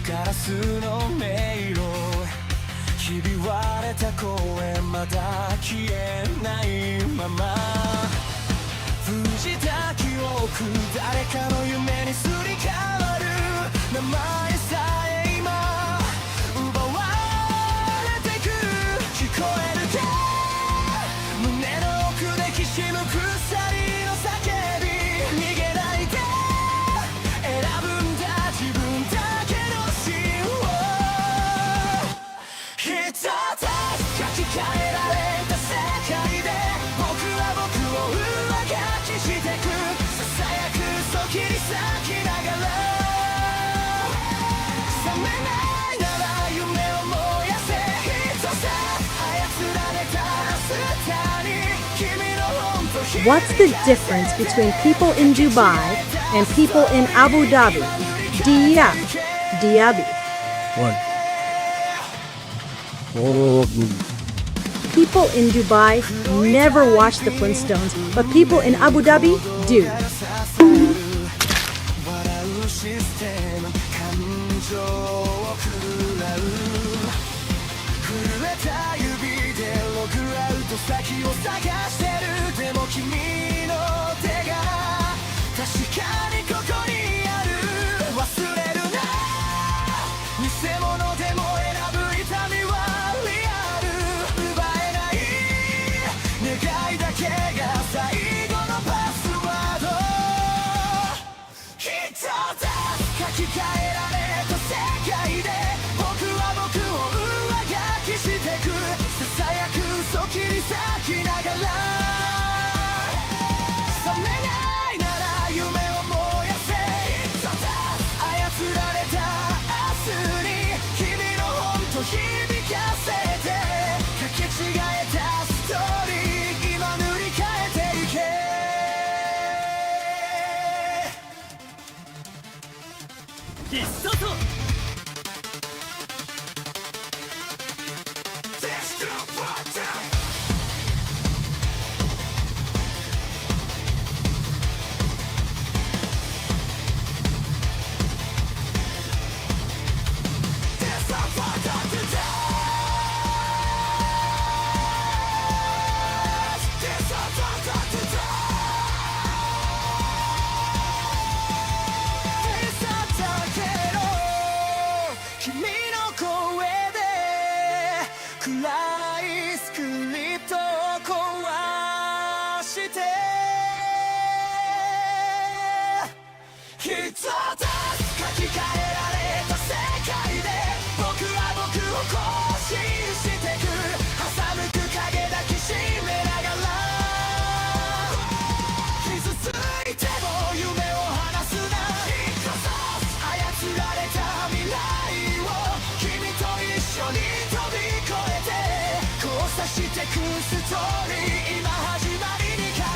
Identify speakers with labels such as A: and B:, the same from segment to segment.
A: ガラスの迷路ひび割れた公園まだ消えないまま藤た記憶誰かの夢にすり替わる名前さえ今奪われてく聞こえるか胸の奥できしむ鎖の叫び逃げないで選ぶんだ自分だけの芯を一つ書き換えられた世界で僕は僕を上書きしてくささやく嘘切り裂きながら覚めないなら夢を燃やせ一つ操られたスターに君の本当
B: What's the difference between people in Dubai and people in Abu Dhabi? Dhabi.
C: What? Oh,
B: People in Dubai never watch the Flintstones, but people in Abu Dhabi do.
A: 笑うシステム感情を食らう震えた指でログアウト先を探してるでも君の手が確かにここにある忘れるな偽物でも選ぶ痛みはリアル奪えない願いだけが最後のパスワード一つ書き換えられた世界で僕は僕を上書きしてくささやく嘘切り裂きながら覚めないなら夢を燃やせ一つ操られた明日に君の本と響かせてかけ違えたストーリー今塗り替えていけ必殺君の声で暗いスクリプトを壊して一つ書き換えられた世界で僕は僕を更新してく挟むく影抱きしめながら傷ついても夢を離すな一つ操られた未来君と一緒に飛び越えて交差してくストーリー今始まりに帰ろう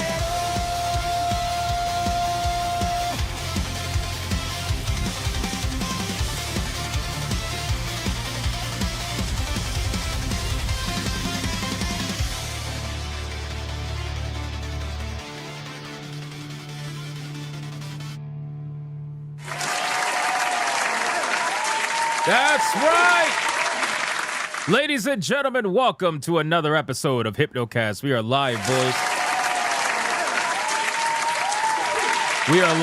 C: that's right! Ladies and gentlemen, welcome to another episode of Hypnocast. We are live, boys. We are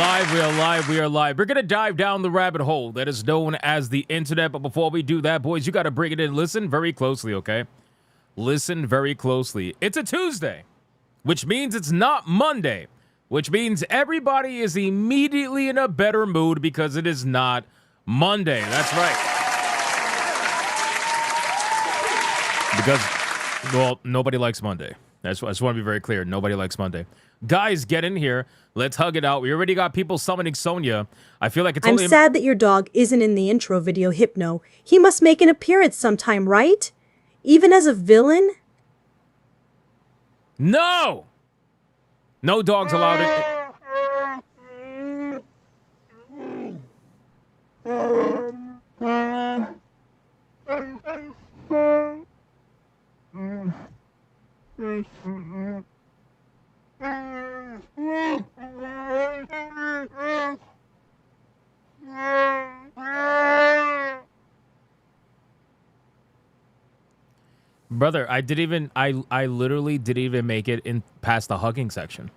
C: live. We're going to dive down the rabbit hole that is known as the internet. But before we do that, boys, you got to bring it in. Listen very closely, okay? Listen very closely. It's a Tuesday, which means it's not Monday, which means everybody is immediately in a better mood because it is not Monday. That's right. Because, well, nobody likes Monday. I just want to be very clear. Nobody likes Monday. Guys, get in here. Let's hug it out. We already got people summoning Sonya. I feel like it's
B: I'm sad that your dog isn't in the intro video, Hypno. He must make an appearance sometime, right? Even as a villain?
C: No! No dogs allowed it. Brother, I literally didn't even make it in past the hugging section.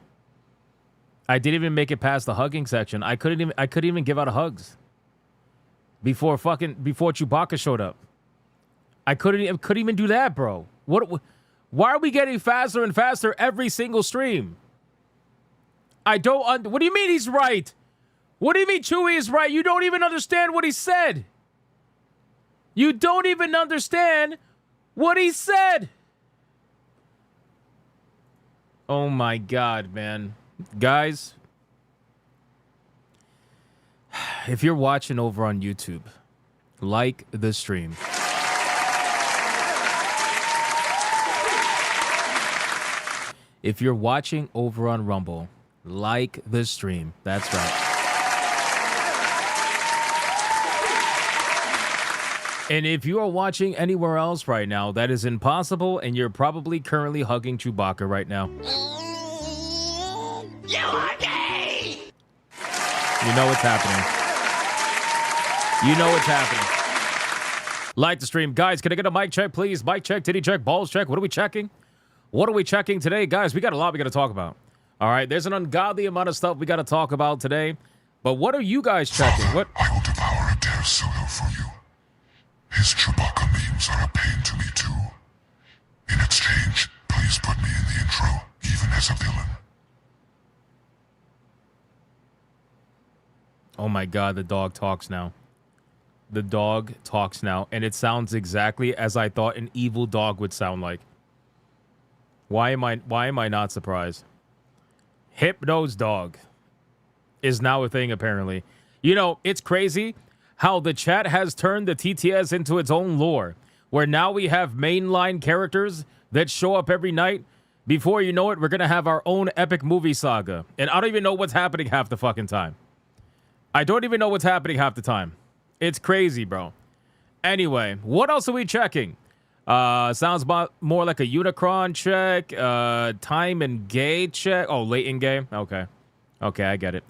C: I didn't even make it past the hugging section. I couldn't even give out hugs before Chewbacca showed up. I couldn't even do that, bro. Why are we getting faster and faster every single stream? What do you mean he's right? What do you mean Chewie is right? You don't even understand what he said. You don't even understand what he said. Oh my God, man. Guys, if you're watching over on YouTube, like the stream. If you're watching over on Rumble, like the stream. That's right. And if you are watching anywhere else right now, that is impossible, and you're probably currently hugging Chewbacca right now.
A: You are gay!
C: You know what's happening. You know what's happening. Like the stream. Guys, can I get a mic check, please? Mic check, titty check, balls check. What are we checking? What are we checking today? Guys, we got a lot we got to talk about. All right, there's an ungodly amount of stuff we got to talk about today. But what are you guys checking? What?
D: I will devour a dev pseudo for you. His Chewbacca memes are a pain to me too. In exchange, please put me in the intro, even as a villain.
C: Oh my God, the dog talks now. The dog talks now, and it sounds exactly as I thought an evil dog would sound like. Why am I not surprised? Hypno's dog is now a thing, apparently. You know, it's crazy how the chat has turned the TTS into its own lore, where now we have mainline characters that show up every night. Before you know it, we're going to have our own epic movie saga. And I don't even know what's happening half the fucking time. I don't even know what's happening half the time. It's crazy, bro. Anyway, what else are we checking? Sounds more like a Unicron check. Time and gay check. Oh, late in game. Okay. Okay, I get it.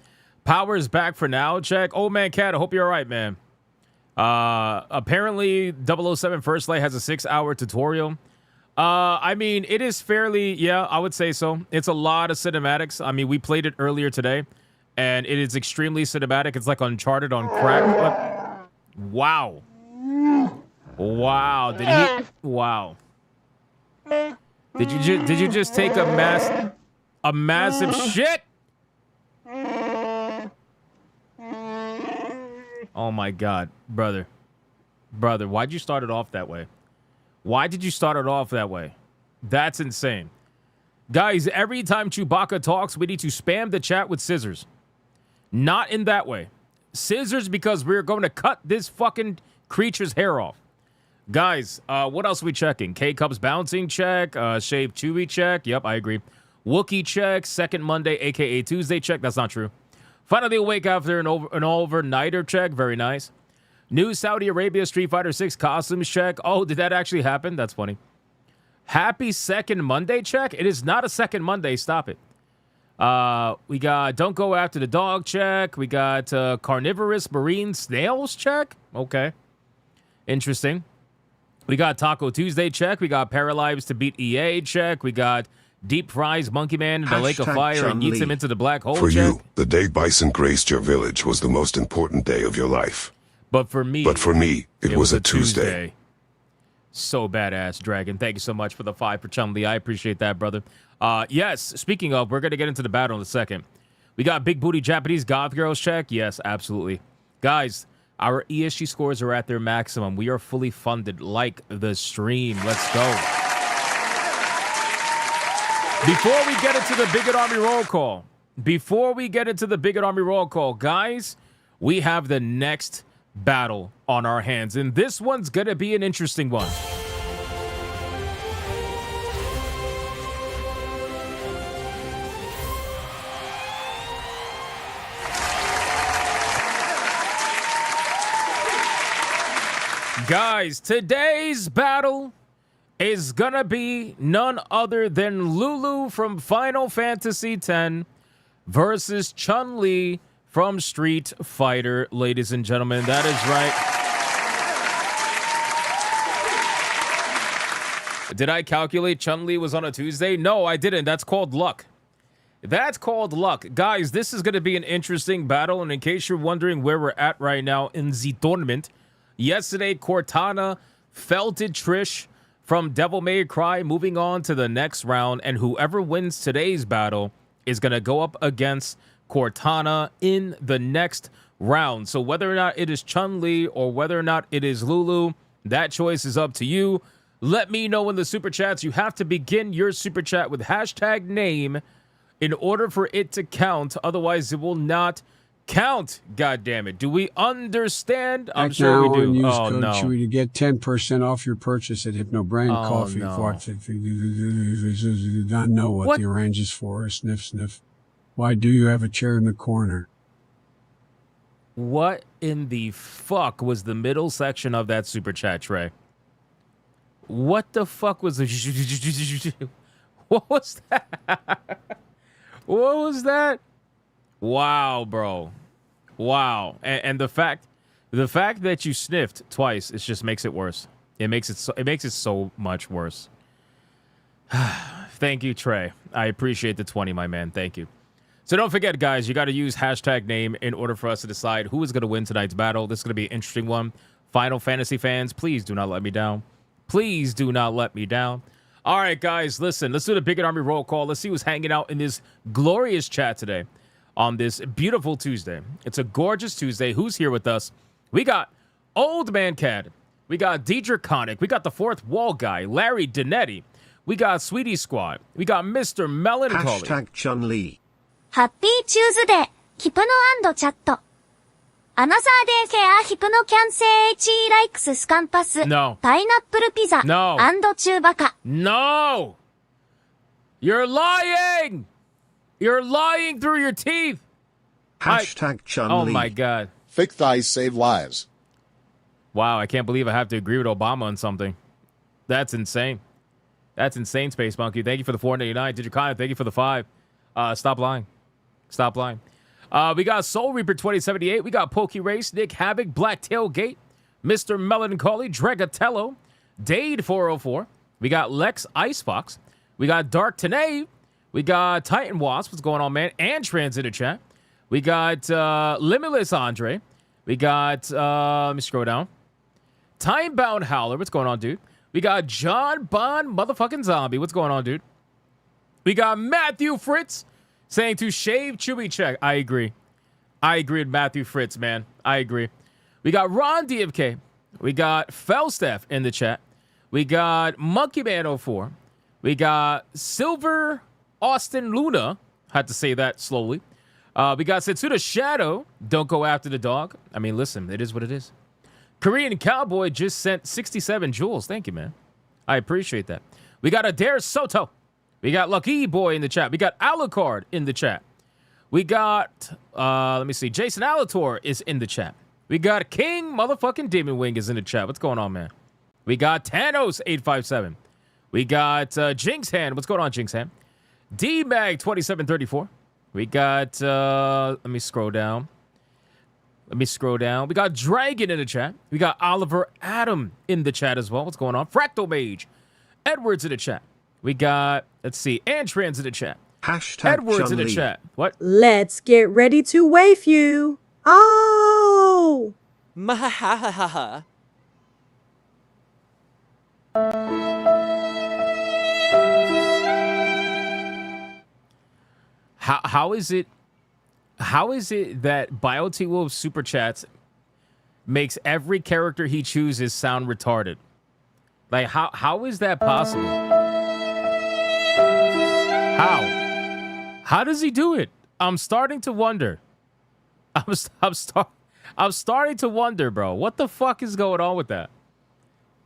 C: Power's back for now check. Oh, man, Cat, I hope you're all right, man. Apparently, 007 First Light has a 6-hour tutorial. I mean, it is fairly, yeah, I would say so. It's a lot of cinematics. I mean, we played it earlier today, and it is extremely cinematic. It's like Uncharted on crack. Wow. Wow. Wow. Did you just take a massive shit? Oh my God, brother, why'd you start it off that way? Why did you start it off that way? That's insane. Guys, every time Chewbacca talks, we need to spam the chat with scissors. Not in that way. Scissors, because we're going to cut this fucking creature's hair off. Guys, what else are we checking? K-Cub's bouncing check, Shape Chewie check. Yep, I agree. Wookiee check, second Monday, a.k.a. Tuesday check. That's not true. Finally awake after an overnighter check. Very nice. New Saudi Arabia Street Fighter 6 costumes check. Oh, did that actually happen? That's funny. Happy second Monday check. It is not a second Monday. Stop it. We got Don't Go After the Dog check. We got Carnivorous Marine Snails check. Okay. Interesting. We got Taco Tuesday check. We got Paralives to beat EA check. We got Deep Fries Monkey Man in the Lake of Fire and eats him into the black hole.
D: For
C: check.
D: you, the day Bison graced your village was the most important day of your life.
C: But for me,
D: it was a Tuesday.
C: So badass, Dragon. Thank you so much for the 5 for Chun-Li. I appreciate that, brother. Yes, speaking of, we're going to get into the battle in a second. We got Big Booty Japanese Goth Girls check. Yes, absolutely. Guys, our ESG scores are at their maximum. We are fully funded like the stream. Let's go. Before we get into the Bigot Army roll call, guys, we have the next battle on our hands, and this one's gonna be an interesting one. Guys, today's battle is gonna be none other than Lulu from Final Fantasy X versus Chun-Li from Street Fighter, ladies and gentlemen. That is right. Did I calculate Chun-Li was on a Tuesday? No, I didn't. That's called luck. That's called luck. Guys, this is going to be an interesting battle. And in case you're wondering where we're at right now in the tournament, yesterday, Cortana fell to Trish from Devil May Cry, moving on to the next round. And whoever wins today's battle is going to go up against Cortana in the next round. So whether or not it is Chun-Li or whether or not it is Lulu, that choice is up to you. Let me know in the super chats. You have to begin your super chat with hashtag name in order for it to count. Otherwise, it will not count. God damn it. Do we understand? I'm sure we do.
E: And use
C: Oh,
E: code
C: no.
E: Chewy to get 10% off your purchase at Hypno Brain Coffee.
C: no.
E: Watch if you do not know what the orange is for. Sniff, sniff. Why do you have a chair in the corner?
C: What in the fuck was the middle section of that super chat, Trey? What the fuck was the... What was that? What was that? Wow, bro. Wow. And the fact that you sniffed twice, it just makes it worse. It makes it so much worse. Thank you, Trey. I appreciate the 20, my man. Thank you. So don't forget, guys, you got to use hashtag name in order for us to decide who is going to win tonight's battle. This is going to be an interesting one. Final Fantasy fans, please do not let me down. Please do not let me down. All right, guys, listen. Let's do the Big Army roll call. Let's see who's hanging out in this glorious chat today on this beautiful Tuesday. It's a gorgeous Tuesday. Who's here with us? We got Old Man Cad. We got Deidre Connick. We got the Fourth Wall Guy, Larry Dinetti. We got Sweetie Squad. We got Mr. Melancholy.
F: Hashtag Chun-Li.
G: ハッピーチューズデー、ヒプノ&チャット。アナザーデーフェアヒプノキャンセーチーライクススカンパス。
C: No.
G: パイナップルピザ。
C: No.
G: チューバカ。
C: No! You're lying! You're lying through your teeth!
F: Hashtag Chun-Li.
C: Oh my god.
H: Fake thighs save lives.
C: Wow, I can't believe I have to agree with Obama on something. That's insane. That's insane, Space Monkey. Thank you for the 489. Did you kind of thank you for the 5. Stop lying. Stop lying. We got Soul Reaper 2078. We got Pokey Race, Nick Havoc, Black Tailgate, Mr. Melancholy, Dregatello, Dade 404. We got Lex Icefox. We got Dark Tanae. We got Titan Wasp. What's going on, man? And Trans in the chat. We got Limitless Andre. We got, let me scroll down. Timebound Howler. What's going on, dude? We got John Bond motherfucking Zombie. What's going on, dude? We got Matthew Fritz saying to shave Chewy check. I agree. I agree with Matthew Fritz, man. I agree. We got Ron DFK. We got Felsteph in the chat. We got Monkeyman04. We got Silver Austin Luna. Had to say that slowly. We got Setsuda Shadow. Don't go after the dog. I mean, listen, it is what it is. Korean Cowboy just sent 67 jewels. Thank you, man. I appreciate that. We got Adair Soto. We got Lucky Boy in the chat. We got Alucard in the chat. We got, let me see. Jason Alator is in the chat. We got King motherfucking Demon Wing is in the chat. What's going on, man? We got Thanos857. We got Jinx Hand. What's going on, Jinx Hand? D-Mag2734. We got, let me scroll down. Let me scroll down. We got Dragon in the chat. We got Oliver Adam in the chat as well. What's going on? Fractal Mage. Edwards in the chat. We got, let's see, Antrans in the chat.
F: Hashtag
C: Edwards in the
F: Chun-Li.
C: chat. What?
B: Let's get ready to wave you. Oh!
I: Mahahaha.
C: How is it that BioT Wolf Super Chats makes every character he chooses sound retarded? Like, how is that possible? How does he do it? I'm starting to wonder. I'm starting to wonder, bro. What the fuck is going on with that?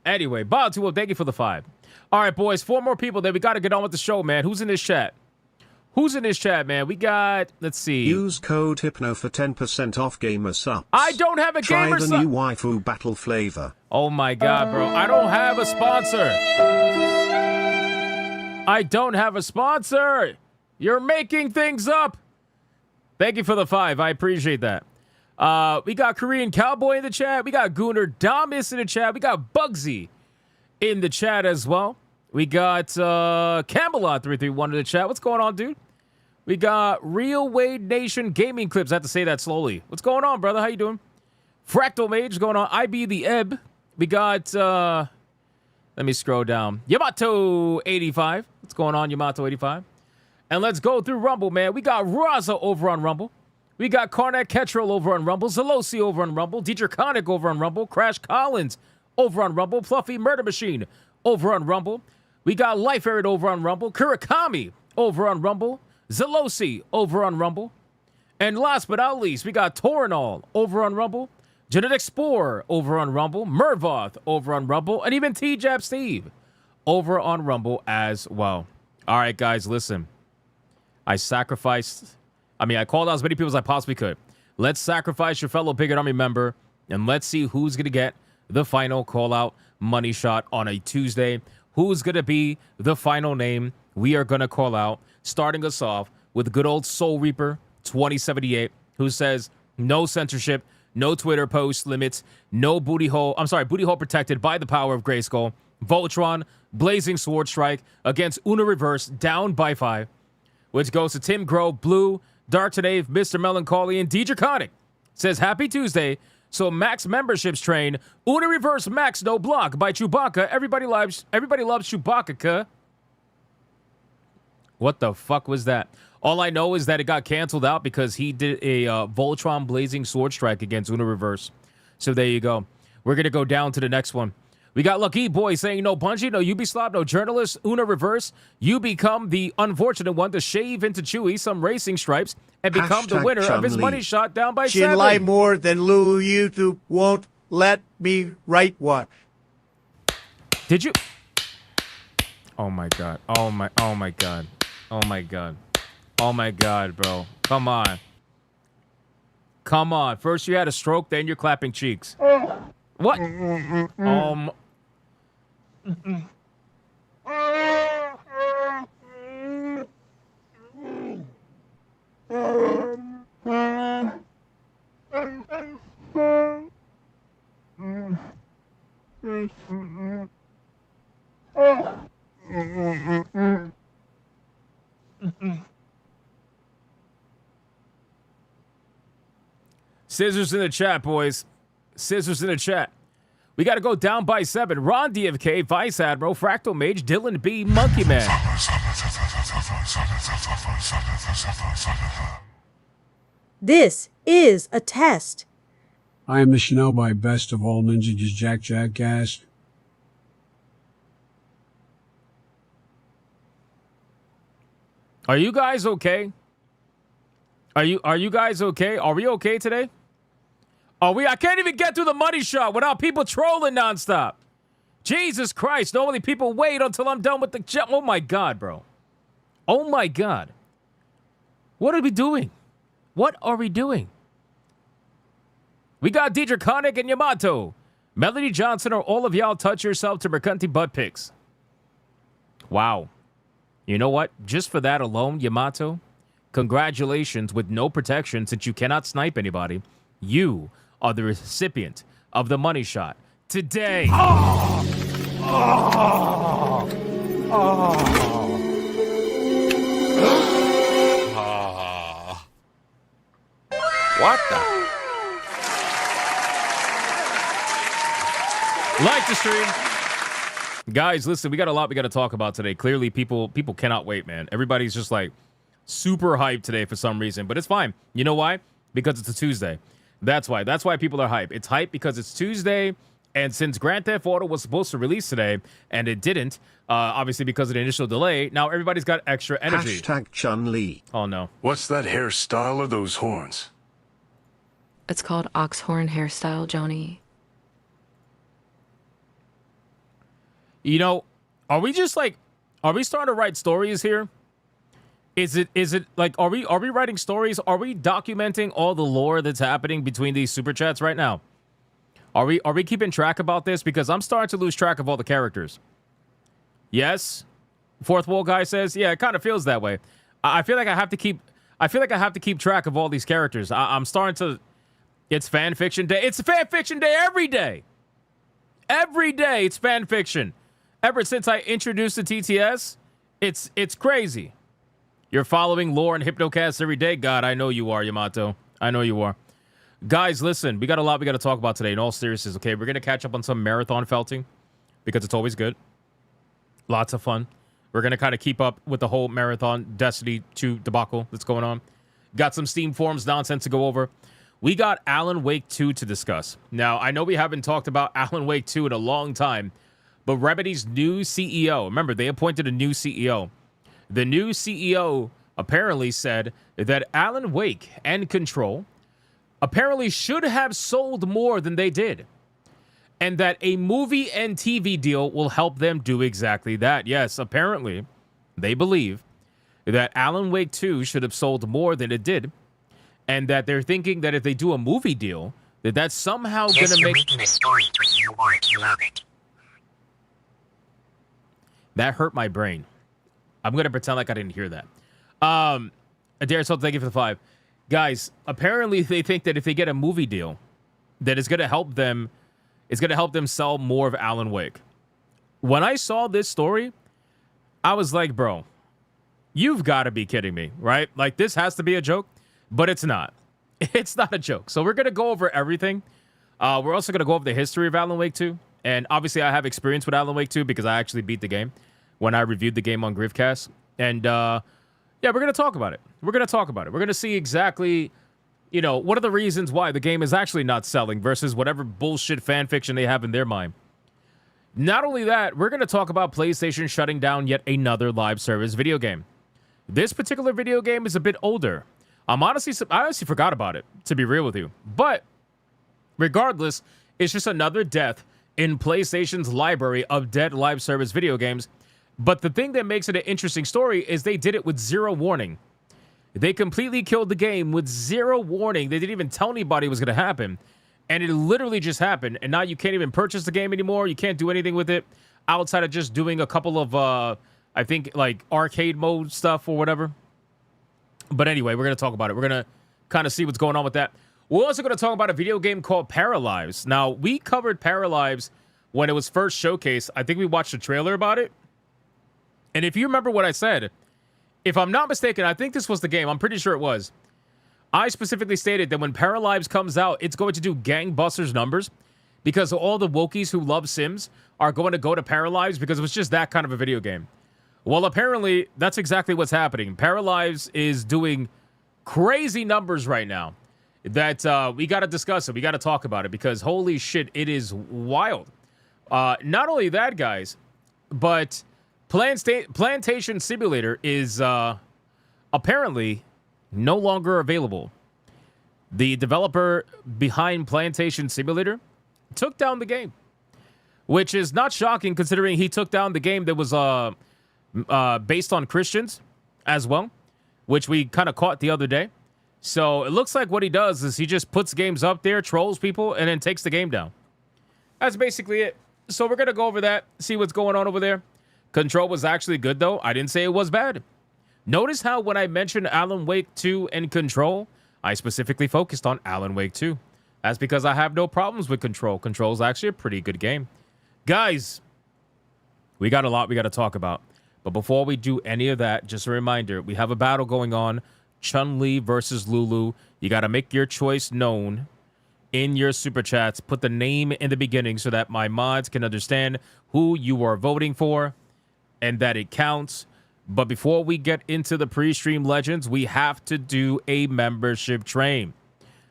C: Anyway, BioT Wolf, thank you for the 5. All right, boys, 4 more people. Then we got to get on with the show, man. Who's in this chat? Who's in this chat, man? We got, let's see.
F: Use code HYPNO for 10% off gamer subs.
C: I don't have a
F: Try
C: gamer
F: the
C: sub.
F: new waifu battle flavor.
C: Oh my god, bro. I don't have a sponsor. I don't have a sponsor. You're making things up. Thank you for the 5. I appreciate that. We got Korean Cowboy in the chat. We got Gunnar Damis in the chat. We got Bugsy in the chat as well. We got Camelot 331 in the chat. What's going on, dude? We got Real Wade Nation Gaming Clips. I have to say that slowly. What's going on, brother? How you doing? Fractal Mage going on. IB the Ebb. We got, let me scroll down. Yamato85. What's going on, Yamato85? And let's go through Rumble, man. We got Raza over on Rumble. We got Karnak Ketrel over on Rumble. Zelosi over on Rumble. Dietrich Koenig over on Rumble. Crash Collins over on Rumble. Fluffy Murder Machine over on Rumble. We got Life Arid over on Rumble. Kurakami over on Rumble. Zelosi over on Rumble. And last but not least, we got Torinol over on Rumble. Genetic Spore over on Rumble. Mervoth over on Rumble. And even T-Jab Steve over on Rumble as well. All right, guys, listen. I called out as many people as I possibly could. Let's sacrifice your fellow Bigot Army member, and let's see who's going to get the final call-out money shot on a Tuesday. Who's going to be the final name we are going to call out, starting us off with good old Soul Reaper 2078, who says no censorship, no Twitter post limits, no booty hole protected by the power of Grayskull. Voltron, Blazing Sword Strike against Una Reverse, down by 5, which goes to Tim Grove, Blue, Dark Tenave, Mr. Melancholy, and D. Draconic. Says, Happy Tuesday. So Max memberships train. Una Reverse Max No Block by Chewbacca. Everybody loves Chewbacca. What the fuck was that? All I know is that it got canceled out because he did a Voltron Blazing Sword Strike against Una Reverse. So there you go. We're going to go down to the next one. We got Lucky Boy saying no Bungie, no Ubisoft, no journalist, Una Reverse. You become the unfortunate one to shave into Chewie some racing stripes and become the winner of his money shot down by 7.
J: Lie more than Lulu YouTube won't let me write one.
C: Did you? Oh my god. Oh my god. Oh my god. Oh my god, bro. Come on. Come on. First you had a stroke, then you're clapping cheeks. What? Scissors in the chat, boys. Scissors in the chat. We got to go down by 7. Ron DFK, Vice Admiral, Fractal Mage, Dylan B, Monkey Man.
B: This is a test.
E: I am the Shinobi best of all ninjas, Jackass.
C: Are you guys okay? Are you guys okay? Are we okay today? I can't even get through the money shot without people trolling nonstop. Jesus Christ, normally people wait until I'm done with the oh my god, bro. Oh my god. What are we doing? What are we doing? We got Dietrich Koenig and Yamato. Melody Johnson, or all of y'all touch yourself to Mercanti butt pics. Wow. You know what? Just for that alone, Yamato, congratulations with no protection since you cannot snipe anybody. You are the recipient of the money shot today.
A: What the?
C: Like the stream. Guys, listen, we got a lot we got to talk about today. Clearly, people cannot wait, man. Everybody's just like super hyped today for some reason, but it's fine. You know why? Because it's a Tuesday. That's why people are hype. It's hype because it's Tuesday, and since Grand Theft Auto was supposed to release today, and it didn't, obviously because of the initial delay, now everybody's got extra energy.
F: Hashtag Chun-Li.
C: Oh, no.
D: What's that hairstyle or those horns?
K: It's called oxhorn hairstyle, Johnny.
C: You know, are we starting to write stories here? Is it like, are we writing stories? Are we documenting all the lore that's happening between these super chats right now? Are we keeping track about this? Because I'm starting to lose track of all the characters. Yes? Fourth Wall Guy says, yeah, it kind of feels that way. I feel like I have to keep track of all these characters. I'm starting to. It's fan fiction day. It's fan fiction day every day. Every day it's fan fiction. Ever since I introduced the TTS, it's crazy. You're following lore and Hypnocast every day. God, I know you are, Yamato. I know you are. Guys, listen, we got a lot we got to talk about today in all seriousness, okay? We're going to catch up on some marathon felting because it's always good. Lots of fun. We're going to kind of keep up with the whole marathon Destiny 2 debacle that's going on. Got some Steam forums nonsense to go over. We got Alan Wake 2 to discuss. Now, I know we haven't talked about Alan Wake 2 in a long time, but Remedy's new CEO, remember, they appointed a new CEO. The new CEO apparently said that Alan Wake and Control apparently should have sold more than they did, and that a movie and TV deal will help them do exactly that. Yes, apparently, they believe that Alan Wake 2 should have sold more than it did, and that they're thinking that if they do a movie deal, that that's somehow going to make... That hurt my brain. I'm going to pretend like I didn't hear that. Adair, so thank you for the 5. Guys, apparently they think that if they get a movie deal, that it's going to help them... It's going to help them sell more of Alan Wake. When I saw this story, I was like, bro, you've got to be kidding me, right? Like, this has to be a joke, but it's not. It's not a joke. So we're going to go over everything. We're also going to go over the history of Alan Wake 2. And obviously, I have experience with Alan Wake 2 because I actually beat the game when I reviewed the game on Grifcast. And, yeah, we're going to talk about it. We're going to talk about it. We're going to see exactly... You know, what are the reasons why the game is actually not selling versus whatever bullshit fan fiction they have in their mind? Not only that, we're going to talk about PlayStation shutting down yet another live service video game. This particular video game is a bit older. I honestly forgot about it, to be real with you. But regardless, it's just another death in PlayStation's library of dead live service video games. But the thing that makes it an interesting story is they did it with zero warning. They completely killed the game with zero warning. They didn't even tell anybody it was going to happen. And it literally just happened. And now you can't even purchase the game anymore. You can't do anything with it outside of just doing a couple of, I think, like arcade mode stuff or whatever. But anyway, we're going to talk about it. We're going to kind of see what's going on with that. We're also going to talk about a video game called Paralives. Now, we covered Paralives when it was first showcased. I think we watched a trailer about it. And if you remember what I said... If I'm not mistaken, I think this was the game. I'm pretty sure it was. I specifically stated that when Paralives comes out, it's going to do gangbusters numbers because all the wokies who love Sims are going to go to Paralives because it was just that kind of a video game. Well, apparently, that's exactly what's happening. Paralives is doing crazy numbers right now that we got to discuss it. We got to talk about it because holy shit, it is wild. Not only that, guys, but... Plantation Simulator is apparently no longer available. The developer behind Plantation Simulator took down the game, which is not shocking considering he took down the game that was based on Christians as well, which we kind of caught the other day. So it looks like what he does is he just puts games up there, trolls people, and then takes the game down. That's basically it. So we're going to go over that, see what's going on over there. Control was actually good, though. I didn't say it was bad. Notice how when I mentioned Alan Wake 2 and Control, I specifically focused on Alan Wake 2. That's because I have no problems with Control. Control's actually a pretty good game. Guys, we got a lot we got to talk about. But before we do any of that, just a reminder, we have a battle going on. Chun-Li versus Lulu. You got to make your choice known in your super chats. Put the name in the beginning so that my mods can understand who you are voting for. And that it counts. But before we get into the pre-stream legends, we have to do a membership train.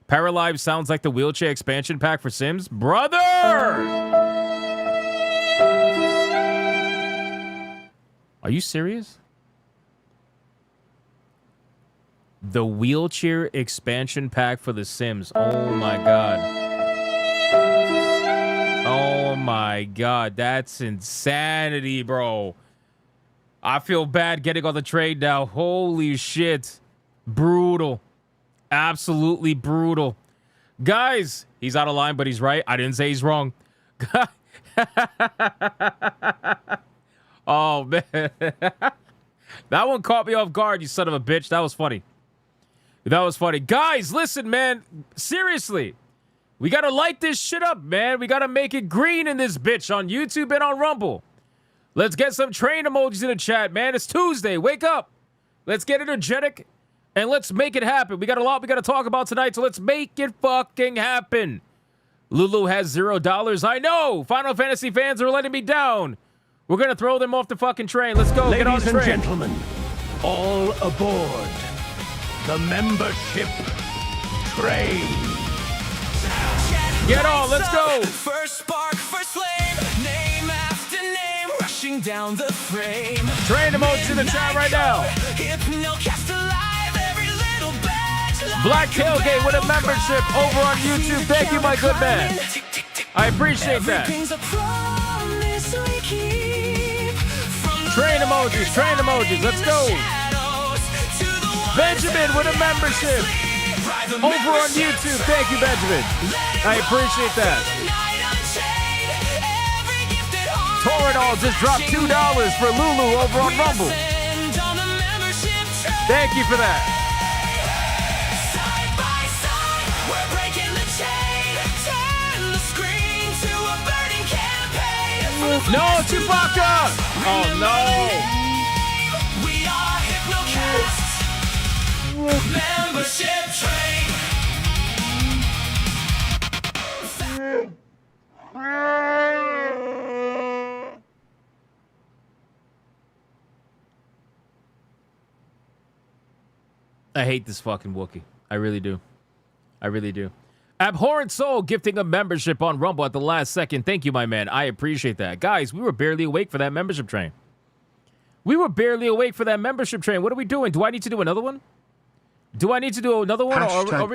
C: Paralives sounds like the wheelchair expansion pack for Sims. Brother! Are you serious? The wheelchair expansion pack for The Sims. Oh my god. Oh my god. That's insanity, bro. I feel bad getting on the trade now. Holy shit. Brutal. Absolutely brutal. Guys, he's out of line, but he's right. I didn't say he's wrong. Oh, man. That one caught me off guard, you son of a bitch. That was funny. That was funny. Guys, listen, man. Seriously. We got to light this shit up, man. We got to make it green in this bitch on YouTube and on Rumble. Let's get some train emojis in the chat, man. It's Tuesday. Wake up. Let's get energetic and let's make it happen. We got a lot we got to talk about tonight, so let's make it fucking happen. Lulu has $0. I know. Final Fantasy fans are letting me down. We're going to throw them off the fucking train. Let's go. Get on the train.
A: Ladies and gentlemen, all aboard the membership train.
C: Get on. Let's go.
A: First spark, first flame, name after name, rushing down the frame.
C: Train emojis in the chat right now.
A: Hypnocast alive, every little badge like
C: Black Tailgate with a membership over on YouTube. Thank you, my good man. I appreciate that.
A: Everything's a promise we keep.
C: Train emojis, train emojis. Let's go. Benjamin with a membership over on YouTube. Thank you, Benjamin. I appreciate that. Toradol just dropped $2 for Lulu over on Rumble. Thank you for that.
A: Side by side, we're breaking the chain. Turn the screen to a burning campaign.
C: No, Chewbacca! Oh, no.
A: We are Hypnocast. Membership train.
C: I hate this fucking Wookiee. I really do. I really do. Abhorrent Soul gifting a membership on Rumble at the last second. Thank you, my man. I appreciate that. Guys, we were barely awake for that membership train. We were barely awake for that membership train. What are we doing? Do I need to do another one? Do I need to do another one? Or are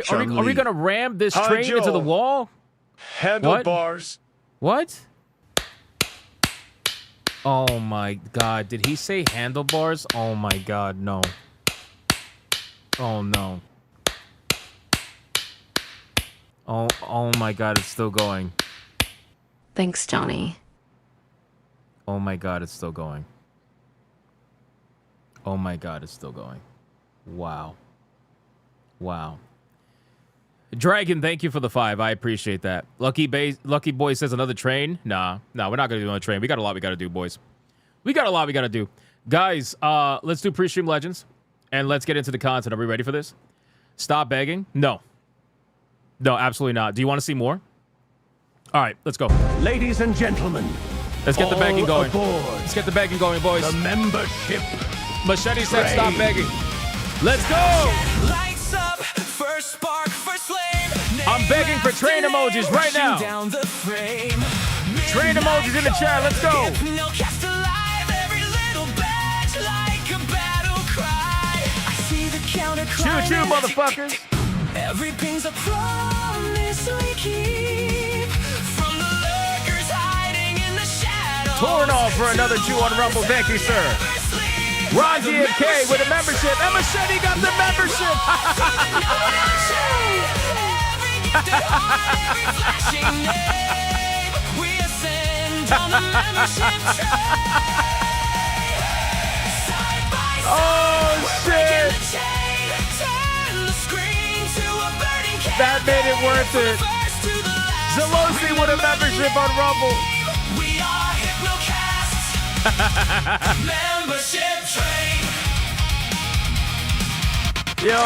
C: we going to ram this train into the wall?
J: Handlebars.
C: What? Oh, my God. Did he say handlebars? Oh, my God. No. Oh, no. Oh my God, it's still going.
K: Thanks, Johnny.
C: Oh my God, it's still going. Oh my God, it's still going. Wow. Wow. Dragon, thank you for the 5. I appreciate that. Lucky Boy says another train. Nah, we're not gonna do another train. We got a lot we gotta do, boys. We got a lot we gotta do. Guys, let's do pre-stream legends and let's get into the content. Are we ready for this? Stop begging? No. No, absolutely not. Do you want to see more? All right, let's go.
A: Ladies and gentlemen,
C: let's get the begging going.
A: Aboard.
C: Let's get the begging going, boys.
A: The membership.
C: Machete said stop begging. Let's go.
A: Lights up, first spark, first flame.
C: I'm begging for train emojis right now.
A: Down the frame.
C: Train emojis in the chat. Let's go.
A: Hypnocast alive, every little badge like a battle cry. I see the counter climb.
C: Choo choo, motherfuckers.
A: Everything's a promise we keep. From the lurkers hiding in the shadows.
C: Torn off for another 2 on Rumble. Thank you, sir. Ron DMK with a membership. And Machete got the membership.
A: Every gifted heart, every flashing name. We ascend on the membership train. Side by side,
C: oh, shit. That made it worth it. Zelosi with a membership on Rumble.
A: We are Hypnocast. Membership train.
C: Yo.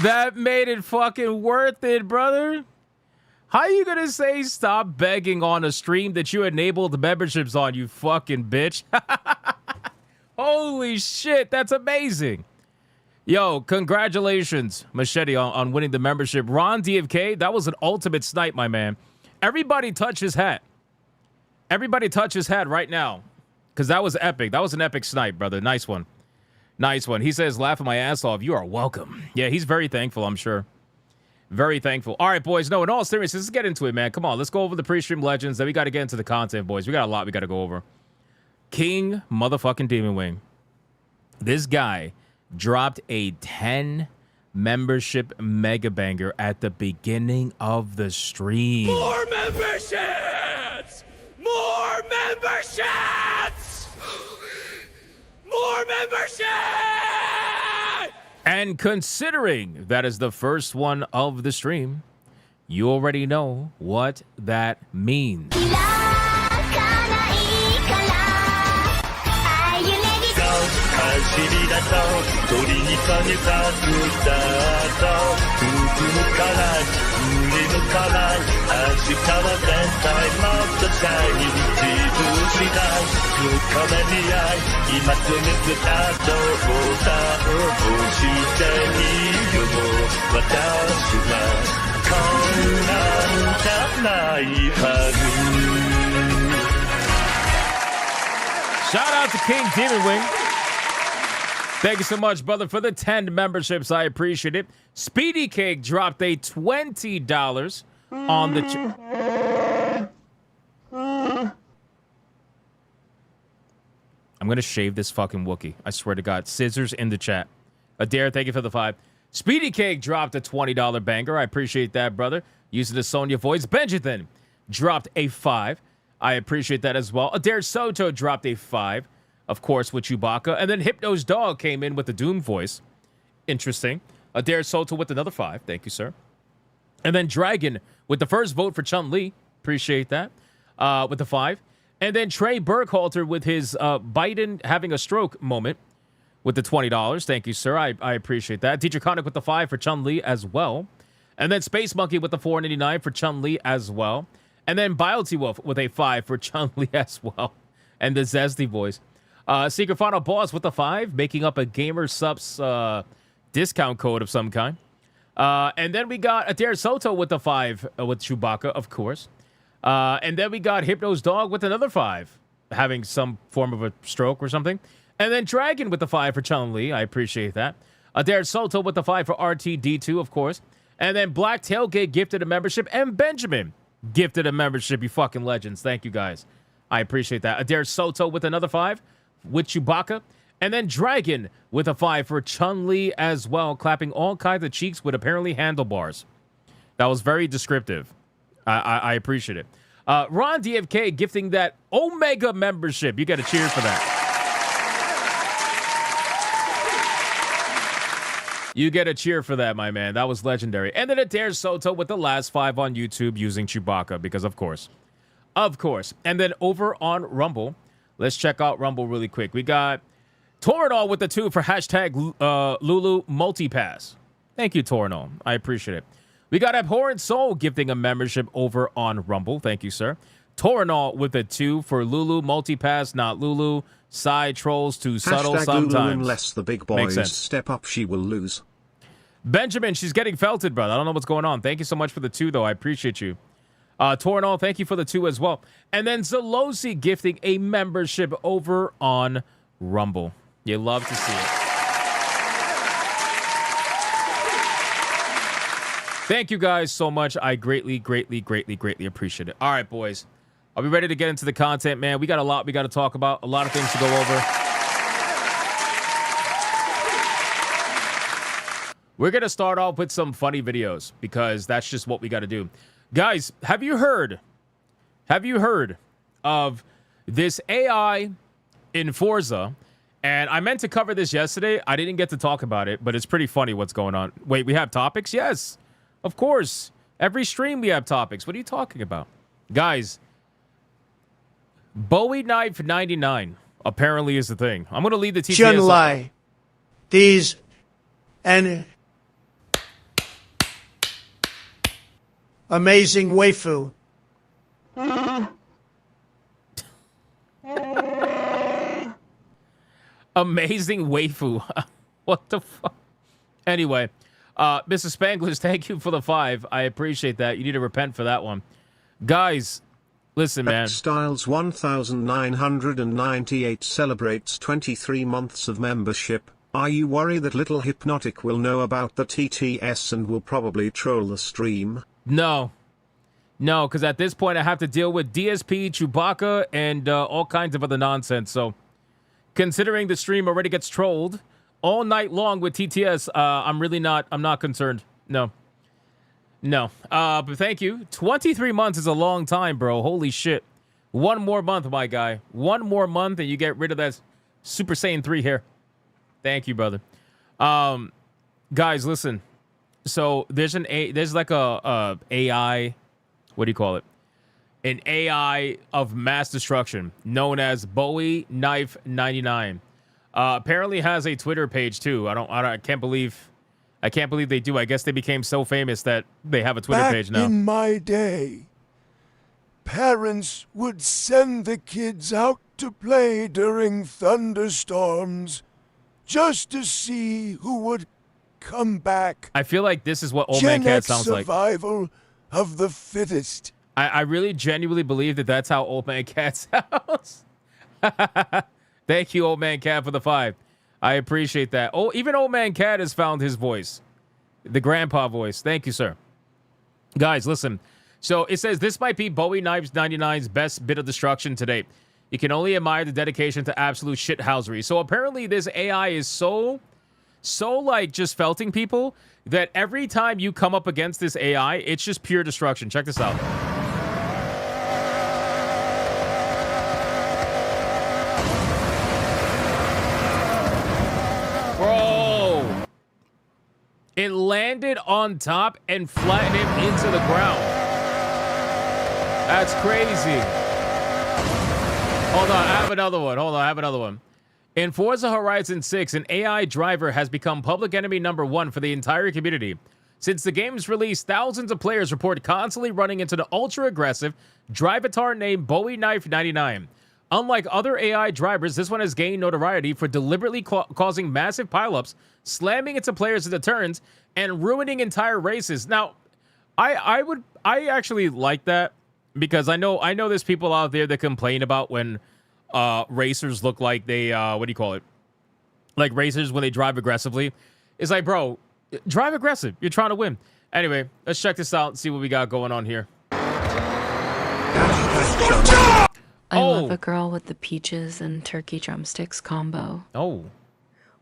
C: That made it fucking worth it, brother. How you gonna say stop begging on a stream that you enabled memberships on, you fucking bitch? Holy shit, that's amazing. Yo, congratulations, Machete, on winning the membership. Ron DFK, that was an ultimate snipe, my man. Everybody touch his hat. Everybody touch his hat right now. Because that was epic. That was an epic snipe, brother. Nice one. Nice one. He says, laughing my ass off. You are welcome. Yeah, he's very thankful, I'm sure. Very thankful. All right, boys. No, in all seriousness, let's get into it, man. Come on, let's go over the pre-stream legends. Then we got to get into the content, boys. We got a lot we got to go over. King motherfucking Demon Wing. This guy dropped a 10 membership mega banger at the beginning of the stream.
A: More memberships! More memberships! More memberships!
C: And considering that is the first one of the stream, You already know what that means. Shout out to King Demon Wing. Thank you so much, brother, for the 10 memberships. I appreciate it. Speedy Cake dropped a $20 on the... I'm going to shave this fucking Wookiee. I swear to God. Scissors in the chat. Adair, thank you for the 5. Speedy Cake dropped a $20 banger. I appreciate that, brother. Using the Sonya voice. Benjamin dropped a 5. I appreciate that as well. Adair Soto dropped a 5. Of course, with Chewbacca. And then Hypno's dog came in with the Doom voice. Interesting. Adair Soto with another 5. Thank you, sir. And then Dragon with the first vote for Chun-Li. Appreciate that. With the 5. And then Trey Burkhalter with his Biden having a stroke moment with the $20. Thank you, sir. I appreciate that. Teacher Conic with the 5 for Chun-Li as well. And then Space Monkey with the $4.99 for Chun-Li as well. And then Biolty Wolf with a 5 for Chun-Li as well. And the Zesty Boys. Secret Final Boss with the 5, making up a Gamer Subs discount code of some kind. And then we got Adair Soto with the 5 with Chewbacca, of course. And then we got Hypno's dog with another 5, having some form of a stroke or something. And then Dragon with the 5 for Chun-Li. I appreciate that. Adair Soto with the 5 for RTD2, of course. And then Black Tailgate gifted a membership. And Benjamin gifted a membership. You fucking legends. Thank you, guys. I appreciate that. Adair Soto with another 5 with Chewbacca. And then Dragon with a 5 for Chun-Li as well, clapping all kinds of cheeks with apparently handlebars. That was very descriptive. I appreciate it. Ron DFK gifting that Omega membership. You got to cheer for that. You get a cheer for that, my man. That was legendary. And then Adair Soto with the last 5 on YouTube using Chewbacca, because of course. Of course. And then over on Rumble, let's check out Rumble really quick. We got Torinol with the 2 for hashtag Lulu Multipass. Thank you, Torinol. I appreciate it. We got Abhorrent Soul gifting a membership over on Rumble. Thank you, sir. Torinol with a 2 for Lulu Multipass, not Lulu. Side trolls too subtle sometimes.
F: Lulu, unless the big boys step up, she will lose.
C: Benjamin, she's getting felted, brother. I don't know what's going on. Thank you so much for the 2, though. I appreciate you. Torinol, thank you for the 2 as well. And then Zalosi gifting a membership over on Rumble. You love to see it. Thank you guys so much. I greatly, greatly, greatly, greatly appreciate it. All right, boys. Are we ready to get into the content, man? We got a lot we got to talk about. A lot of things to go over. We're going to start off with some funny videos because that's just what we got to do. Guys, have you heard of this AI in Forza? And I meant to cover this yesterday. I didn't get to talk about it, but it's pretty funny what's going on. Wait, we have topics? Yes, of course. Every stream we have topics. What are you talking about? Guys, Bowie Knife 99 apparently is the thing. I'm going to leave the TTS.
J: Chun-Li. These and amazing waifu.
C: Amazing waifu. What the fuck? Anyway, Mrs. Spanglers, thank you for the 5. I appreciate that. You need to repent for that one. Guys, listen, man.
F: Styles 1998 celebrates 23 months of membership. Are you worried that little Hypnotic will know about the TTS and will probably troll the stream?
C: No, because at this point I have to deal with DSP, Chewbacca, and all kinds of other nonsense. So, considering the stream already gets trolled all night long with TTS, I'm not concerned. No. But thank you. 23 months is a long time, bro. Holy shit. One more month, my guy. One more month, and you get rid of that Super Saiyan 3 hair. Thank you, brother. Guys, listen. So there's like a AI, what do you call it? An AI of mass destruction known as Bowie Knife 99. Apparently has a Twitter page too. I can't believe they do. I guess they became so famous that they have a Twitter page now.
J: In my day, parents would send the kids out to play during thunderstorms just to see who would come back.
C: I feel like this is what Old Man Cat sounds like.
J: Survival of the fittest.
C: I really genuinely believe that that's how Old Man Cat sounds. Thank you, Old Man Cat, for the 5. I appreciate that. Oh, even Old Man Cat has found his voice. The grandpa voice. Thank you, sir. Guys, listen. So it says, this might be Bowie Knives 99's best bit of destruction to date. You can only admire the dedication to absolute shithousery. So apparently this AI is so like just felting people that every time you come up against this AI, it's just pure destruction. Check this out. Bro, it landed on top and flattened him into the ground. That's crazy. Hold on, I have another one. In Forza Horizon 6, an AI driver has become public enemy number 1 for the entire community. Since the game's release, thousands of players report constantly running into the ultra-aggressive drivatar named Bowie Knife 99. Unlike other AI drivers, this one has gained notoriety for deliberately causing massive pileups, slamming into players into turns, and ruining entire races. Now, I actually like that because I know there's people out there that complain about when racers look like they what do you call it? Like racers when they drive aggressively. It's like, bro, drive aggressive. You're trying to win. Anyway, let's check this out and see what we got going on here.
K: I love a girl with the peaches and turkey drumsticks combo.
C: Oh.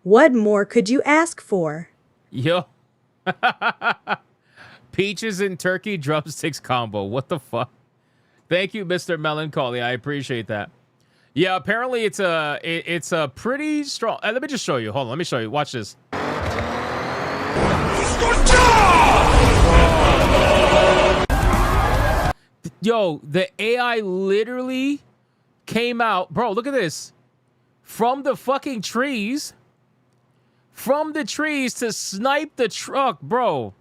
B: What more could you ask for?
C: Yo. Peaches and turkey drumsticks combo. What the fuck? Thank you, Mr. Melancholy. I appreciate that. Yeah, apparently it's a pretty strong. Let me just show you. Hold on, let me show you. Watch this. Yo, the AI literally came out. Bro, look at this. From the fucking trees. From the trees to snipe the truck, bro.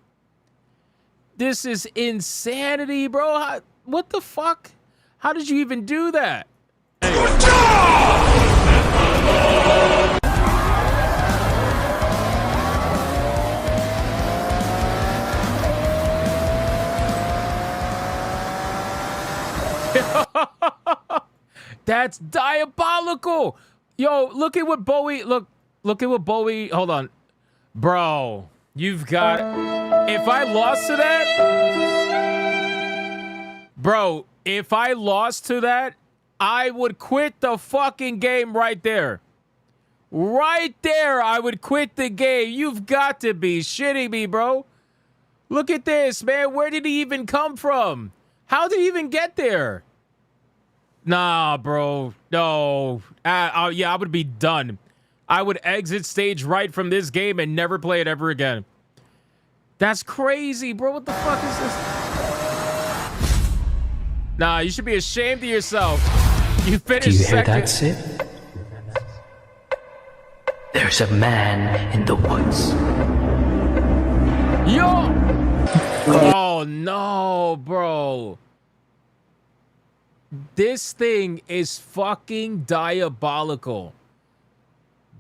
C: This is insanity, bro. What the fuck? How did you even do that? That's diabolical. Yo, look at what Bowie, look at what Bowie, hold on. Bro, you've got, if I lost to that, bro, if I lost to that, I would quit the fucking game right there. Right there, I would quit the game. You've got to be shitting me, bro. Look at this, man. Where did he even come from? How did he even get there? Nah, bro. No. Yeah, I would be done. I would exit stage right from this game and never play it ever again. That's crazy, bro. What the fuck is this? Nah, you should be ashamed of yourself. You finished
L: Do you hear
C: second.
L: that, Sid? There's a man in the woods.
C: Yo! Oh, no, bro. This thing is fucking diabolical.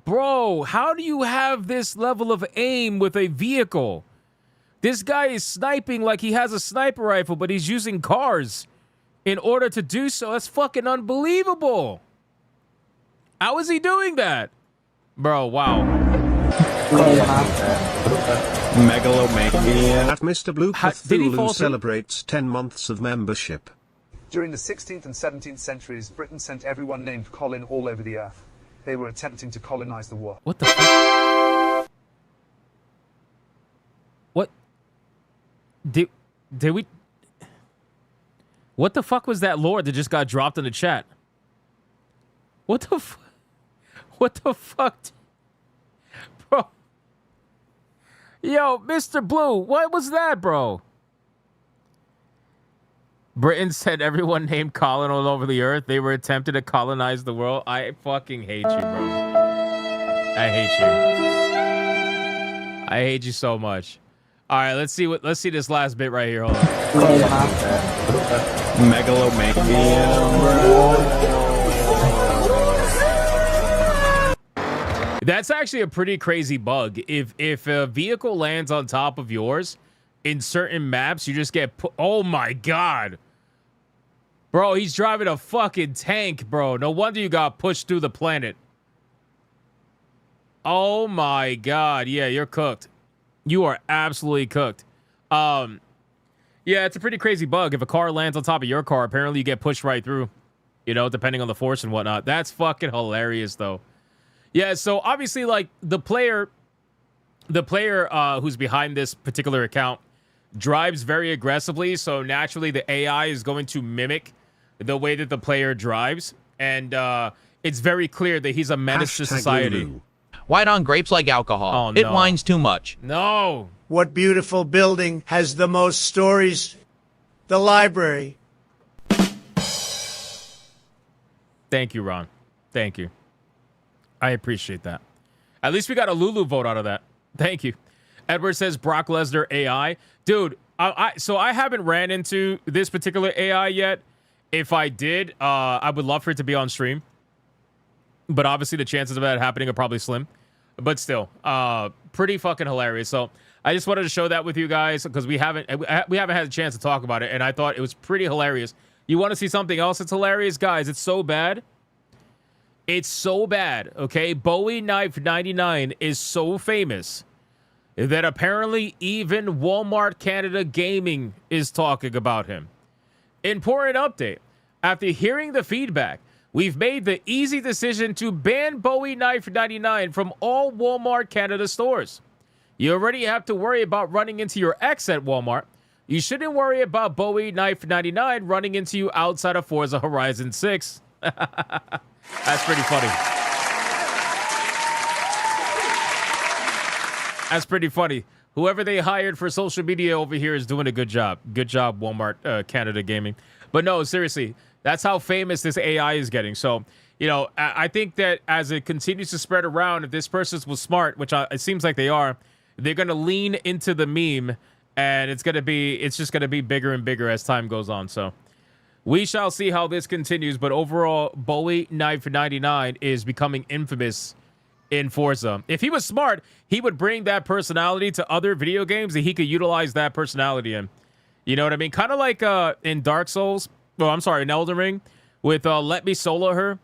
C: Bro, how do you have this level of aim with a vehicle? This guy is sniping like he has a sniper rifle, but he's using cars in order to do so. That's fucking unbelievable. How is he doing that? Bro, wow.
F: Megalomania. At Mr. Blue
C: Did he fall
F: Cthulhu
C: through?
F: celebrates 10 months of membership.
M: During the 16th and 17th centuries, Britain sent everyone named Colin all over the earth. They were attempting to colonize the world.
C: What the fuck? What? Did we... What the fuck was that lore that just got dropped in the chat? What the fuck? What the fuck? Bro. Yo, Mr. Blue, what was that, bro? Britain said everyone named Colin all over the earth. They were attempting to colonize the world. I fucking hate you, bro. I hate you. I hate you so much. All right, let's see this last bit right here. Hold on. That's actually a pretty crazy bug. If a vehicle lands on top of yours in certain maps, you just get oh my god. Bro, he's driving a fucking tank, bro. No wonder you got pushed through the planet. Oh my god. Yeah, you're cooked. You are absolutely cooked. Yeah, it's a pretty crazy bug. If a car lands on top of your car, apparently you get pushed right through. You know, depending on the force and whatnot. That's fucking hilarious, though. Yeah, so obviously, like, the player who's behind this particular account drives very aggressively, so naturally the AI is going to mimic the way that the player drives, and it's very clear that he's a menace to society.
N: Lulu. White on grapes like alcohol.
C: Oh, no.
N: It wines too much.
C: No.
O: What beautiful building has the most stories? The library.
C: Thank you, Ron. Thank you. I appreciate that. At least we got a Lulu vote out of that. Thank you. Edward says Brock Lesnar AI. Dude, so I haven't ran into this particular AI yet. If I did, I would love for it to be on stream. But obviously the chances of that happening are probably slim. But still, pretty fucking hilarious. So I just wanted to show that with you guys because we haven't had a chance to talk about it. And I thought it was pretty hilarious. You want to see something else that's hilarious? Guys, it's so bad. It's so bad, okay? Bowie Knife 99 is so famous that apparently even Walmart Canada Gaming is talking about him. Important update. After hearing the feedback, we've made the easy decision to ban Bowie Knife 99 from all Walmart Canada stores. You already have to worry about running into your ex at Walmart. You shouldn't worry about Bowie Knife 99 running into you outside of Forza Horizon 6. That's pretty funny. That's pretty funny. Whoever they hired for social media over here is doing a good job. Good job, Walmart Canada Gaming. But no, seriously, that's how famous this AI is getting. So, you know, I think that as it continues to spread around, if this person was smart, which it seems like they are, they're going to lean into the meme, and it's just going to be bigger and bigger as time goes on. So we shall see how this continues, but overall, Bowie Knife 99 is becoming infamous in Forza. If he was smart, he would bring that personality to other video games that he could utilize that personality in. You know what I mean? Kind of like in Dark Souls, in Elden Ring, with Let Me Solo Her,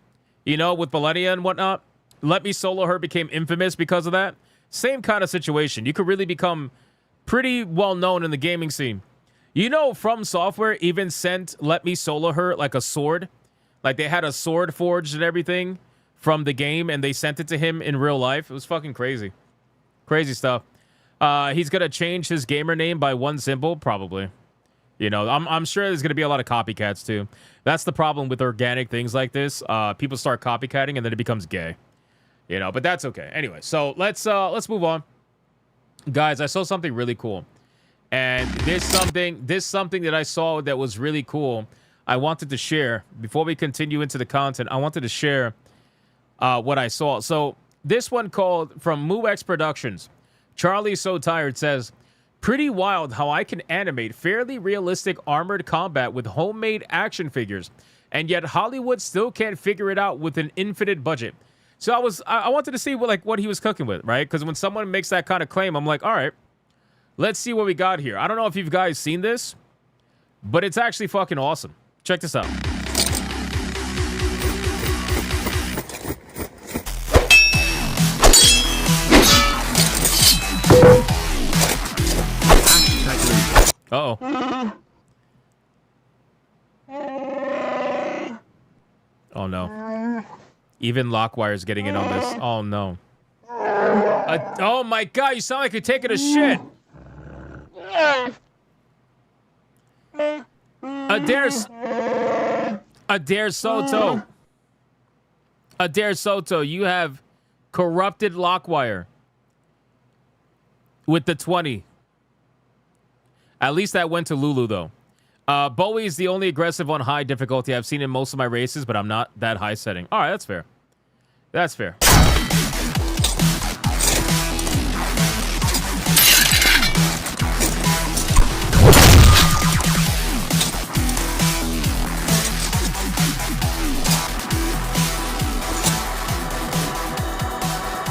C: you know, with Millennia and whatnot. Let Me Solo Her became infamous because of that. Same kind of situation. You could really become pretty well known in the gaming scene. You know, From Software even sent Let Me Solo Her like a sword. Like they had a sword forged and everything from the game, and they sent it to him in real life. It was fucking crazy. Crazy stuff. He's going to change his gamer name by one symbol, probably. You know, I'm sure there's going to be a lot of copycats, too. That's the problem with organic things like this. People start copycatting, and then it becomes gay. You know, but that's okay. Anyway, so let's move on. Guys, I saw something really cool. And this something that I saw that was really cool. I wanted to share before we continue into the content. I wanted to share what I saw. So this one called from MooX Productions. Charlie's So Tired says, pretty wild how I can animate fairly realistic armored combat with homemade action figures, and yet Hollywood still can't figure it out with an infinite budget. So I wanted to see what he was cooking with, right? Because when someone makes that kind of claim, I'm like, all right. Let's see what we got here. I don't know if you guys seen this, but it's actually fucking awesome. Check this out. Uh-oh. Oh, no. Even Lockwire's getting in on this. Oh, no. Oh, my God. You sound like you're taking a shit. Adair Soto, you have corrupted Lockwire. with the 20. At least that went to Lulu, though. Bowie is the only aggressive on high difficulty I've seen in most of my races, but I'm not that high setting. All right, that's fair. That's fair.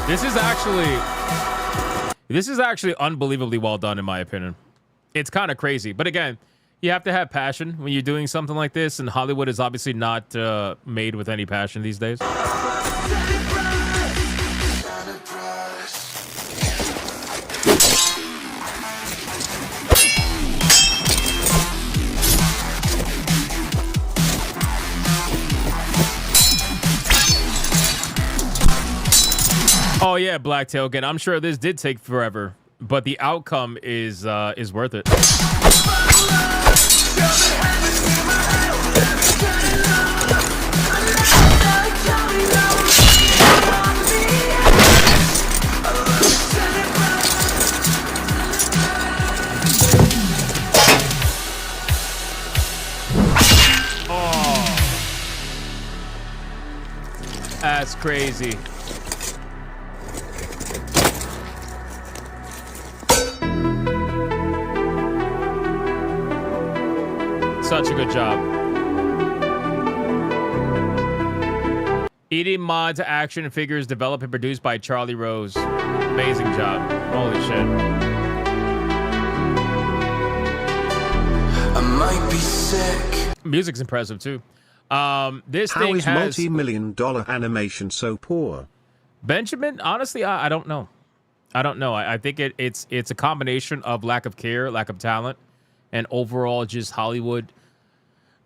C: This is actually unbelievably well done, in my opinion. It's kind of crazy. But again, you have to have passion when you're doing something like this, and Hollywood is obviously not made with any passion these days. Oh yeah, Black Tailgate. I'm sure this did take forever, but the outcome is worth it. Oh, that's crazy. Such a good job. Eating mods, action figures developed and produced by Charlie Rose. Amazing job. Holy shit.
A: I might be sick.
C: Music's impressive too. This
F: How
C: thing
F: is
C: has
F: multi-million-dollar animation so poor?
C: Benjamin, honestly, I don't know. I don't know. I think it's a combination of lack of care, lack of talent, and overall just Hollywood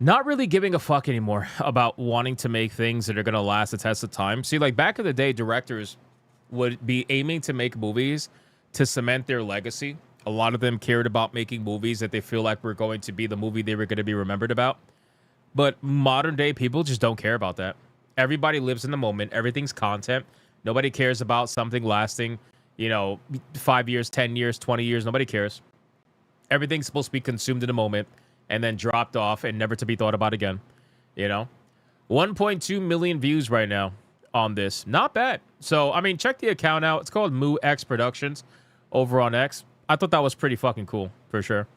C: not really giving a fuck anymore about wanting to make things that are going to last the test of time. See, like back in the day, directors would be aiming to make movies to cement their legacy. A lot of them cared about making movies that they feel like were going to be the movie they were going to be remembered about. But modern day people just don't care about that. Everybody lives in the moment. Everything's content. Nobody cares about something lasting, 5 years, 10 years, 20 years. Nobody cares. Everything's supposed to be consumed in a moment and then dropped off and never to be thought about again. 1.2 million views right now on this. Not bad. So, I mean, check the account out. It's called Moo X Productions over on X. I thought that was pretty fucking cool, for sure.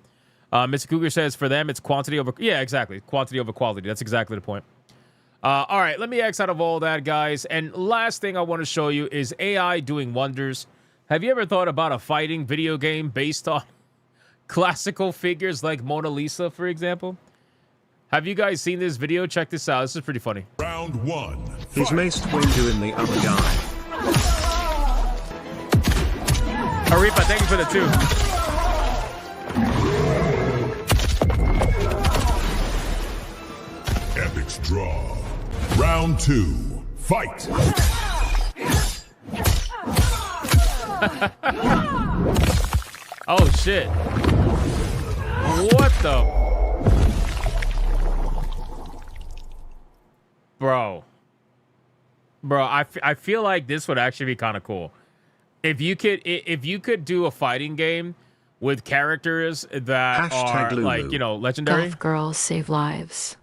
C: Mr. Cougar says, for them, it's quantity over... Yeah, exactly. Quantity over quality. That's exactly the point. All right, let me X out of all that, guys. And last thing I want to show you is AI doing wonders. Have you ever thought about a fighting video game based on classical figures like Mona Lisa, for example? Have you guys seen this video? Check this out. This is pretty funny.
D: Round one.
F: He's maced Windu in the other guy.
C: Arifa, thank you for the 2.
D: Epic's draw. Round 2. Fight.
C: Oh, shit. What the... Bro, I feel like this would actually be kind of cool. If you could do a fighting game with characters that are
F: Lulu.
C: like, legendary.
K: Golf girls save lives.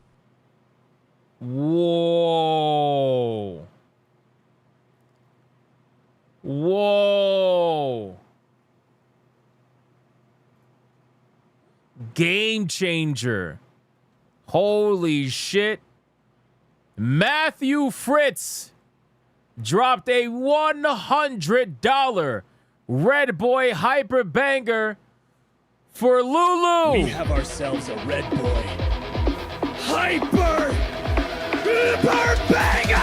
C: Whoa. Whoa. Game changer. Holy shit. Matthew Fritz dropped a $100 Red Boy Hyper Banger for Lulu.
A: We have ourselves a Red Boy Hyper Banger!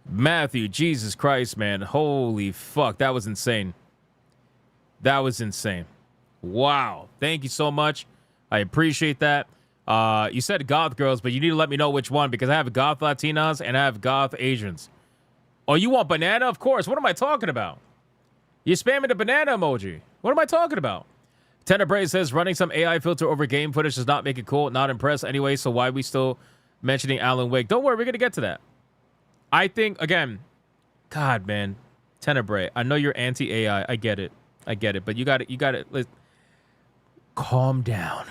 C: Matthew, Jesus Christ, man. Holy fuck. That was insane. That was insane. Wow. Thank you so much. I appreciate that. You said goth girls, but you need to let me know which one because I have goth Latinas and I have goth Asians. Oh, you want banana? Of course. What am I talking about? You're spamming the banana emoji. What am I talking about? Tenebrae says running some AI filter over game footage does not make it cool. Not impressed anyway, so why are we still mentioning Alan Wake? Don't worry, we're going to get to that. I think, again, God, man. Tenebrae, I know you're anti-AI. I get it. But you got it. Calm down.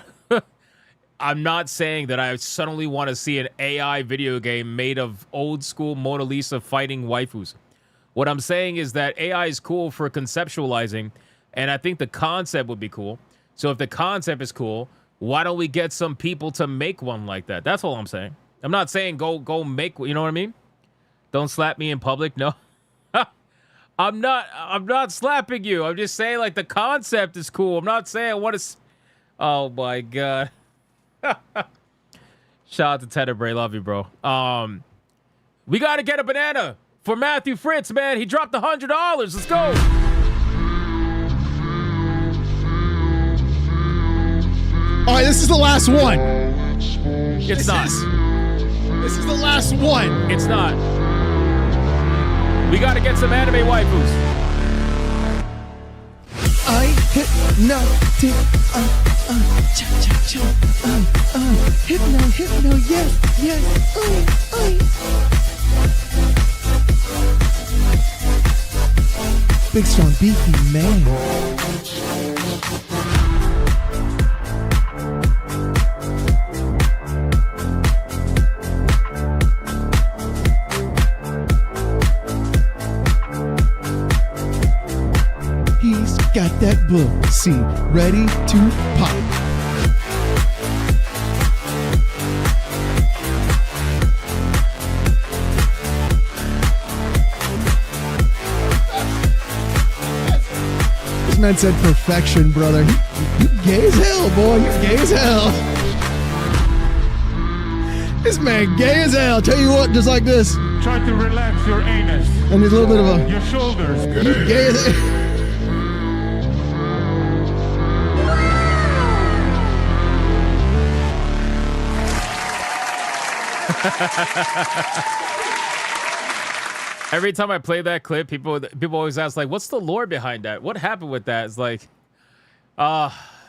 C: I'm not saying that I suddenly want to see an AI video game made of old school Mona Lisa fighting waifus. What I'm saying is that AI is cool for conceptualizing, and I think the concept would be cool. So if the concept is cool, why don't we get some people to make one like that? That's all I'm saying. I'm not saying go make, you know what I mean? Don't slap me in public. No. I'm not slapping you. I'm just saying like the concept is cool. I'm not saying I want to oh my god. Shout out to Tenebrae. Love you, bro. We got to get a banana for Matthew Fritz, man. He dropped $100. Let's go.
P: All right, this is the last one.
C: It's not.
P: This is the last one.
C: It's not. We got to get some anime waifus.
A: I hypnotic, hypno, yes, big strong beefy man. He's got that book, see, ready to pop. This man said perfection, brother. You gay as hell, boy. You gay as hell. This man gay as hell. Tell you what, just like this.
Q: Try to relax your anus.
A: And there's a little bit of a...
Q: Your shoulders.
A: You gay as hell.
C: Every time I play that clip, people always ask like, "What's the lore behind that? What happened with that?" It's like,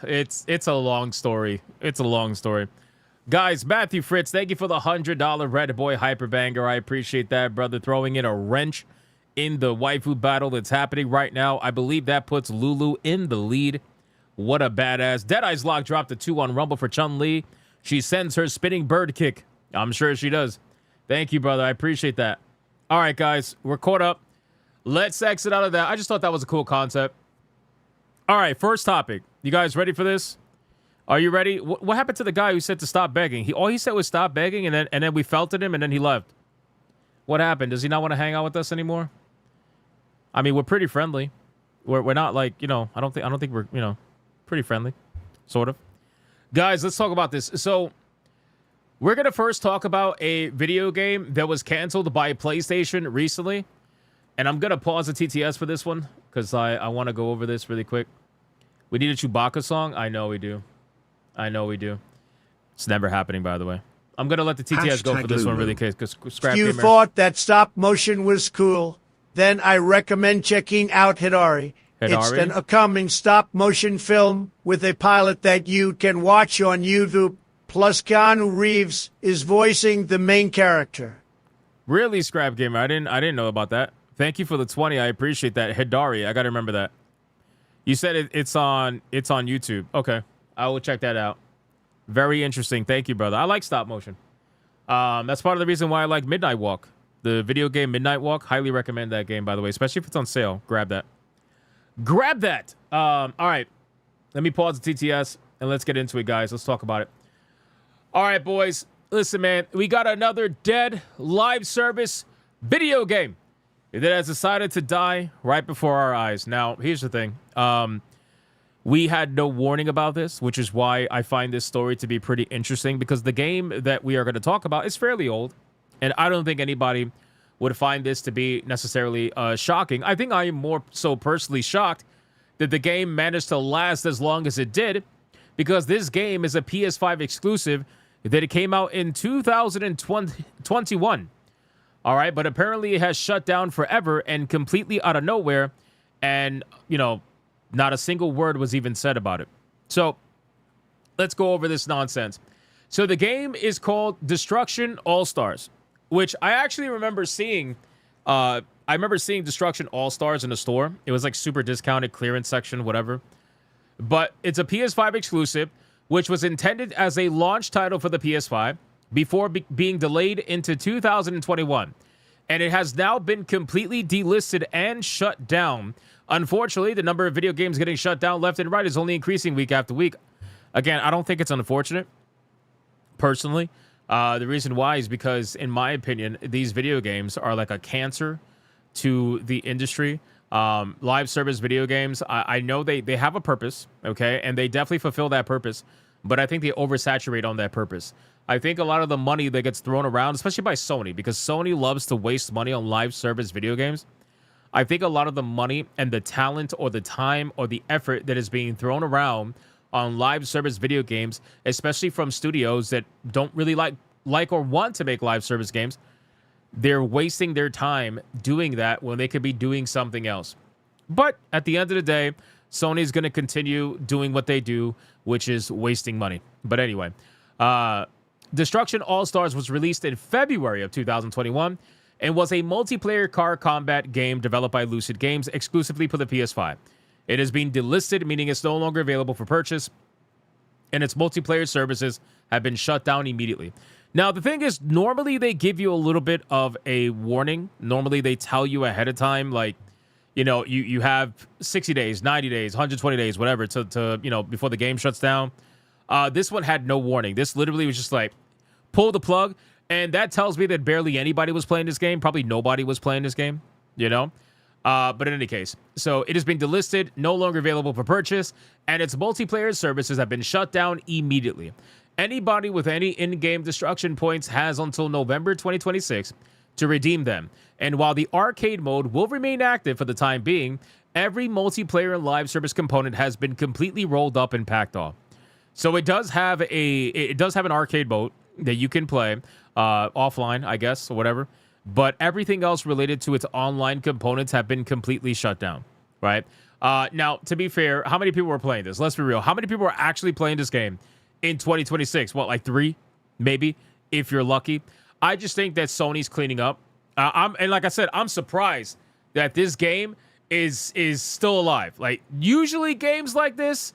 C: it's a long story. It's a long story, guys. Matthew Fritz, thank you for the $100 Red Boy Hyperbanger. I appreciate that, brother. Throwing in a wrench in the waifu battle that's happening right now. I believe that puts Lulu in the lead. What a badass! Deadeye's Lock dropped a 2 on Rumble for Chun-Li. She sends her spinning bird kick. I'm sure she does. Thank you, brother. I appreciate that. All right, guys. We're caught up. Let's exit out of that. I just thought that was a cool concept. All right, first topic. You guys ready for this? Are you ready? What happened to the guy who said to stop begging? All he said was stop begging, and then we felted him, and then he left. What happened? Does he not want to hang out with us anymore? I mean, we're pretty friendly. We're not like, you know, I don't think we're, you know, pretty friendly. Sort of. Guys, let's talk about this. So... we're going to first talk about a video game that was canceled by PlayStation recently. And I'm going to pause the TTS for this one because I want to go over this really quick. We need a Chewbacca song? I know we do. It's never happening, by the way. I'm going to let the TTS go for this one really quick.
O: If you thought that stop motion was cool, then I recommend checking out Hidari. It's an upcoming stop motion film with a pilot that you can watch on YouTube. Plus, Keanu Reeves is voicing the main character.
C: Really, Scrap Gamer? I didn't know about that. Thank you for the 20. I appreciate that. Hidari, I gotta remember that. You said it's on YouTube. Okay, I will check that out. Very interesting. Thank you, brother. I like stop motion. That's part of the reason why I like Midnight Walk. The video game Midnight Walk. Highly recommend that game, by the way, especially if it's on sale. Grab that. Grab that. All right. Let me pause the TTS and let's get into it, guys. Let's talk about it. All right, boys. Listen, man, we got another dead live service video game that has decided to die right before our eyes. Now, here's the thing. We had no warning about this, which is why I find this story to be pretty interesting because the game that we are going to talk about is fairly old, and I don't think anybody would find this to be necessarily shocking. I think I am more so personally shocked that the game managed to last as long as it did, because this game is a PS5 exclusive that it came out in 2021. All right, but apparently it has shut down forever and completely out of nowhere, and, you know, not a single word was even said about it. So let's go over this nonsense. So the game is called Destruction All-Stars, which I actually remember seeing. I remember seeing Destruction All-Stars in the store. It was like super discounted, clearance section, whatever. But it's a PS5 exclusive, which was intended as a launch title for the PS5 before being delayed into 2021. And it has now been completely delisted and shut down. Unfortunately, the number of video games getting shut down left and right is only increasing week after week. Again, I don't think it's unfortunate, personally. The reason why is because, in my opinion, these video games are like a cancer to the industry. Live service video games, I know they have a purpose, okay? And they definitely fulfill that purpose. But I think they oversaturate on that purpose. I think a lot of the money that gets thrown around, especially by Sony, because Sony loves to waste money on live service video games. I think a lot of the money and the talent or the time or the effort that is being thrown around on live service video games, especially from studios that don't really like or want to make live service games, they're wasting their time doing that when they could be doing something else. But at the end of the day, Sony's going to continue doing what they do, which is wasting money. But anyway, Destruction All-Stars was released in February of 2021 and was a multiplayer car combat game developed by Lucid Games exclusively for the PS5. It has been delisted, meaning it's no longer available for purchase, and its multiplayer services have been shut down immediately. Now, the thing is, normally they give you a little bit of a warning. Normally they tell you ahead of time, like, you know, you have 60 days, 90 days, 120 days, whatever, to you know, before the game shuts down. This one had no warning. This literally was just like, pull the plug, and that tells me that barely anybody was playing this game. Probably nobody was playing this game, you know? But in any case, so it has been delisted, no longer available for purchase, and its multiplayer services have been shut down immediately. Anybody with any in-game destruction points has until November 2026 to redeem them. And while the arcade mode will remain active for the time being, every multiplayer and live service component has been completely rolled up and packed off. So it does have an arcade mode that you can play offline, I guess, or whatever. But everything else related to its online components have been completely shut down, right? Now, to be fair, how many people were playing this? Let's be real. How many people are actually playing this game in 2026? What, like 3, maybe, if you're lucky? I just think that Sony's cleaning up. And like I said, I'm surprised that this game is still alive. Like, usually games like this,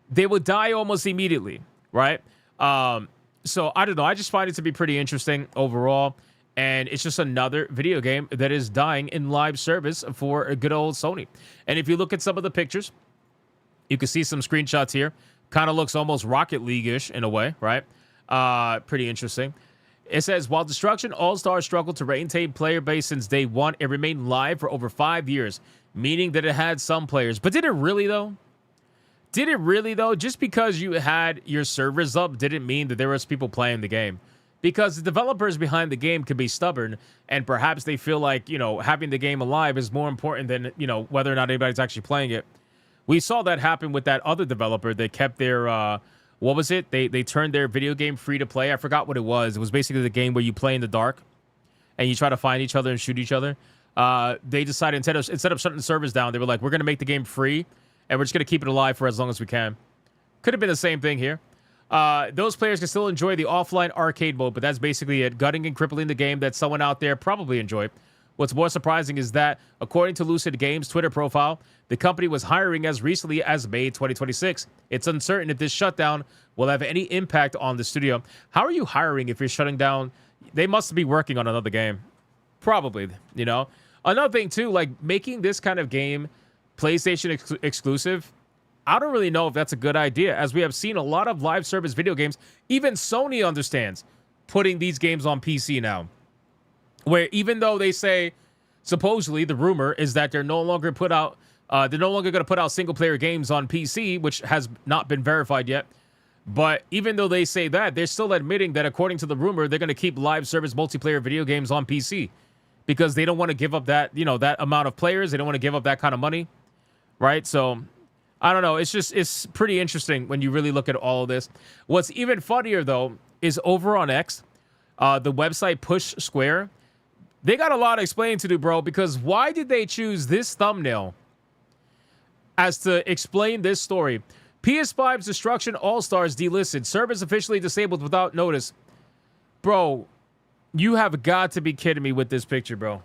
C: they would die almost immediately, right? So, I don't know. I just find it to be pretty interesting overall. And it's just another video game that is dying in live service for a good old Sony. And if you look at some of the pictures, you can see some screenshots here. Kind of looks almost Rocket League-ish in a way, right? Pretty interesting. It says, while Destruction All-Stars struggled to maintain player base since day one, it remained live for over 5 years, meaning that it had some players. But did it really, though? Did it really, though? Just because you had your servers up didn't mean that there was people playing the game. Because the developers behind the game can be stubborn, and perhaps they feel like, you know, having the game alive is more important than, you know, whether or not anybody's actually playing it. We saw that happen with that other developer. They kept their, what was it? They turned their video game free to play. I forgot what it was. It was basically the game where you play in the dark, and you try to find each other and shoot each other. They decided instead of shutting the servers down, they were like, we're going to make the game free, and we're just going to keep it alive for as long as we can. Could have been the same thing here. Those players can still enjoy the offline arcade mode, but that's basically it. Gutting and crippling the game that someone out there probably enjoyed. What's more surprising is that, according to Lucid Games' Twitter profile, the company was hiring as recently as May 2026. It's uncertain if this shutdown will have any impact on the studio. How are you hiring if you're shutting down? They must be working on another game. Probably, you know. Another thing, too, like making this kind of game PlayStation exclusive, I don't really know if that's a good idea, as we have seen a lot of live service video games. Even Sony understands putting these games on PC now, where even though they say, supposedly the rumor is that they're no longer going to put out single player games on PC, which has not been verified yet. But even though they say that, they're still admitting that, according to the rumor, they're going to keep live service multiplayer video games on PC because they don't want to give up that, you know, that amount of players. They don't want to give up that kind of money, right? So I don't know. It's pretty interesting when you really look at all of this. What's even funnier, though, is over on X, the website Push Square, they got a lot of explaining to do, bro, because why did they choose this thumbnail as to explain this story? PS5's Destruction All-Stars delisted. Service officially disabled without notice. Bro, you have got to be kidding me with this picture, bro.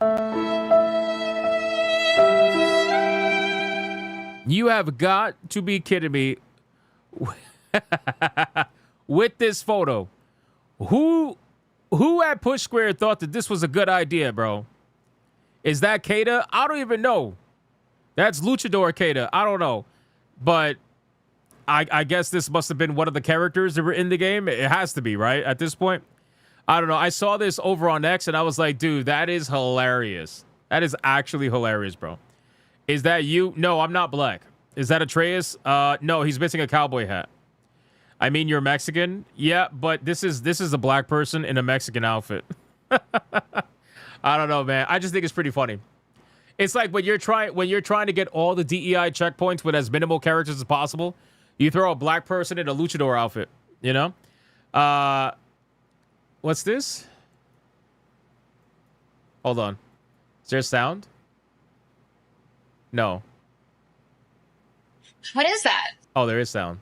C: You have got to be kidding me with this photo. Who at Push Square thought that this was a good idea, bro? Is that Kata? I don't even know. That's Luchador Kata. I don't know. But I guess this must have been one of the characters that were in the game. It has to be, right? At this point. I don't know. I saw this over on X and I was like, dude, that is hilarious. That is actually hilarious, bro. Is that you? No, I'm not black. Is that Atreus? No, he's missing a cowboy hat. I mean, you're Mexican. Yeah, but this is a black person in a Mexican outfit. I don't know, man. I just think it's pretty funny. It's like when you're trying to get all the DEI checkpoints with as minimal characters as possible, you throw a black person in a luchador outfit, you know? What's this? Hold on. Is there sound? No.
R: What is that?
C: Oh, there is sound.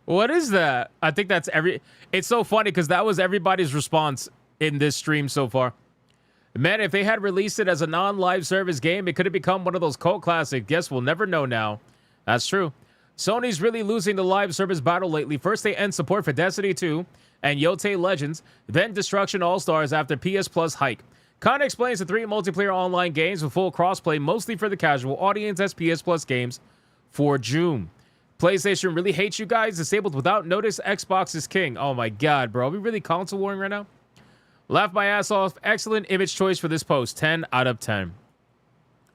C: What is that? I think that's it's so funny because that was everybody's response in this stream so far. Man, if they had released it as a non-live service game, it could have become one of those cult classics. Guess we'll never know now. That's true. Sony's really losing the live service battle lately. First, they end support for Destiny 2 and Yote Legends, then Destruction All-Stars after PS Plus hike. Kinda explains the 3 multiplayer online games with full crossplay, mostly for the casual audience as PS Plus games for June. PlayStation really hates you guys. Disabled without notice. Xbox is king. Oh my god, bro. Are we really console warring right now? Laughed my ass off. Excellent image choice for this post. 10 out of 10.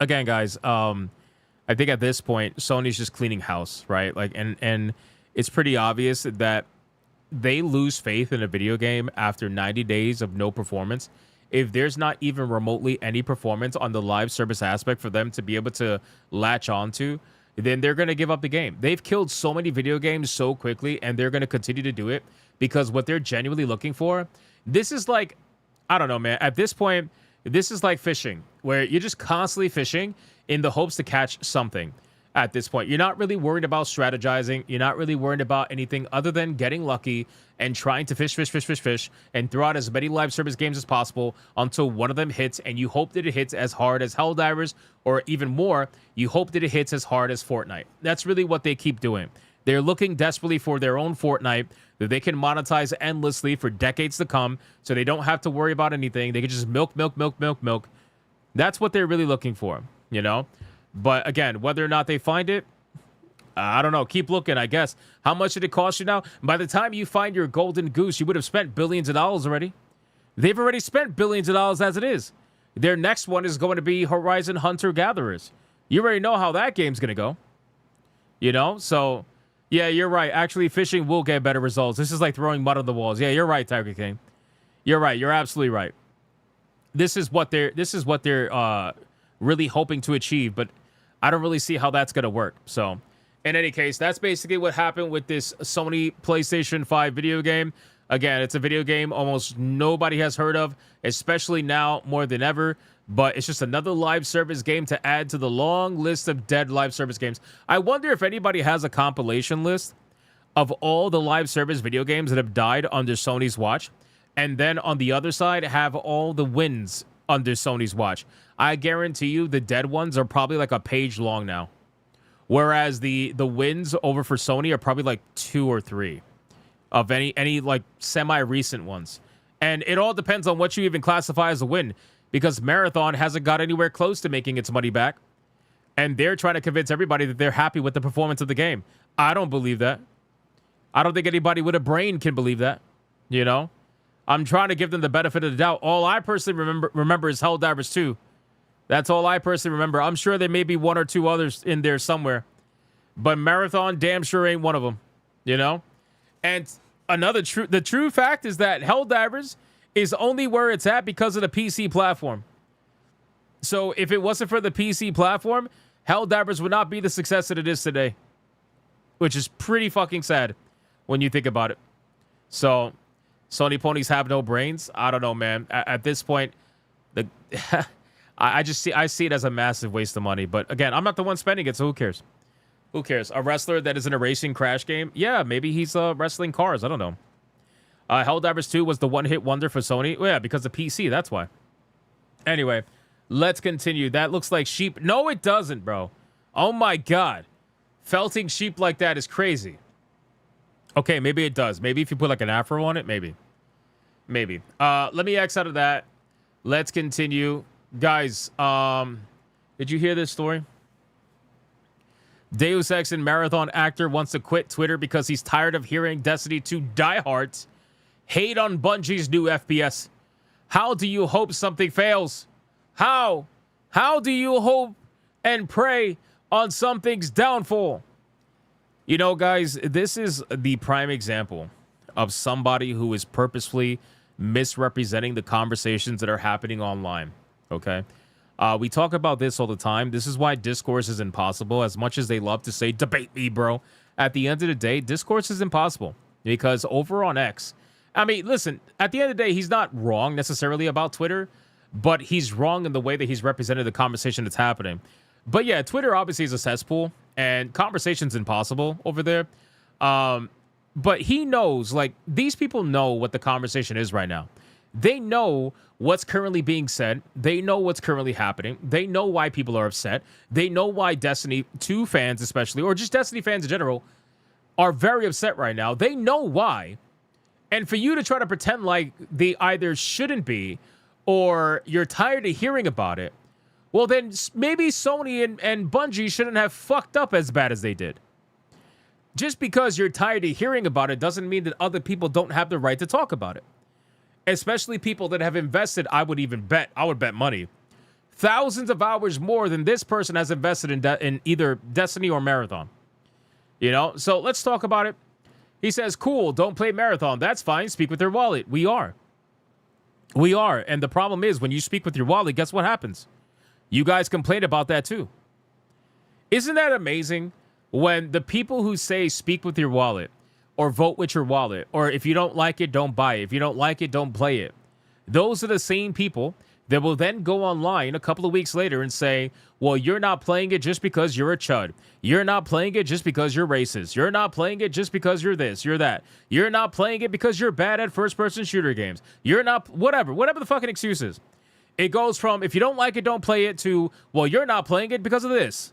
C: Again, guys, I think at this point, Sony's just cleaning house, right? Like, and it's pretty obvious that they lose faith in a video game after 90 days of no performance. If there's not even remotely any performance on the live service aspect for them to be able to latch onto, then they're going to give up the game. They've killed so many video games so quickly, and they're going to continue to do it because what they're genuinely looking for, this is like, I don't know, man. At this point, this is like fishing, where you're just constantly fishing in the hopes to catch something. At this point, you're not really worried about strategizing. You're not really worried about anything other than getting lucky and trying to fish, and throw out as many live service games as possible until one of them hits, and you hope that it hits as hard as Helldivers, or even more, you hope that it hits as hard as Fortnite. That's really what they keep doing. They're looking desperately for their own Fortnite that they can monetize endlessly for decades to come, so they don't have to worry about anything. They can just milk. That's what they're really looking for, you know? But again, whether or not they find it, I don't know. Keep looking, I guess. How much did it cost you now? By the time you find your golden goose, you would have spent billions of dollars already. They've already spent billions of dollars as it is. Their next one is going to be Horizon Hunter Gatherers. You already know how that game's going to go. You know? So, yeah, you're right. Actually, fishing will get better results. This is like throwing mud on the walls. Yeah, you're right, Tiger King. You're right. You're absolutely right. This is what they're really hoping to achieve, but I don't really see how that's going to work. So, in any case, that's basically what happened with this Sony PlayStation 5 video game. Again, it's a video game almost nobody has heard of, especially now more than ever. But it's just another live service game to add to the long list of dead live service games. I wonder if anybody has a compilation list of all the live service video games that have died under Sony's watch. And then on the other side, have all the wins under Sony's watch. I guarantee you the dead ones are probably like a page long now. Whereas the wins over for Sony are probably like 2 or 3 of any like semi-recent ones. And it all depends on what you even classify as a win, because Marathon hasn't got anywhere close to making its money back. And they're trying to convince everybody that they're happy with the performance of the game. I don't believe that. I don't think anybody with a brain can believe that. You know? I'm trying to give them the benefit of the doubt. All I personally remember is Helldivers 2. That's all I personally remember. I'm sure there may be 1 or 2 others in there somewhere. But Marathon damn sure ain't one of them. You know? And The true fact is that Helldivers is only where it's at because of the PC platform. So if it wasn't for the PC platform, Helldivers would not be the success that it is today, which is pretty fucking sad when you think about it. So Sony ponies have no brains. I don't know, man. At this point, I see it as a massive waste of money. But again, I'm not the one spending it, so who cares? Who cares? A wrestler that is in a racing crash game? Yeah, maybe he's wrestling cars. I don't know. Helldivers 2 was the one-hit wonder for Sony. Well, yeah, because of PC. That's why. Anyway, let's continue. That looks like sheep. No, it doesn't, bro. Oh, my God. Felting sheep like that is crazy. Okay, maybe it does. Maybe if you put like an afro on it, maybe. Maybe. Let me X out of that. Let's continue. Guys, did you hear this story? Deus Ex and Marathon actor wants to quit Twitter because he's tired of hearing Destiny 2 diehards hate on Bungie's new FPS. How do you hope something fails? How? How do you hope and pray on something's downfall? You know, guys, this is the prime example of somebody who is purposefully misrepresenting the conversations that are happening online, okay? We talk about this all the time. This is why discourse is impossible. As much as they love to say, debate me, bro. At the end of the day, discourse is impossible because over on X, I mean, listen, at the end of the day, he's not wrong necessarily about Twitter, but he's wrong in the way that he's represented the conversation that's happening. But yeah, Twitter obviously is a cesspool and conversation's impossible over there. But he knows, like, these people know what the conversation is right now. They know what's currently being said. They know what's currently happening. They know why people are upset. They know why Destiny 2 fans especially, or just Destiny fans in general, are very upset right now. They know why. And for you to try to pretend like they either shouldn't be or you're tired of hearing about it, well, then maybe Sony and Bungie shouldn't have fucked up as bad as they did. Just because you're tired of hearing about it doesn't mean that other people don't have the right to talk about it. Especially people that have invested, I would bet money, thousands of hours more than this person has invested in either Destiny or Marathon. You know, so let's talk about it. He says, cool, don't play Marathon. That's fine. Speak with your wallet. We are. And the problem is when you speak with your wallet, guess what happens? You guys complain about that too. Isn't that amazing? When the people who say speak with your wallet or vote with your wallet, or if you don't like it, don't buy it. If you don't like it, don't play it. Those are the same people that will then go online a couple of weeks later and say, well, you're not playing it just because you're a chud. You're not playing it just because you're racist. You're not playing it just because you're this, you're that. You're not playing it because you're bad at first-person shooter games. You're not, whatever the fucking excuse is. It goes from, if you don't like it, don't play it, to, well, you're not playing it because of this.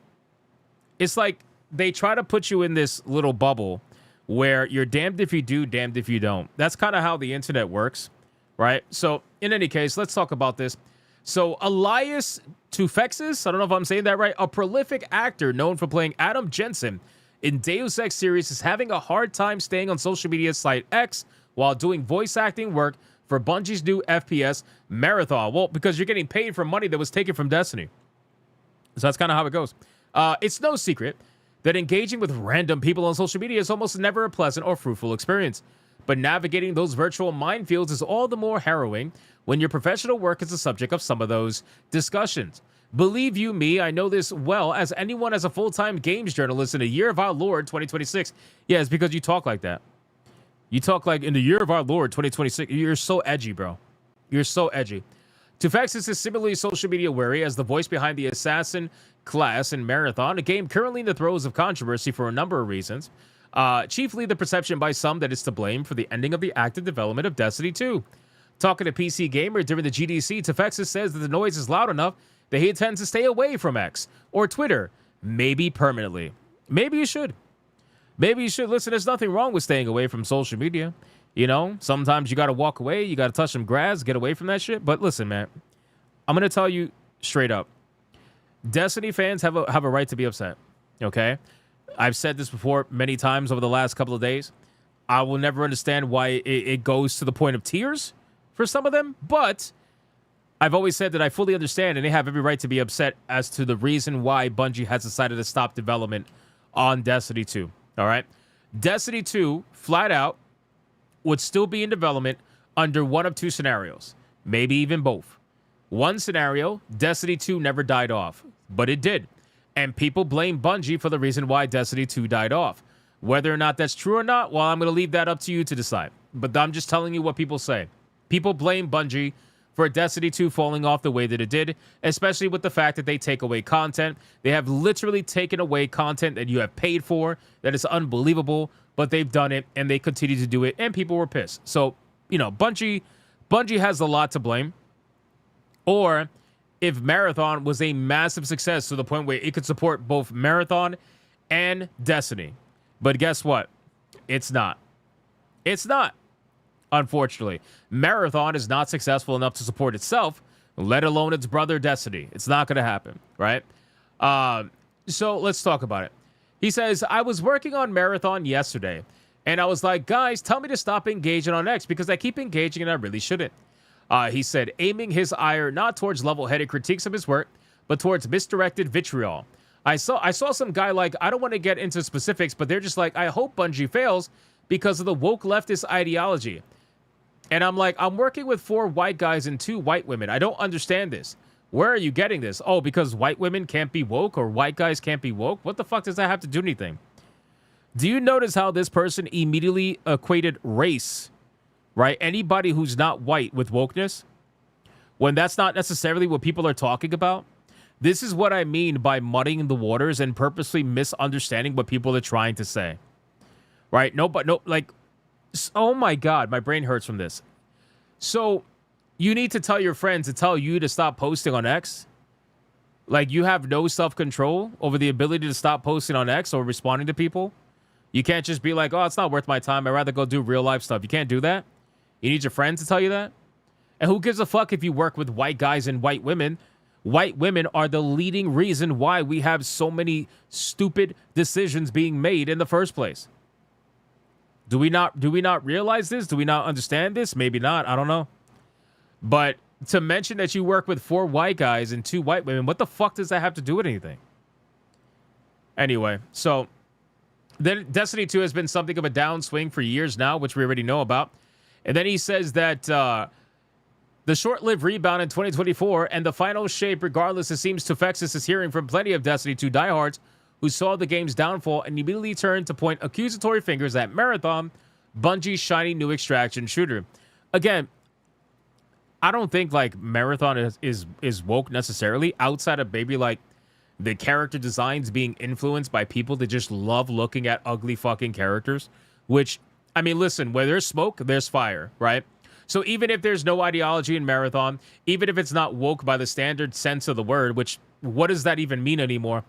C: It's like they try to put you in this little bubble where you're damned if you do, damned if you don't. That's kind of how the internet works, right? So, in any case, let's talk about this. So, Elias Tufexis, I don't know if I'm saying that right, a prolific actor known for playing Adam Jensen in Deus Ex series, is having a hard time staying on social media site X while doing voice acting work for Bungie's new FPS Marathon. Well, because you're getting paid for money that was taken from Destiny. So that's kind of how it goes. It's no secret that engaging with random people on social media is almost never a pleasant or fruitful experience. But navigating those virtual minefields is all the more harrowing when your professional work is the subject of some of those discussions. Believe you me, I know this well as anyone as a full-time games journalist in the year of our Lord 2026. Yeah, it's because you talk like that. You talk like in the year of our Lord 2026. You're so edgy, bro. You're so edgy. Tufexis is similarly social media wary as the voice behind the assassin class in Marathon, a game currently in the throes of controversy for a number of reasons. Chiefly the perception by some that it's to blame for the ending of the active development of Destiny 2. Talking to PC Gamer during the GDC, Tufexis says that the noise is loud enough that he intends to stay away from X or Twitter, maybe permanently. Maybe you should. Maybe you should. Listen, there's nothing wrong with staying away from social media. You know, sometimes you got to walk away. You got to touch some grass, get away from that shit. But listen, man, I'm going to tell you straight up. Destiny fans have a right to be upset, okay? I've said this before many times over the last couple of days. I will never understand why it goes to the point of tears for some of them, but I've always said that I fully understand and they have every right to be upset as to the reason why Bungie has decided to stop development on Destiny 2, all right? Destiny 2, flat out, would still be in development under one of two scenarios, maybe even both. One scenario, Destiny 2 never died off, but it did. And people blame Bungie for the reason why Destiny 2 died off. Whether or not that's true or not, well, I'm going to leave that up to you to decide. But I'm just telling you what people say. People blame Bungie for Destiny 2 falling off the way that it did, especially with the fact that they take away content. They have literally taken away content that you have paid for. That is unbelievable, but they've done it, and they continue to do it, and people were pissed. So, Bungie has a lot to blame. Or if Marathon was a massive success to the point where it could support both Marathon and Destiny. But guess what? It's not. It's not. Unfortunately, Marathon is not successful enough to support itself, let alone its brother Destiny. It's not going to happen, right? So let's talk about it. He says, I was working on Marathon yesterday, and I was like, guys, tell me to stop engaging on X because I keep engaging and I really shouldn't. He said, aiming his ire not towards level-headed critiques of his work, but towards misdirected vitriol. I saw some guy like, I don't want to get into specifics, but they're just like, I hope Bungie fails because of the woke leftist ideology. And I'm like, I'm working with 4 white guys and 2 white women. I don't understand this. Where are you getting this? Oh, because white women can't be woke or white guys can't be woke? What the fuck does that have to do anything? Do you notice how this person immediately equated race, right? Anybody who's not white with wokeness, when that's not necessarily what people are talking about? This is what I mean by muddying the waters and purposely misunderstanding what people are trying to say. Right? Oh my God, my brain hurts from this. So you need to tell your friends to tell you to stop posting on X? Like you have no self-control over the ability to stop posting on X or responding to people? You can't just be like, oh, it's not worth my time. I'd rather go do real life stuff. You can't do that? You need your friends to tell you that? And who gives a fuck if you work with white guys and white women? White women are the leading reason why we have so many stupid decisions being made in the first place. Do we not realize this? Do we not understand this? Maybe not. I don't know. But to mention that you work with 4 white guys and 2 white women, what the fuck does that have to do with anything? Anyway, so then Destiny 2 has been something of a downswing for years now, which we already know about. And then he says that the short-lived rebound in 2024 and the final shape, regardless, it seems Tufexis is hearing from plenty of Destiny 2 diehards who saw the game's downfall and immediately turned to point accusatory fingers at Marathon, Bungie's shiny new extraction shooter. Again, I don't think like Marathon is woke necessarily, outside of maybe like the character designs being influenced by people that just love looking at ugly fucking characters. Which, I mean, listen, where there's smoke, there's fire, right? So even if there's no ideology in Marathon, even if it's not woke by the standard sense of the word, which what does that even mean anymore?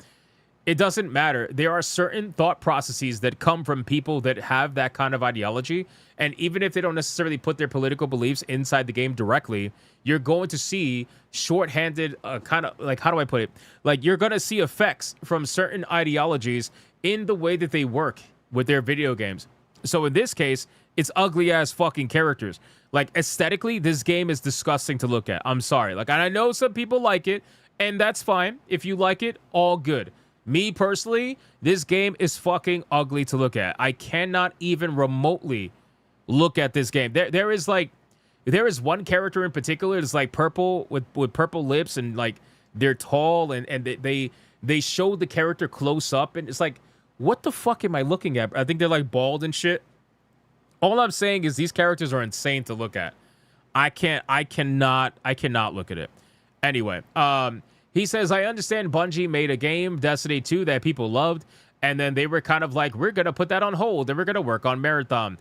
C: It doesn't matter. There are certain thought processes that come from people that have that kind of ideology. And even if they don't necessarily put their political beliefs inside the game directly, you're going to see shorthanded kind of like, how do I put it? Like you're going to see effects from certain ideologies in the way that they work with their video games. So in this case, it's ugly ass fucking characters. Like aesthetically, this game is disgusting to look at. I'm sorry. Like, and I know some people like it, and that's fine. If you like it, all good. Me personally, this game is fucking ugly to look at. I cannot even remotely look at this game. There is one character in particular that's like purple with purple lips, and like they're tall, and they show the character close up, and it's like, what the fuck am I looking at? I think they're like bald and shit. All I'm saying is these characters are insane to look at. I cannot look at it. Anyway, he says, I understand Bungie made a game, Destiny 2, that people loved, and then they were kind of like, we're going to put that on hold, and we're going to work on Marathon.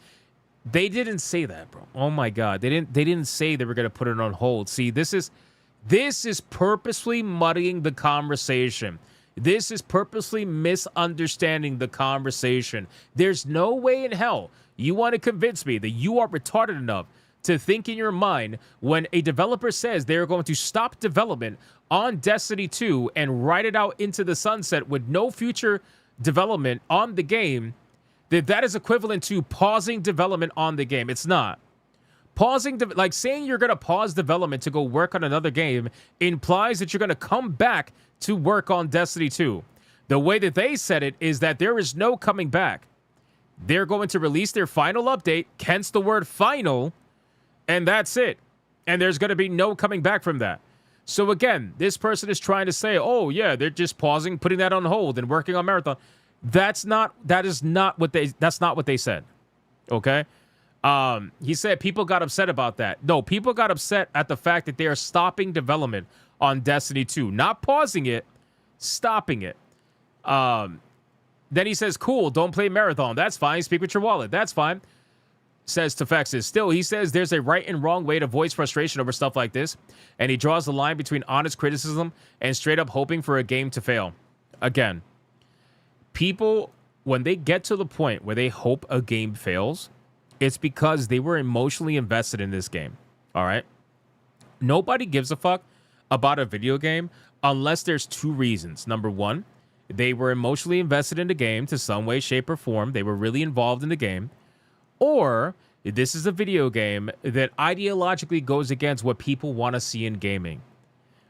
C: They didn't say that, bro. Oh my God. They didn't say they were going to put it on hold. See, this is purposely muddying the conversation. This is purposely misunderstanding the conversation. There's no way in hell you want to convince me that you are retarded enough to think in your mind when a developer says they're going to stop development on Destiny 2 and write it out into the sunset with no future development on the game, that is equivalent to pausing development on the game. It's not. Like saying you're going to pause development to go work on another game implies that you're going to come back to work on Destiny 2. The way that they said it is that there is no coming back. They're going to release their final update, hence the word final, and that's it. And there's going to be no coming back from that. So again, this person is trying to say, oh yeah, they're just pausing, putting that on hold and working on Marathon. That's not what they said. Okay? He said people got upset about that. No, people got upset at the fact that they are stopping development on Destiny 2. Not pausing it, stopping it. Then he says, cool, don't play Marathon. That's fine. Speak with your wallet. That's fine. Says Tefexis. Still, he says there's a right and wrong way to voice frustration over stuff like this. And he draws the line between honest criticism and straight up hoping for a game to fail. Again, people, when they get to the point where they hope a game fails, it's because they were emotionally invested in this game. All right? Nobody gives a fuck about a video game unless there's two reasons. Number one, they were emotionally invested in the game to some way, shape, or form. They were really involved in the game. Or this is a video game that ideologically goes against what people want to see in gaming,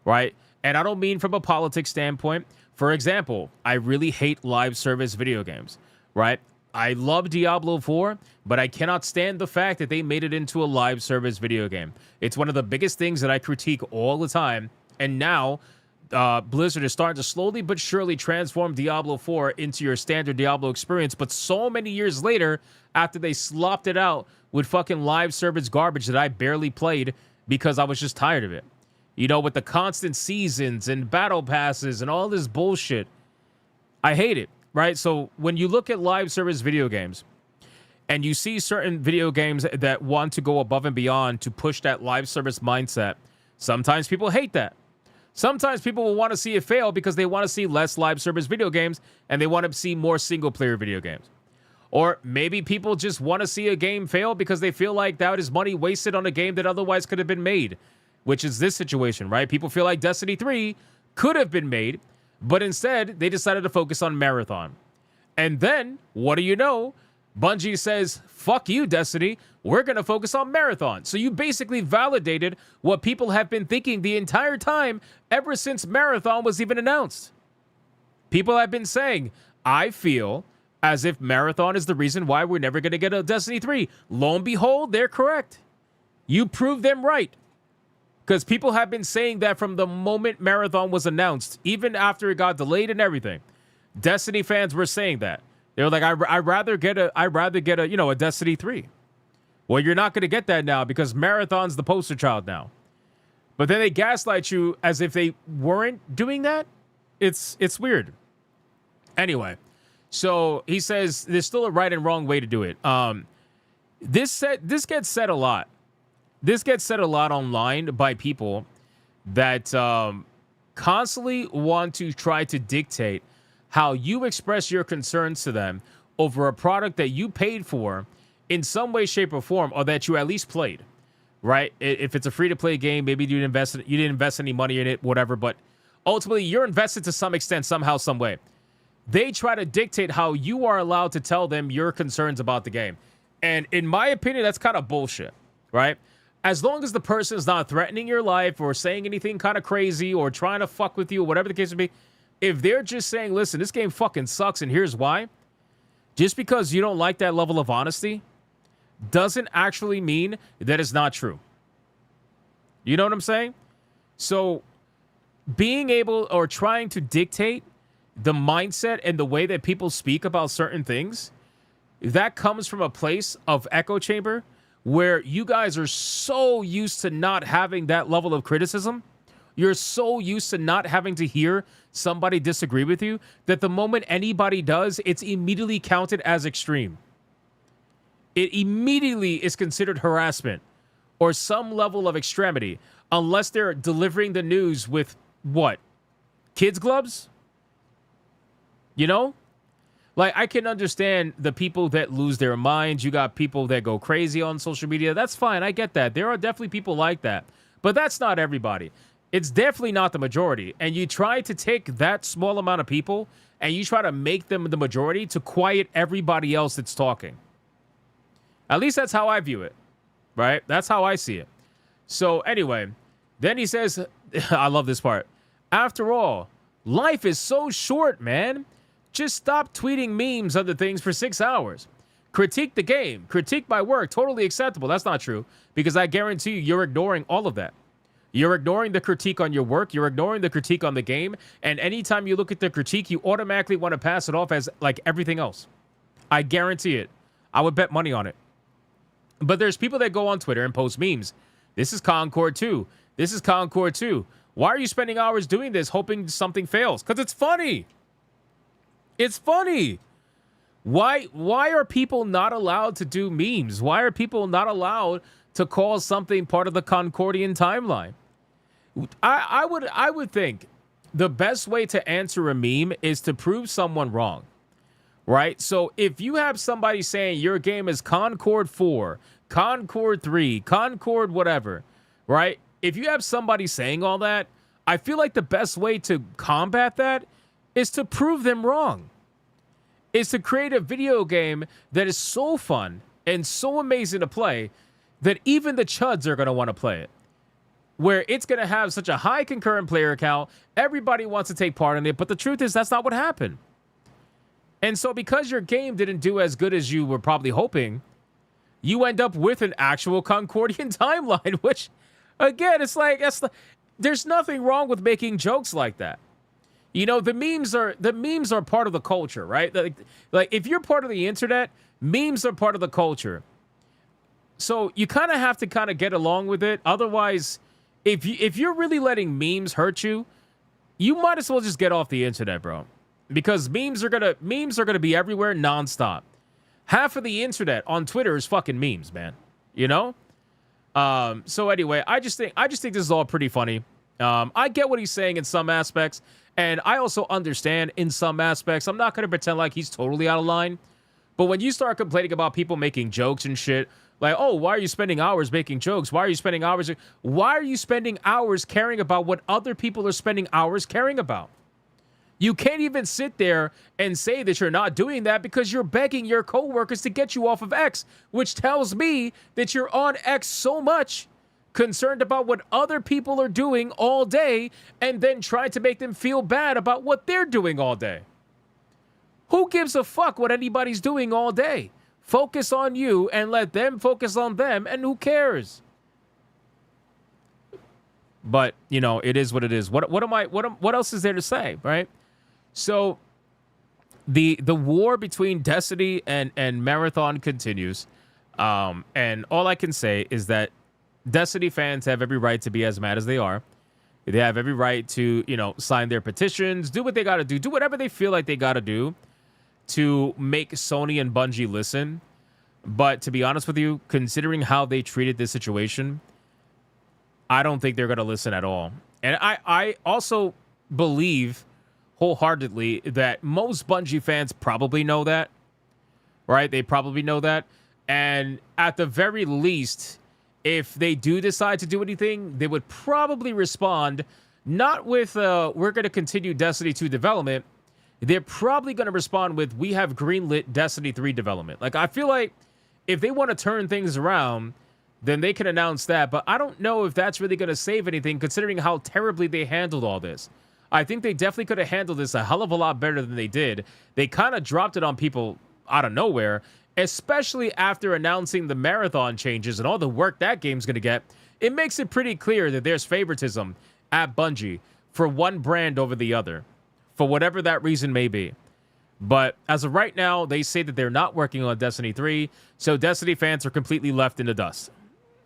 C: right? And I don't mean from a politics standpoint. For example, I really hate live service video games, right? I love Diablo 4, but I cannot stand the fact that they made it into a live service video game. It's one of the biggest things that I critique all the time. And now Blizzard is starting to slowly but surely transform Diablo 4 into your standard Diablo experience. But so many years later, after they slopped it out with fucking live service garbage that I barely played because I was just tired of it. You know, with the constant seasons and battle passes and all this bullshit. I hate it, right? So when you look at live service video games and you see certain video games that want to go above and beyond to push that live service mindset, sometimes people hate that. Sometimes people will want to see it fail because they want to see less live service video games and they want to see more single player video games. Or maybe people just want to see a game fail because they feel like that is money wasted on a game that otherwise could have been made, which is this situation, right? People feel like Destiny 3 could have been made, but instead they decided to focus on Marathon. And then, what do you know? Bungie says, fuck you, Destiny. We're going to focus on Marathon. So you basically validated what people have been thinking the entire time ever since Marathon was even announced. People have been saying, I feel as if Marathon is the reason why we're never going to get a Destiny 3. Lo and behold, they're correct. You proved them right. Because people have been saying that from the moment Marathon was announced, even after it got delayed and everything. Destiny fans were saying that. They were like, I'd rather get a Destiny 3. Well, you're not going to get that now because Marathon's the poster child now. But then they gaslight you as if they weren't doing that. It's weird. Anyway, so he says there's still a right and wrong way to do it. This gets said a lot. This gets said a lot online by people that constantly want to try to dictate how you express your concerns to them over a product that you paid for in some way, shape, or form, or that you at least played, right? If it's a free-to-play game, maybe you didn't invest any money in it, whatever, but ultimately you're invested to some extent, somehow, some way. They try to dictate how you are allowed to tell them your concerns about the game. And in my opinion, that's kind of bullshit, right? As long as the person is not threatening your life or saying anything kind of crazy or trying to fuck with you or whatever the case may be, if they're just saying, listen, this game fucking sucks and here's why, just because you don't like that level of honesty doesn't actually mean that it's not true. You know what I'm saying? So being able or trying to dictate the mindset and the way that people speak about certain things, that comes from a place of echo chamber where you guys are so used to not having that level of criticism. You're so used to not having to hear somebody disagree with you that the moment anybody does, it's immediately counted as extreme. It immediately is considered harassment or some level of extremity unless they're delivering the news with what? Kids gloves? You know? Like, I can understand the people that lose their minds. You got people that go crazy on social media. That's fine. I get that. There are definitely people like that. But that's not everybody. It's definitely not the majority. And you try to take that small amount of people and you try to make them the majority to quiet everybody else that's talking. At least that's how I view it, right? That's how I see it. So anyway, then he says, I love this part. After all, life is so short, man. Just stop tweeting memes other things for 6 hours. Critique the game. Critique my work. Totally acceptable. That's not true, because I guarantee you're ignoring all of that. You're ignoring the critique on your work. You're ignoring the critique on the game. And anytime you look at the critique, you automatically want to pass it off as like everything else. I guarantee it. I would bet money on it. But there's people that go on Twitter and post memes. This is Concord 2. This is Concord 2. Why are you spending hours doing this, hoping something fails? Because it's funny. It's funny. Why are people not allowed to do memes? Why are people not allowed to call something part of the Concordian timeline? I would think the best way to answer a meme is to prove someone wrong, right? So if you have somebody saying your game is Concord 4, Concord 3, Concord whatever, right? If you have somebody saying all that, I feel like the best way to combat that is to prove them wrong. Is to create a video game that is so fun and so amazing to play that even the chuds are going to want to play it. Where it's going to have such a high concurrent player count, everybody wants to take part in it, but the truth is that's not what happened. And so because your game didn't do as good as you were probably hoping, you end up with an actual Concordian timeline, which, again, it's like, there's nothing wrong with making jokes like that. You know, the memes are part of the culture, right? Like if you're part of the internet, memes are part of the culture. So you kind of have to kind of get along with it. Otherwise, if you're really letting memes hurt you, you might as well just get off the internet, bro. Because memes are gonna be everywhere nonstop. Half of the internet on Twitter is fucking memes, man. You know? So anyway, I just think this is all pretty funny. I get what he's saying in some aspects, and I also understand in some aspects. I'm not going to pretend like he's totally out of line. But when you start complaining about people making jokes and shit, like, oh, why are you spending hours making jokes? Why are you spending hours? Why are you spending hours caring about what other people are spending hours caring about? You can't even sit there and say that you're not doing that because you're begging your coworkers to get you off of X, which tells me that you're on X so much concerned about what other people are doing all day and then trying to make them feel bad about what they're doing all day. Who gives a fuck what anybody's doing all day? Focus on you and let them focus on them, and who cares? But, you know, it is what it is. What else is there to say, right? So the war between Destiny and Marathon continues. And all I can say is that Destiny fans have every right to be as mad as they are. They have every right to, you know, sign their petitions, do what they got to do whatever they feel like they got to do to make Sony and Bungie listen. But to be honest with you, considering how they treated this situation, I don't think they're going to listen at all. And I also believe wholeheartedly that most Bungie fans probably know that, right? They probably know that. And at the very least, if they do decide to do anything, they would probably respond not with, we're going to continue Destiny 2 development. They're probably going to respond with, we have greenlit Destiny 3 development. Like, I feel like if they want to turn things around, then they can announce that. But I don't know if that's really going to save anything, considering how terribly they handled all this. I think they definitely could have handled this a hell of a lot better than they did. They kind of dropped it on people out of nowhere, especially after announcing the Marathon changes and all the work that game's going to get. It makes it pretty clear that there's favoritism at Bungie for one brand over the other, for whatever that reason may be. But as of right now, they say that they're not working on Destiny 3, so Destiny fans are completely left in the dust.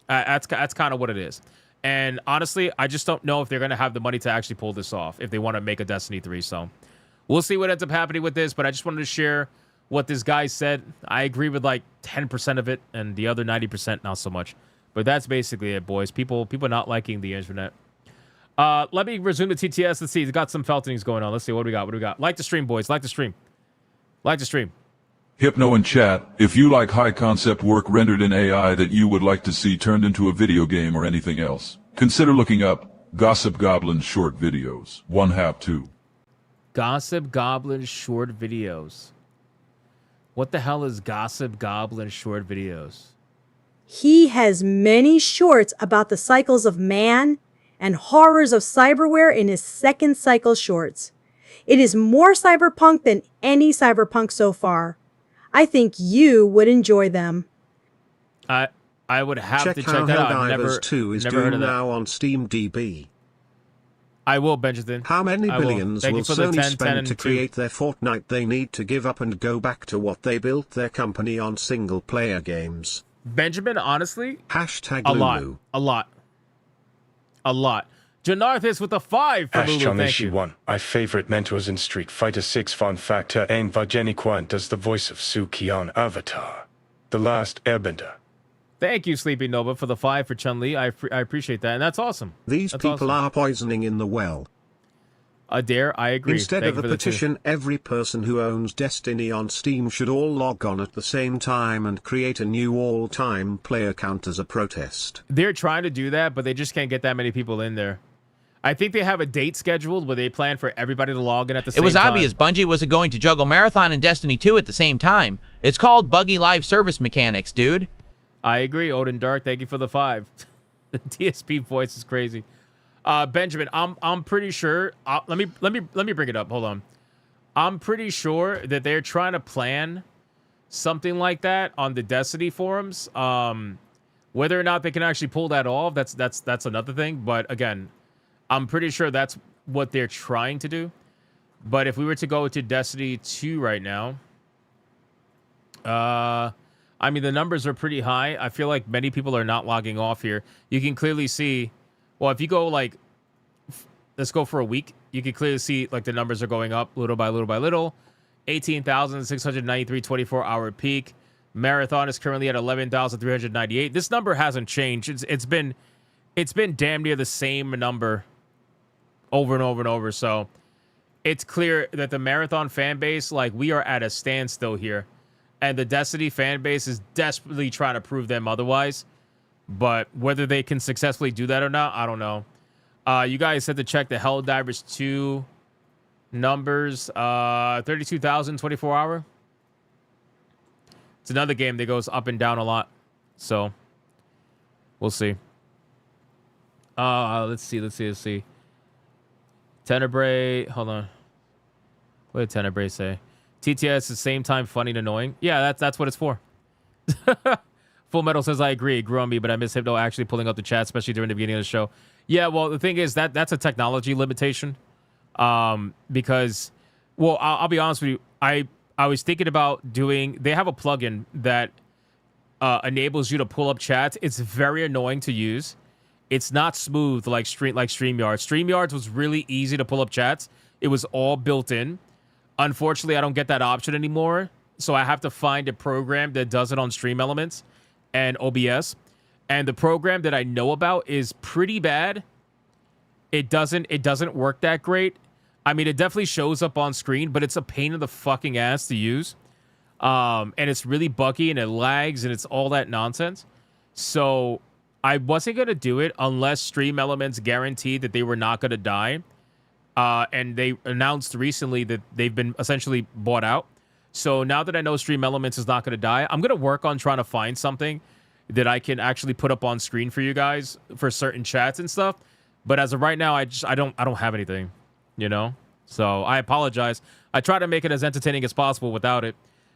C: That's kind of what it is. And honestly, I just don't know if they're going to have the money to actually pull this off, if they want to make a Destiny 3. So we'll see what ends up happening with this, but I just wanted to share what this guy said. I agree with like 10% of it, and the other 90% not so much. But that's basically it, boys. People not liking the internet. Let me resume the TTS. Let's see. We've got some feltonings going on. Let's see. What do we got? Like the stream, boys. Like the stream.
D: Hypno and chat, if you like high-concept work rendered in AI that you would like to see turned into a video game or anything else, consider looking up Gossip Goblin short videos. 1/2.
C: Gossip Goblin short videos. What the hell is Gossip Goblin short videos?
B: He has many shorts about the cycles of man and horrors of cyberware in his second cycle shorts. It is more cyberpunk than any cyberpunk so far. I think you would enjoy them.
C: I would have to check
F: out
C: that out. I've
F: Helldivers 2 is
C: never heard
F: doing
C: of that.
F: now on Steam DB.
C: I will, Benjamin.
F: How many
C: I will.
F: billions
C: Thank
F: will
C: you for the
F: Sony
C: 10, 10,
F: spend
C: and
F: to
C: 2.
F: create their Fortnite? They need to give up and go back to what they built their company on, single-player games.
C: Benjamin, honestly,
F: Hashtag
C: a
F: Lulu.
C: lot. Janarthis with a 5 for Lulu. Thank you.
R: One. My favorite mentors in Street Fighter 6 fun factor and Vajeni Kwan does the voice of Sukion Avatar, The Last Airbender.
C: Thank you, Sleepy Nova, for the 5 for Chun-Li. I appreciate that, and that's awesome.
F: These people are poisoning in the well.
C: Adair, I agree.
F: Instead
C: Thank
F: of
C: you
F: a
C: for the 2.
F: petition, every person who owns Destiny on Steam should all log on at the same time and create a new all-time player count as a protest.
C: They're trying to do that, but they just can't get that many people in there. I think they have a date scheduled where they plan for everybody to log in at the same time.
N: It was obvious Bungie wasn't going to juggle Marathon and Destiny 2 at the same time. It's called buggy live service mechanics, dude.
C: I agree, Odin Dark. Thank you for the 5. The DSP voice is crazy. Benjamin, I'm pretty sure. Let me bring it up. Hold on. I'm pretty sure that they're trying to plan something like that on the Destiny forums. Whether or not they can actually pull that off, that's another thing. But again, I'm pretty sure that's what they're trying to do. But if we were to go to Destiny 2 right now, I mean, the numbers are pretty high. I feel like many people are not logging off here. You can clearly see, well, if you go like, let's go for a week, you can clearly see like the numbers are going up little by little by little. 18,693 24-hour peak. Marathon is currently at 11,398. This number hasn't changed. It's been damn near the same number over and over and over. So it's clear that the Marathon fan base, like, we are at a standstill here. And the Destiny fan base is desperately trying to prove them otherwise. But whether they can successfully do that or not, I don't know. You guys said to check the Helldivers 2 numbers. 32,000 24-hour. It's another game that goes up and down a lot. So, we'll see. Let's see. Tenebrae, hold on. What did Tenebrae say? TTS is same time funny and annoying. Yeah, that's what it's for. Full Metal says, I agree. It grew on me, but I miss Hypno actually pulling up the chat, especially during the beginning of the show. Yeah, well, the thing is that's a technology limitation. Because, well, I'll be honest with you. I was thinking about doing, they have a plugin that enables you to pull up chats. It's very annoying to use. It's not smooth like StreamYard. StreamYard was really easy to pull up chats. It was all built in. Unfortunately, I don't get that option anymore, so I have to find a program that does it on Stream Elements and OBS. And the program that I know about is pretty bad. It doesn't work that great. I mean, it definitely shows up on screen, but it's a pain in the fucking ass to use. And it's really buggy and it lags and it's all that nonsense. So I wasn't going to do it unless Stream Elements guaranteed that they were not going to die. And they announced recently that they've been essentially bought out. So now that I know Stream Elements is not going to die, I'm going to work on trying to find something that I can actually put up on screen for you guys for certain chats and stuff. But as of right now, I don't have anything, you know? So I apologize. I try to make it as entertaining as possible without it.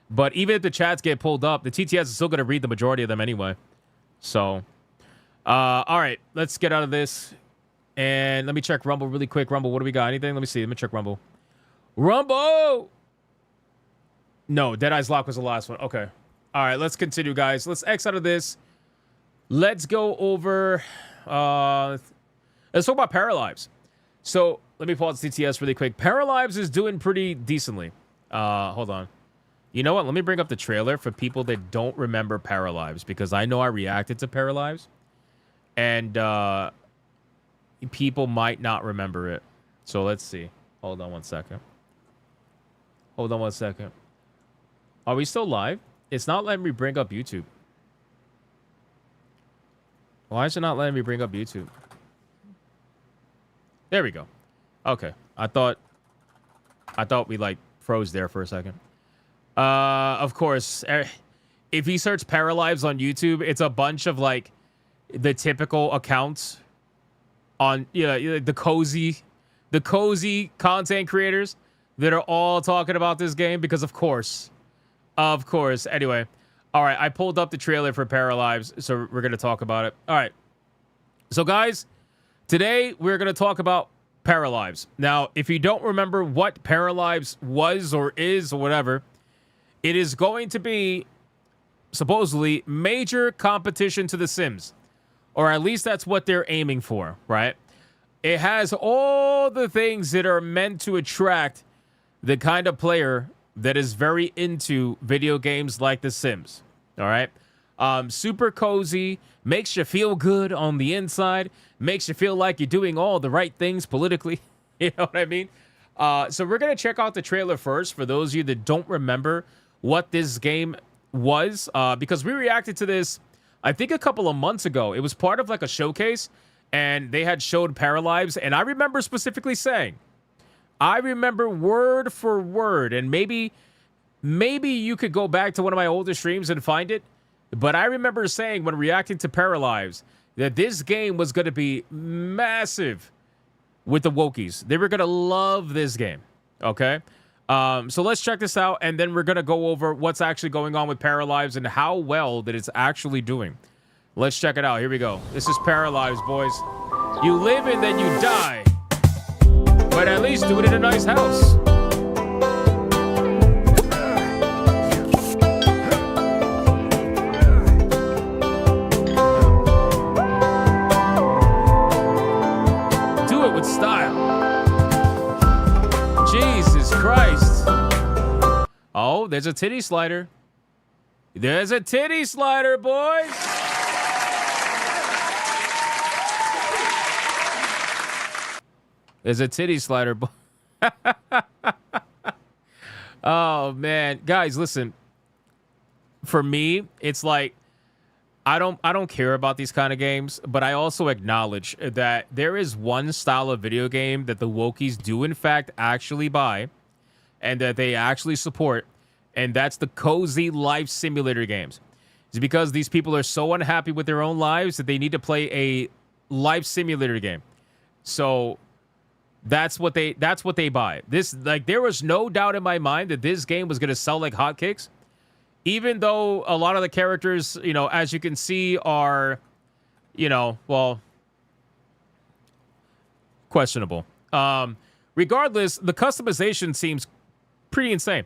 C: But even if the chats get pulled up, the TTS is still going to read the majority of them anyway. So, all right, let's get out of this. And let me check Rumble really quick. Rumble, what do we got? Anything? Let me see. Let me check Rumble. Rumble! No, Deadeye's Lock was the last one. Okay. All right, let's continue, guys. Let's X out of this. Let's go over... let's talk about Paralives. So, let me pause CTS really quick. Paralives is doing pretty decently. Hold on. You know what? Let me bring up the trailer for people that don't remember Paralives, because I know I reacted to Paralives. And, people might not remember it. So let's see. Hold on one second. Are we still live? It's not letting me bring up YouTube. Why is it not letting me bring up YouTube? There we go. Okay. I thought we like froze there for a second. Of course, if you search Paralives on YouTube, it's a bunch of like the typical accounts on the cozy content creators that are all talking about this game, because of course Of course. Anyway. All right. I pulled up the trailer for Paralives, so we're going to talk about it. All right. So, guys, today we're going to talk about Paralives. Now, if you don't remember what Paralives was or is or whatever, it is going to be supposedly major competition to The Sims. Or at least that's what they're aiming for, right? It has all the things that are meant to attract the kind of player that is very into video games like The Sims, all right? Super cozy, makes you feel good on the inside, makes you feel like you're doing all the right things politically. You know what I mean? So we're going to check out the trailer first for those of you that don't remember what this game was, because we reacted to this, I think, a couple of months ago. It was part of like a showcase, and they had showed Paralives, and I remember specifically saying, I remember word for word, and maybe you could go back to one of my older streams and find it, but I remember saying when reacting to Paralives that this game was going to be massive with the Wokies. They were going to love this game, okay? So let's check this out, and then we're going to go over what's actually going on with Paralives and how well that it's actually doing. Let's check it out. Here we go. This is Paralives, boys. You live and then you die. But at least do it in a nice house. Do it with style. Jesus Christ. Oh, there's a titty slider. There's a titty slider, boys. There's a titty slider. Oh, man. Guys, listen. For me, it's like, I don't care about these kind of games, but I also acknowledge that there is one style of video game that the Wokies do, in fact, actually buy, and that they actually support, and that's the cozy life simulator games. It's because these people are so unhappy with their own lives that they need to play a life simulator game. So that's what they buy. This, like, there was no doubt in my mind that this game was going to sell like hotcakes. Even though a lot of the characters, you know, as you can see, are, you know, well, questionable. Regardless, the customization seems pretty insane.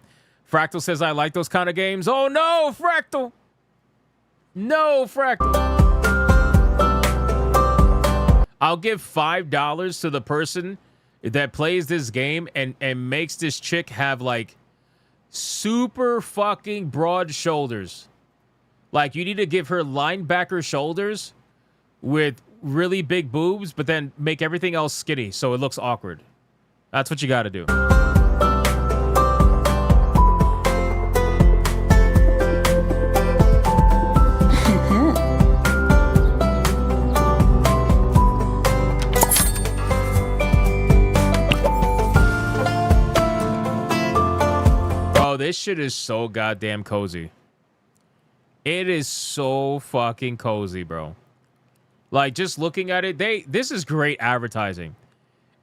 C: Fractal says, I like those kind of games. Oh, no, Fractal. No, Fractal. I'll give $5 to the person that plays this game and makes this chick have, like, super fucking broad shoulders. Like, you need to give her linebacker shoulders with really big boobs, but then make everything else skinny so it looks awkward. That's what you got to do. This shit is so goddamn cozy. It is so fucking cozy, bro. Like, just looking at it, this is great advertising.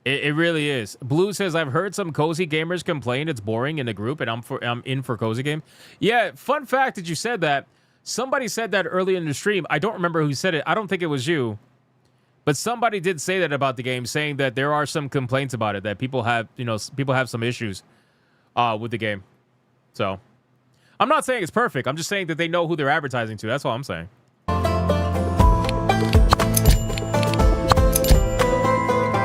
C: It really is. Blue says, I've heard some cozy gamers complain it's boring in the group, and I'm in for cozy game. Yeah, fun fact that you said that. Somebody said that earlier in the stream. I don't remember who said it. I don't think it was you. But somebody did say that about the game, saying that there are some complaints about it, that people have, you know, people have some issues with the game. So, I'm not saying it's perfect. I'm just saying that they know who they're advertising to. That's all I'm saying.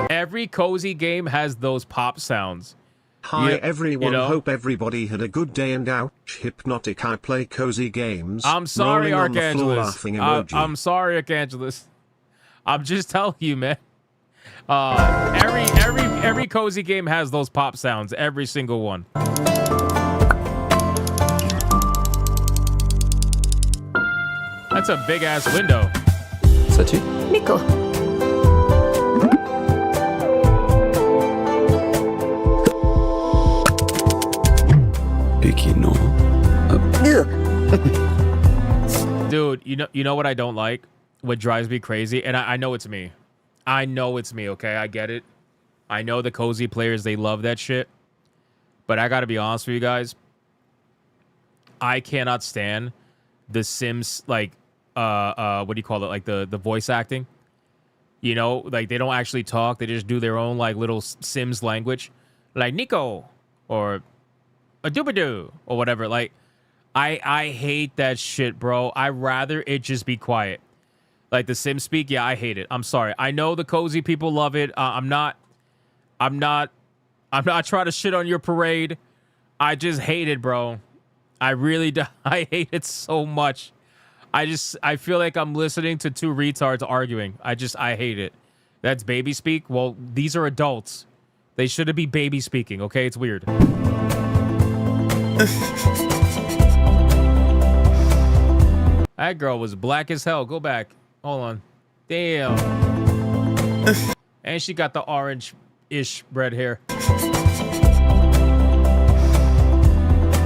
C: Every cozy game has those pop sounds.
F: Hi everyone, you know? Hope everybody had a good day and ouch, Hypnotic, I play cozy games.
C: I'm sorry, Archangelus. I'm sorry, Archangelus. I'm just telling you, man. Every cozy game has those pop sounds. Every single one. That's a big ass window.
S: Ça-tu?
G: Miko.
C: Dude, you know what I don't like? What drives me crazy? And I know it's me. I know it's me, okay? I get it. I know the cozy players, they love that shit. But I gotta be honest with you guys. I cannot stand the Sims, like, what do you call it? Like the voice acting. You know, like they don't actually talk. They just do their own like little Sims language, like Nico or a doobadoo or whatever. Like, I hate that shit, bro. I rather it just be quiet. Like the Sims speak, yeah, I hate it. I'm sorry. I know the cozy people love it. I'm not trying to shit on your parade. I just hate it, bro. I really do. I hate it so much. I feel like I'm listening to two retards arguing. I hate it. That's baby speak. Well, these are adults. They shouldn't be baby speaking, okay? It's weird. That girl was black as hell. Go back. Hold on. Damn. And she got the orange-ish red hair.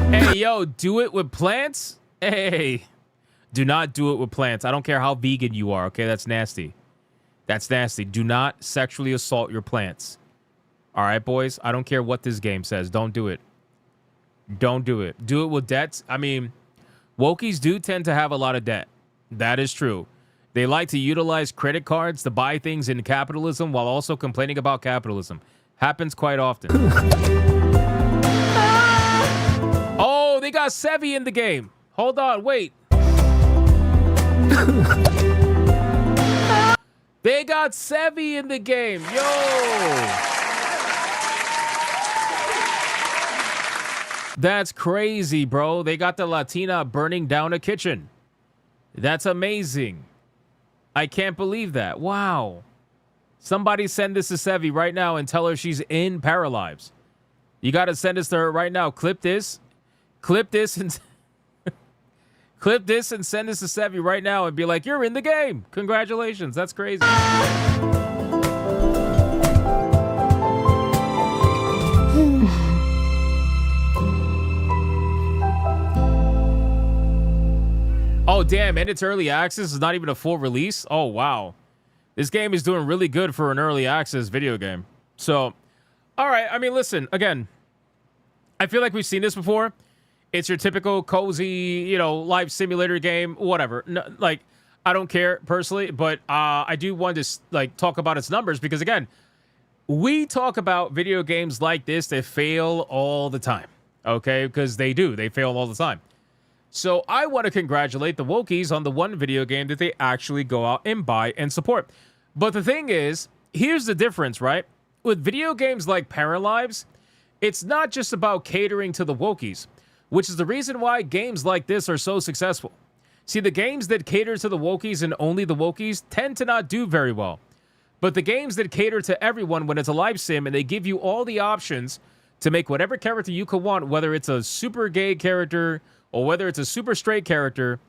C: Hey, yo, do it with plants? Hey. Do not do it with plants. I don't care how vegan you are, okay? That's nasty. That's nasty. Do not sexually assault your plants. All right, boys? I don't care what this game says. Don't do it. Don't do it. Do it with debts. I mean, wokies do tend to have a lot of debt. That is true. They like to utilize credit cards to buy things in capitalism while also complaining about capitalism. Happens quite often. Oh, they got Sevi in the game. Hold on, wait. They got Sevi in the game. Yo. That's crazy, bro. They got the Latina burning down a kitchen. That's amazing. I can't believe that. Wow. Somebody send this to Sevi right now and tell her she's in Paralives. You got to send this to her right now. Clip this. Clip this and... Clip this and send this to Sevi right now and be like, you're in the game. Congratulations. That's crazy. Oh, damn. And it's early access. It's not even a full release. Oh, wow. This game is doing really good for an early access video game. So, all right. I mean, listen, again, I feel like we've seen this before. It's your typical cozy, you know, life simulator game, whatever. No, like, I don't care personally, but I do want to like talk about its numbers because, again, we talk about video games like this that fail all the time, okay? Because they do. They fail all the time. So I want to congratulate the Wokies on the one video game that they actually go out and buy and support. But the thing is, here's the difference, right? With video games like Paralives, it's not just about catering to the Wokies, which is the reason why games like this are so successful. See, the games that cater to the Wokies and only the Wokies tend to not do very well. But the games that cater to everyone when it's a live sim and they give you all the options to make whatever character you could want, whether it's a super gay character or whether it's a super straight character,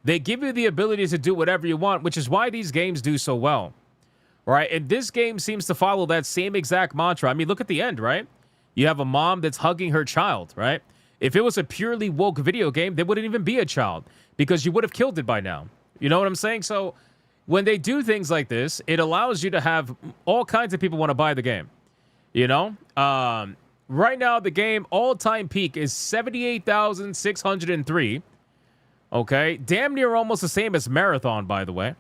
C: they give you the ability to do whatever you want, which is why these games do so well. Right? And this game seems to follow that same exact mantra. I mean, look at the end, right? You have a mom that's hugging her child, right? If it was a purely woke video game, there wouldn't even be a child because you would have killed it by now. You know what I'm saying? So when they do things like this, it allows you to have all kinds of people want to buy the game. You know? Right now, the game all-time peak is 78,603. Okay? Damn near almost the same as Marathon, by the way.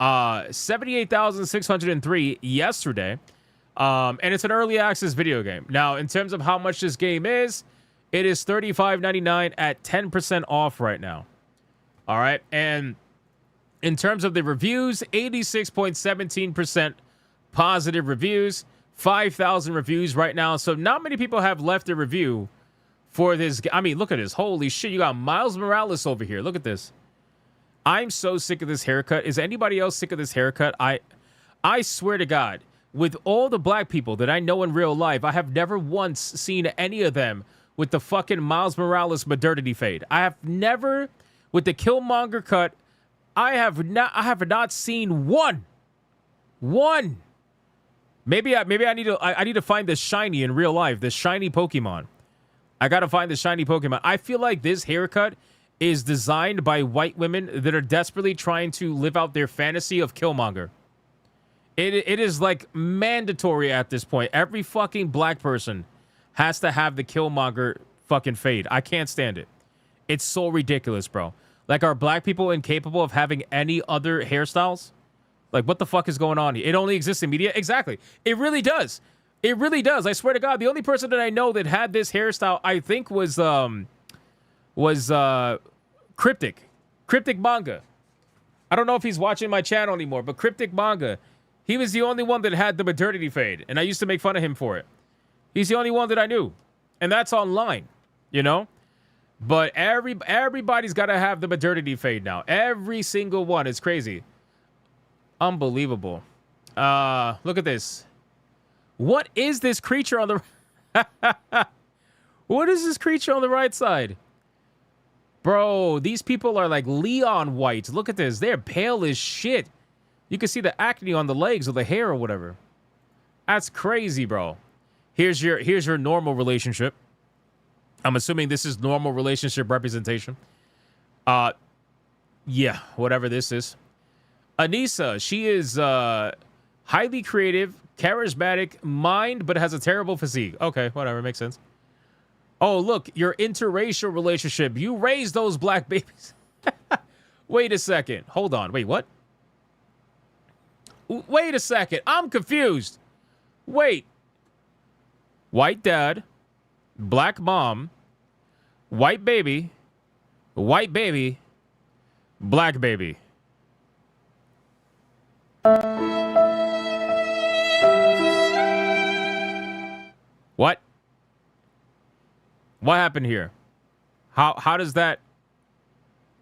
C: 78,603 yesterday. And it's an early access video game. Now, in terms of how much this game is, it is $35.99 at 10% off right now. All right. And in terms of the reviews, 86.17% positive reviews, 5,000 reviews right now. So not many people have left a review for this. I mean, look at this. Holy shit. You got Miles Morales over here. Look at this. I'm so sick of this haircut. Is anybody else sick of this haircut? I swear to God, with all the black people that I know in real life, I have never once seen any of them with the fucking Miles Morales modernity fade. I have never, with the Killmonger cut, I have not seen one. Maybe I need to find the shiny in real life, the shiny Pokemon. I gotta find the shiny Pokemon. I feel like this haircut is designed by white women that are desperately trying to live out their fantasy of Killmonger. It is like mandatory at this point. Every fucking black person has to have the Killmonger fucking fade. I can't stand it. It's so ridiculous, bro. Like, are black people incapable of having any other hairstyles? Like, what the fuck is going on here? It only exists in media? Exactly. It really does. It really does. I swear to God, the only person that I know that had this hairstyle, I think, was Cryptic Manga. I don't know if he's watching my channel anymore, but Cryptic Manga, he was the only one that had the modernity fade, and I used to make fun of him for it. He's the only one that I knew, and that's online, you know? But everybody's got to have the modernity fade now. Every single one. It's crazy. Unbelievable. Look at this. What is this creature on the... What is this creature on the right side? Bro, these people are like Leon whites. Look at this. They're pale as shit. You can see the acne on the legs or the hair or whatever. That's crazy, bro. Here's your normal relationship. I'm assuming this is normal relationship representation. Yeah, whatever this is. Anissa, she is highly creative, charismatic, mind, but has a terrible physique. Okay, whatever, makes sense. Oh, look, your interracial relationship. You raised those black babies. Wait a second. Hold on. Wait, what? Wait a second. I'm confused. Wait. White dad, black mom, white baby, black baby. What? What happened here? How does that...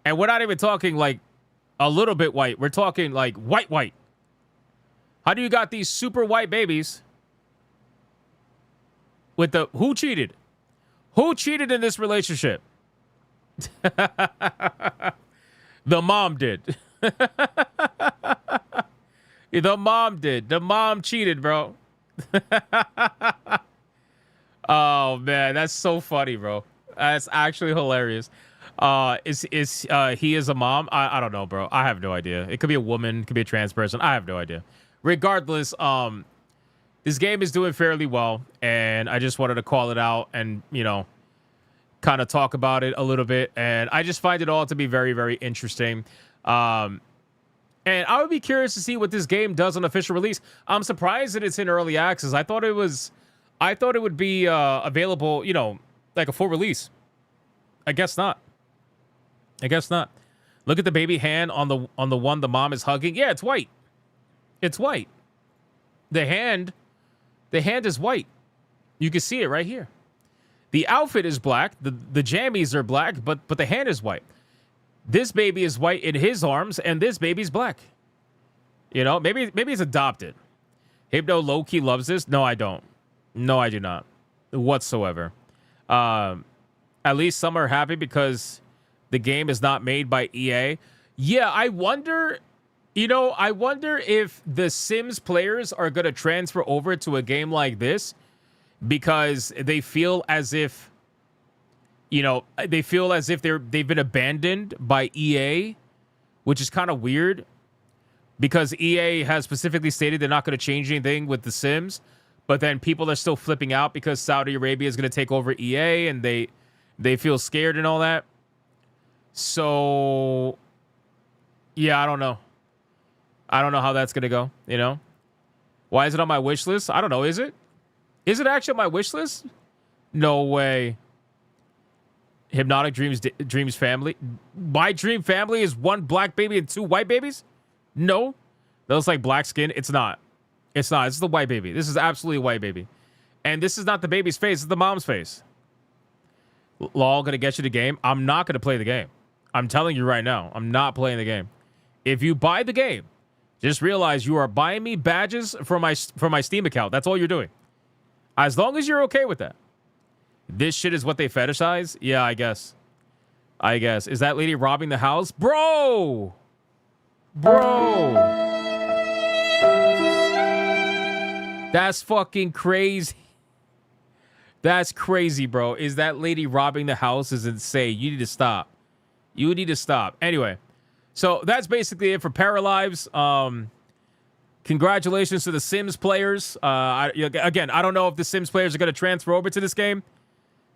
C: And we're not even talking like a little bit white. We're talking like white. How do you got these super white babies with the... Who cheated? Who cheated in this relationship? The mom did. The mom did. The mom cheated, bro. Oh man, that's so funny, bro. That's actually hilarious. He is a mom? I don't know, bro. I have no idea. It could be a woman, it could be a trans person. I have no idea. Regardless, this game is doing fairly well, and I just wanted to call it out and, you know, kind of talk about it a little bit. And I just find it all to be very, very interesting. And I would be curious to see what this game does on official release. I'm surprised that it's in early access. I thought it would be available, you know, like a full release. I guess not. Look at the baby hand on the one the mom is hugging. Yeah, it's white. It's white. The hand is white. You can see it right here. The outfit is black. The jammies are black, but the hand is white. This baby is white in his arms, and this baby's black. You know, maybe it's adopted. Hypno low-key loves this. No, I don't. No, I do not. Whatsoever. At least some are happy because the game is not made by EA. Yeah, I wonder if the Sims players are going to transfer over to a game like this because they feel as if, you know, they've been abandoned by EA, which is kind of weird because EA has specifically stated they're not going to change anything with the Sims. But then people are still flipping out because Saudi Arabia is going to take over EA and they feel scared and all that. So, yeah, I don't know. I don't know how that's going to go, you know? Why is it on my wish list? I don't know. Is it? Is it actually on my wish list? No way. Hypnotic Dreams family. My dream family is one black baby and two white babies? No. That looks like black skin. It's not. It's not. It's the white baby. This is absolutely a white baby. And this is not the baby's face. It's the mom's face. Lol, gonna get you the game. I'm not gonna play the game. I'm telling you right now. I'm not playing the game. If you buy the game, just realize you are buying me badges for my Steam account. That's all you're doing. As long as you're okay with that. This shit is what they fetishize? Yeah, I guess. Is that lady robbing the house? Bro! That's fucking crazy. That's crazy, bro. Is that lady robbing the house is insane. You need to stop. Anyway, so that's basically it for Paralives. Congratulations to the Sims players. Again, I don't know if the Sims players are going to transfer over to this game,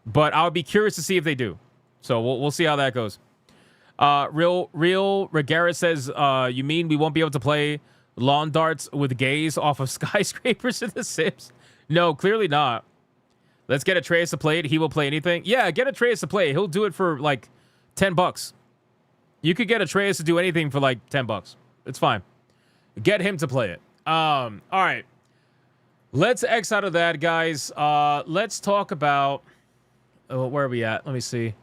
C: but I would be curious to see if they do. So we'll see how that goes. Real Regara says, you mean we won't be able to play lawn darts with gays off of skyscrapers in The Sims? No, clearly not. Let's get Atreus to play it. He will play anything. Yeah, get Atreus to play it. He'll do it for like $10. You could get Atreus to do anything for like $10. It's fine. Get him to play it. All right. Let's X out of that, guys. Let's talk about where are we at? Let me see.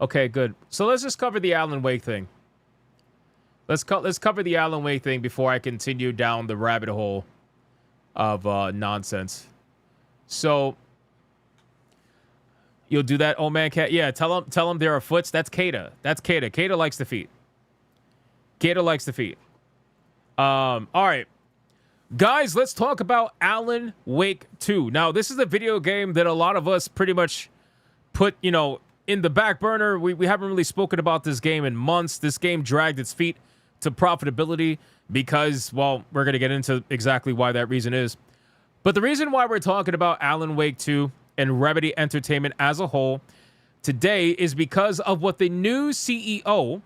C: Okay, good. So let's just cover the Alan Wake thing. Let's cover the Alan Wake thing before I continue down the rabbit hole of nonsense. So you'll do that, oh man, cat. Yeah, tell him there are foots. That's Kata. That's Kata. Kata likes defeat. Kata likes defeat. All right. Guys, let's talk about Alan Wake 2. Now, this is a video game that a lot of us pretty much put, in the back burner. We haven't really spoken about this game in months. This game dragged its feet to profitability because, well, we're going to get into exactly why that reason is. But the reason why we're talking about Alan Wake 2 and Remedy Entertainment as a whole today is because of what the new CEO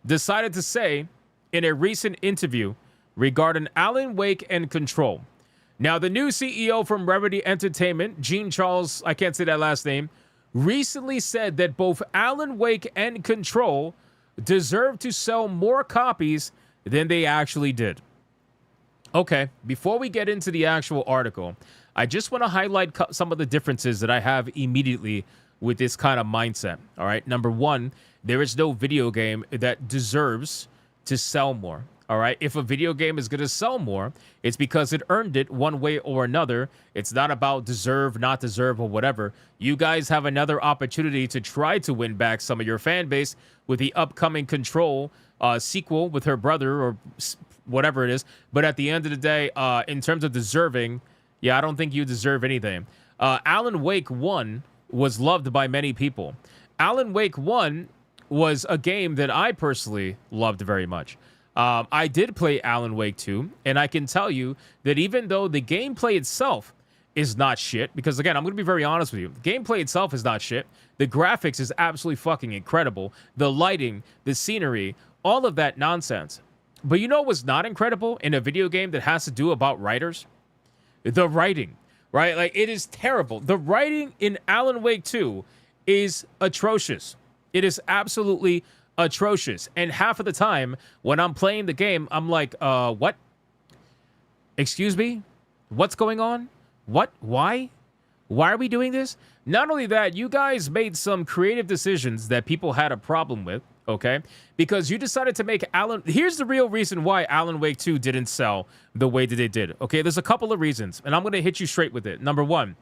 C: decided to say in a recent interview regarding Alan Wake and Control. Now, the new CEO from Remedy Entertainment, Jean Charles, I can't say that last name, recently said that both Alan Wake and Control deserve to sell more copies than they actually did. Okay, before we get into the actual article, I just want to highlight some of the differences that I have immediately with this kind of mindset. All right, number one, there is no video game that deserves to sell more. All right, if a video game is going to sell more, it's because it earned it one way or another. It's not about deserve, not deserve, or whatever. You guys have another opportunity to try to win back some of your fan base with the upcoming Control sequel with her brother or whatever it is. But at the end of the day, in terms of deserving, yeah, I don't think you deserve anything. Alan Wake 1 was loved by many people. Alan Wake 1 was a game that I personally loved very much. I did play Alan Wake 2, and I can tell you that even though the gameplay itself is not shit, because again, I'm going to be very honest with you, the gameplay itself is not shit. The graphics is absolutely fucking incredible. The lighting, the scenery, all of that nonsense. But you know what's not incredible in a video game that has to do about writers? The writing, right? Like, it is terrible. The writing in Alan Wake 2 is atrocious. It is absolutely atrocious. And half of the time when I'm playing the game, I'm like, what? Excuse me? What's going on? What? Why? Why are we doing this? Not only that, you guys made some creative decisions that people had a problem with, okay? Because you decided to make Alan... Here's the real reason why Alan Wake 2 didn't sell the way that they did, okay? There's a couple of reasons, and I'm going to hit you straight with it. Number one,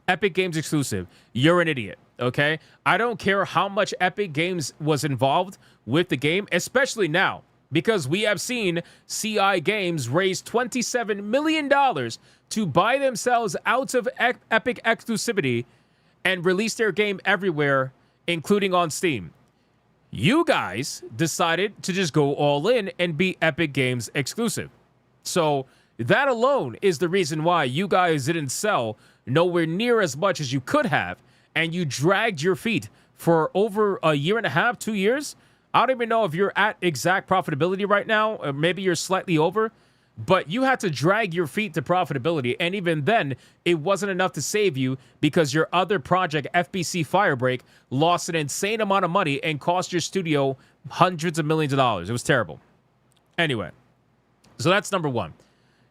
C: Epic Games exclusive. You're an idiot, okay? I don't care how much Epic Games was involved with the game, especially now, because we have seen CI Games raise $27 million to buy themselves out of Epic exclusivity and release their game everywhere, including on Steam. You guys decided to just go all in and be Epic Games exclusive. So that alone is the reason why you guys didn't sell nowhere near as much as you could have, and you dragged your feet for over a year and a half, 2 years. I don't even know if you're at exact profitability right now, or maybe you're slightly over, but you had to drag your feet to profitability, and even then, it wasn't enough to save you because your other project, FBC Firebreak, lost an insane amount of money and cost your studio hundreds of millions of dollars. It was terrible. Anyway, so that's number one.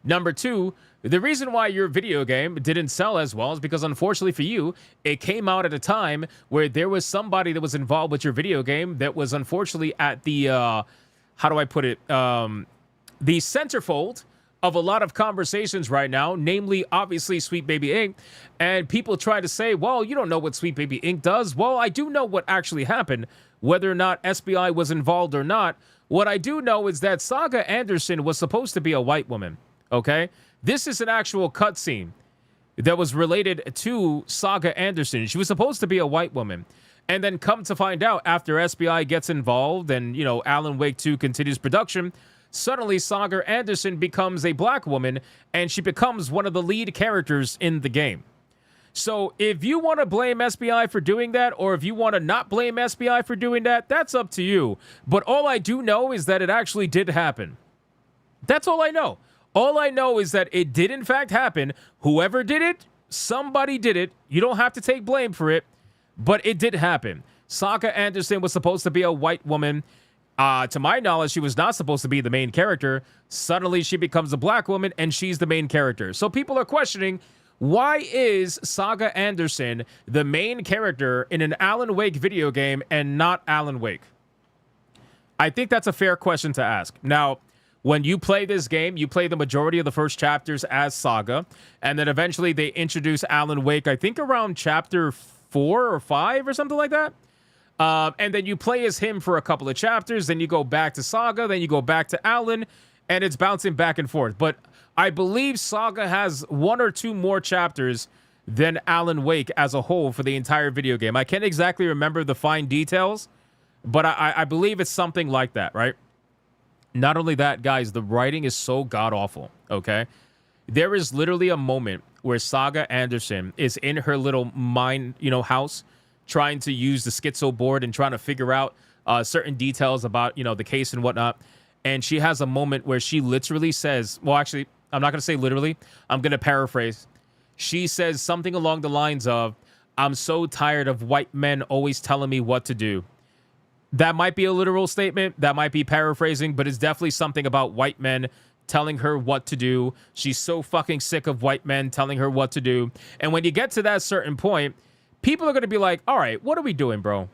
C: Number two, the reason why your video game didn't sell as well is because, unfortunately for you, it came out at a time where there was somebody that was involved with your video game that was unfortunately at the, how do I put it, the centerfold of a lot of conversations right now, namely, obviously, Sweet Baby Inc. And people try to say, well, you don't know what Sweet Baby Inc. does. Well, I do know what actually happened, whether or not SBI was involved or not. What I do know is that Saga Anderson was supposed to be a white woman, okay? This is an actual cutscene that was related to Saga Anderson. She was supposed to be a white woman. And then come to find out, after SBI gets involved and, you know, Alan Wake 2 continues production, suddenly Saga Anderson becomes a black woman and she becomes one of the lead characters in the game. So if you want to blame SBI for doing that, or if you want to not blame SBI for doing that, that's up to you. But all I do know is that it actually did happen. That's all I know. All I know is that it did in fact happen. Whoever did it, somebody did it. You don't have to take blame for it, but it did happen. Saga Anderson was supposed to be a white woman. To my knowledge, she was not supposed to be the main character. Suddenly, she becomes a black woman, and she's the main character. So people are questioning, why is Saga Anderson the main character in an Alan Wake video game and not Alan Wake? I think that's a fair question to ask. Now, when you play this game, you play the majority of the first chapters as Saga, and then eventually they introduce Alan Wake, I think around chapter 4 or 5 or something like that. And then you play as him for a couple of chapters, then you go back to Saga, then you go back to Alan, and it's bouncing back and forth. But I believe Saga has 1 or 2 more chapters than Alan Wake as a whole for the entire video game. I can't exactly remember the fine details, but I believe it's something like that, right? Not only that, guys, the writing is so god-awful, okay? There is literally a moment where Saga Anderson is in her little mine, house, trying to use the schizo board and trying to figure out certain details about, the case and whatnot. And she has a moment where she literally says, well, actually, I'm not going to say literally. I'm going to paraphrase. She says something along the lines of, I'm so tired of white men always telling me what to do. That might be a literal statement. That might be paraphrasing, but it's definitely something about white men telling her what to do. She's so fucking sick of white men telling her what to do. And when you get to that certain point, people are going to be like, all right, what are we doing, bro?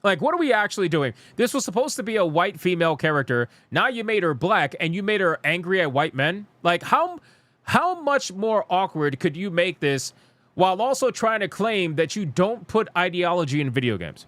C: Like, what are we actually doing? This was supposed to be a white female character. Now you made her black and you made her angry at white men. Like, how much more awkward could you make this while also trying to claim that you don't put ideology in video games?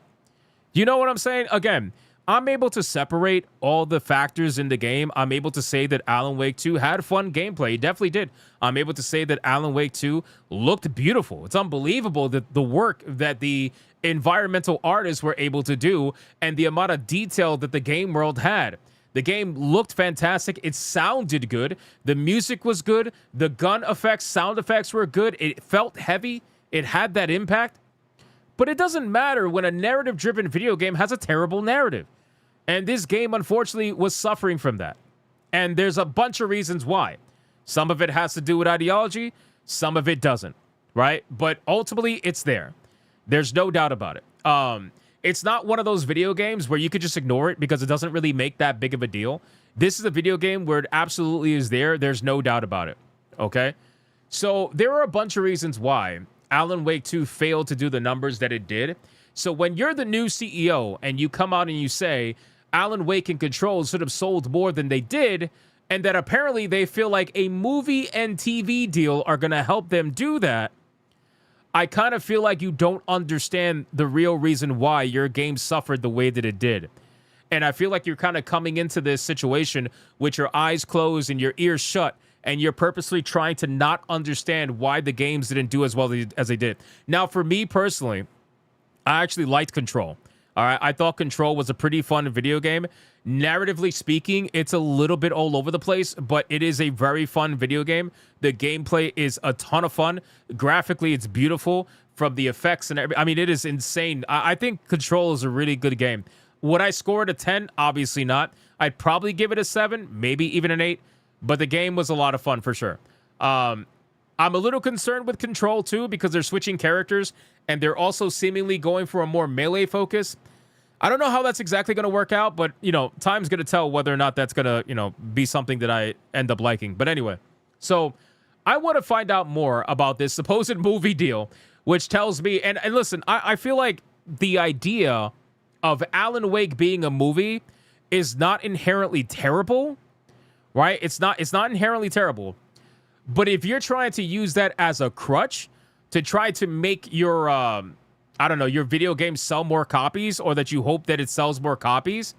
C: You know what I'm saying? Again, I'm able to separate all the factors in the game. I'm able to say that Alan Wake 2 had fun gameplay. It definitely did. I'm able to say that Alan Wake 2 looked beautiful. It's unbelievable that the work that the environmental artists were able to do and the amount of detail that the game world had. The game looked fantastic. It sounded good. The music was good. The gun effects, sound effects were good. It felt heavy. It had that impact. But it doesn't matter when a narrative-driven video game has a terrible narrative. And this game, unfortunately, was suffering from that. And there's a bunch of reasons why. Some of it has to do with ideology. Some of it doesn't, right? But ultimately, it's there. There's no doubt about it. It's not one of those video games where you could just ignore it because it doesn't really make that big of a deal. This is a video game where it absolutely is there. There's no doubt about it, okay? So there are a bunch of reasons why Alan Wake 2 failed to do the numbers that it did. So when you're the new CEO and you come out and you say Alan Wake and Control should have sold more than they did, and that apparently they feel like a movie and TV deal are going to help them do that, I kind of feel like you don't understand the real reason why your game suffered the way that it did. And I feel like you're kind of coming into this situation with your eyes closed and your ears shut, and you're purposely trying to not understand why the games didn't do as well as they did. Now, for me personally, I actually liked Control. All right, I thought Control was a pretty fun video game. Narratively speaking, it's a little bit all over the place, but it is a very fun video game. The gameplay is a ton of fun. Graphically, it's beautiful from the effects and everything. I mean, it is insane. I think Control is a really good game. Would I score it a 10? Obviously not. I'd probably give it a 7, maybe even an 8, but the game was a lot of fun for sure. I'm a little concerned with Control too because they're switching characters and they're also seemingly going for a more melee focus. I don't know how that's exactly going to work out, but, time's going to tell whether or not that's going to, be something that I end up liking. But anyway, so I want to find out more about this supposed movie deal, which tells me, and listen, I feel like the idea of Alan Wake being a movie is not inherently terrible, right? It's not inherently terrible. But if you're trying to use that as a crutch to try to make your, your video game sell more copies, or that you hope that it sells more copies,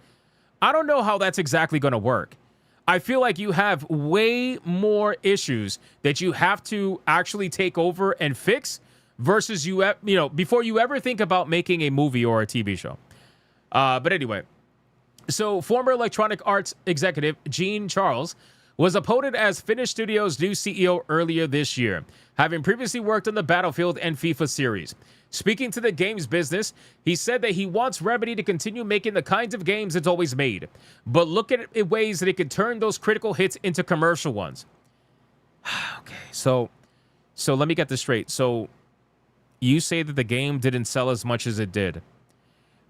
C: I don't know how that's exactly going to work. I feel like you have way more issues that you have to actually take over and fix versus before you ever think about making a movie or a TV show. But anyway, so former Electronic Arts executive Gene Charles was appointed as Finnish Studios' new CEO earlier this year, having previously worked on the Battlefield and FIFA series. Speaking to the games business, he said that he wants Remedy to continue making the kinds of games it's always made, but look at it ways that it could turn those critical hits into commercial ones. Okay, so let me get this straight. So you say that the game didn't sell as much as it did,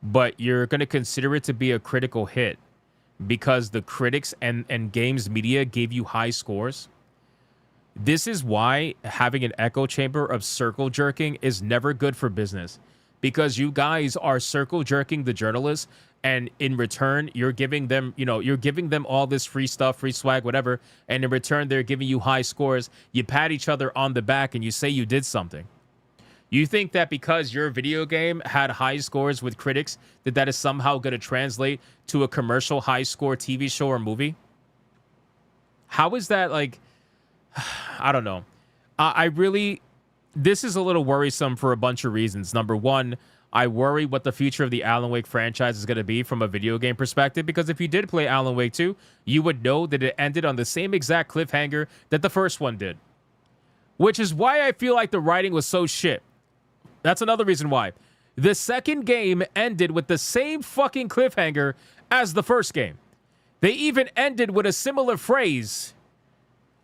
C: but you're going to consider it to be a critical hit because the critics and games media gave you high scores? This is why having an echo chamber of circle jerking is never good for business, because you guys are circle jerking the journalists, and in return, you're giving them, you're giving them all this free stuff, free swag, whatever, and in return, they're giving you high scores. You pat each other on the back and you say you did something. You think that because your video game had high scores with critics, that is somehow going to translate to a commercial high score TV show or movie? How is that like... I don't know. This is a little worrisome for a bunch of reasons. Number one, I worry what the future of the Alan Wake franchise is going to be from a video game perspective, because if you did play Alan Wake 2, you would know that it ended on the same exact cliffhanger that the first one did. Which is why I feel like the writing was so shit. That's another reason why. The second game ended with the same fucking cliffhanger as the first game. They even ended with a similar phrase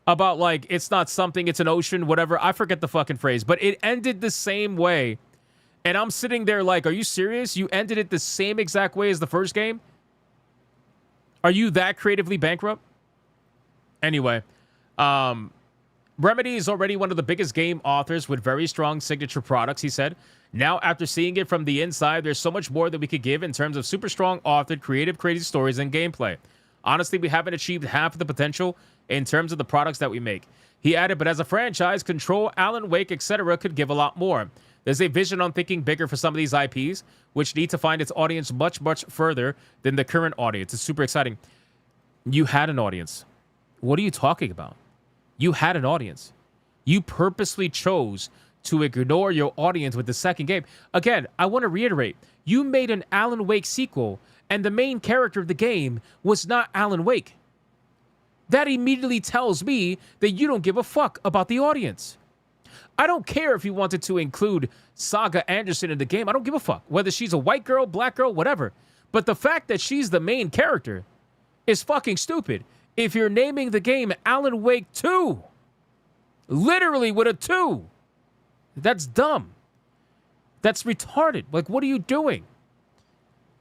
C: about, like, it's not something, it's an ocean, whatever. I forget the fucking phrase, but it ended the same way. And I'm sitting there like, are you serious? You ended it the same exact way as the first game? Are you that creatively bankrupt? Anyway, Remedy is already one of the biggest game authors with very strong signature products, he said. Now, after seeing it from the inside, there's so much more that we could give in terms of super strong authored, creative, crazy stories and gameplay. Honestly, we haven't achieved half of the potential in terms of the products that we make. He added, but as a franchise, Control, Alan Wake, etc. could give a lot more. There's a vision on thinking bigger for some of these IPs, which need to find its audience much, much further than the current audience. It's super exciting. You had an audience. What are you talking about? You had an audience. You purposely chose to ignore your audience with the second game. Again, I want to reiterate, you made an Alan Wake sequel, and the main character of the game was not Alan Wake. That immediately tells me that you don't give a fuck about the audience. I don't care if you wanted to include Saga Anderson in the game. I don't give a fuck whether she's a white girl, black girl, whatever. But the fact that she's the main character is fucking stupid. If you're naming the game Alan Wake 2, literally with a 2, that's dumb. That's retarded. Like, what are you doing?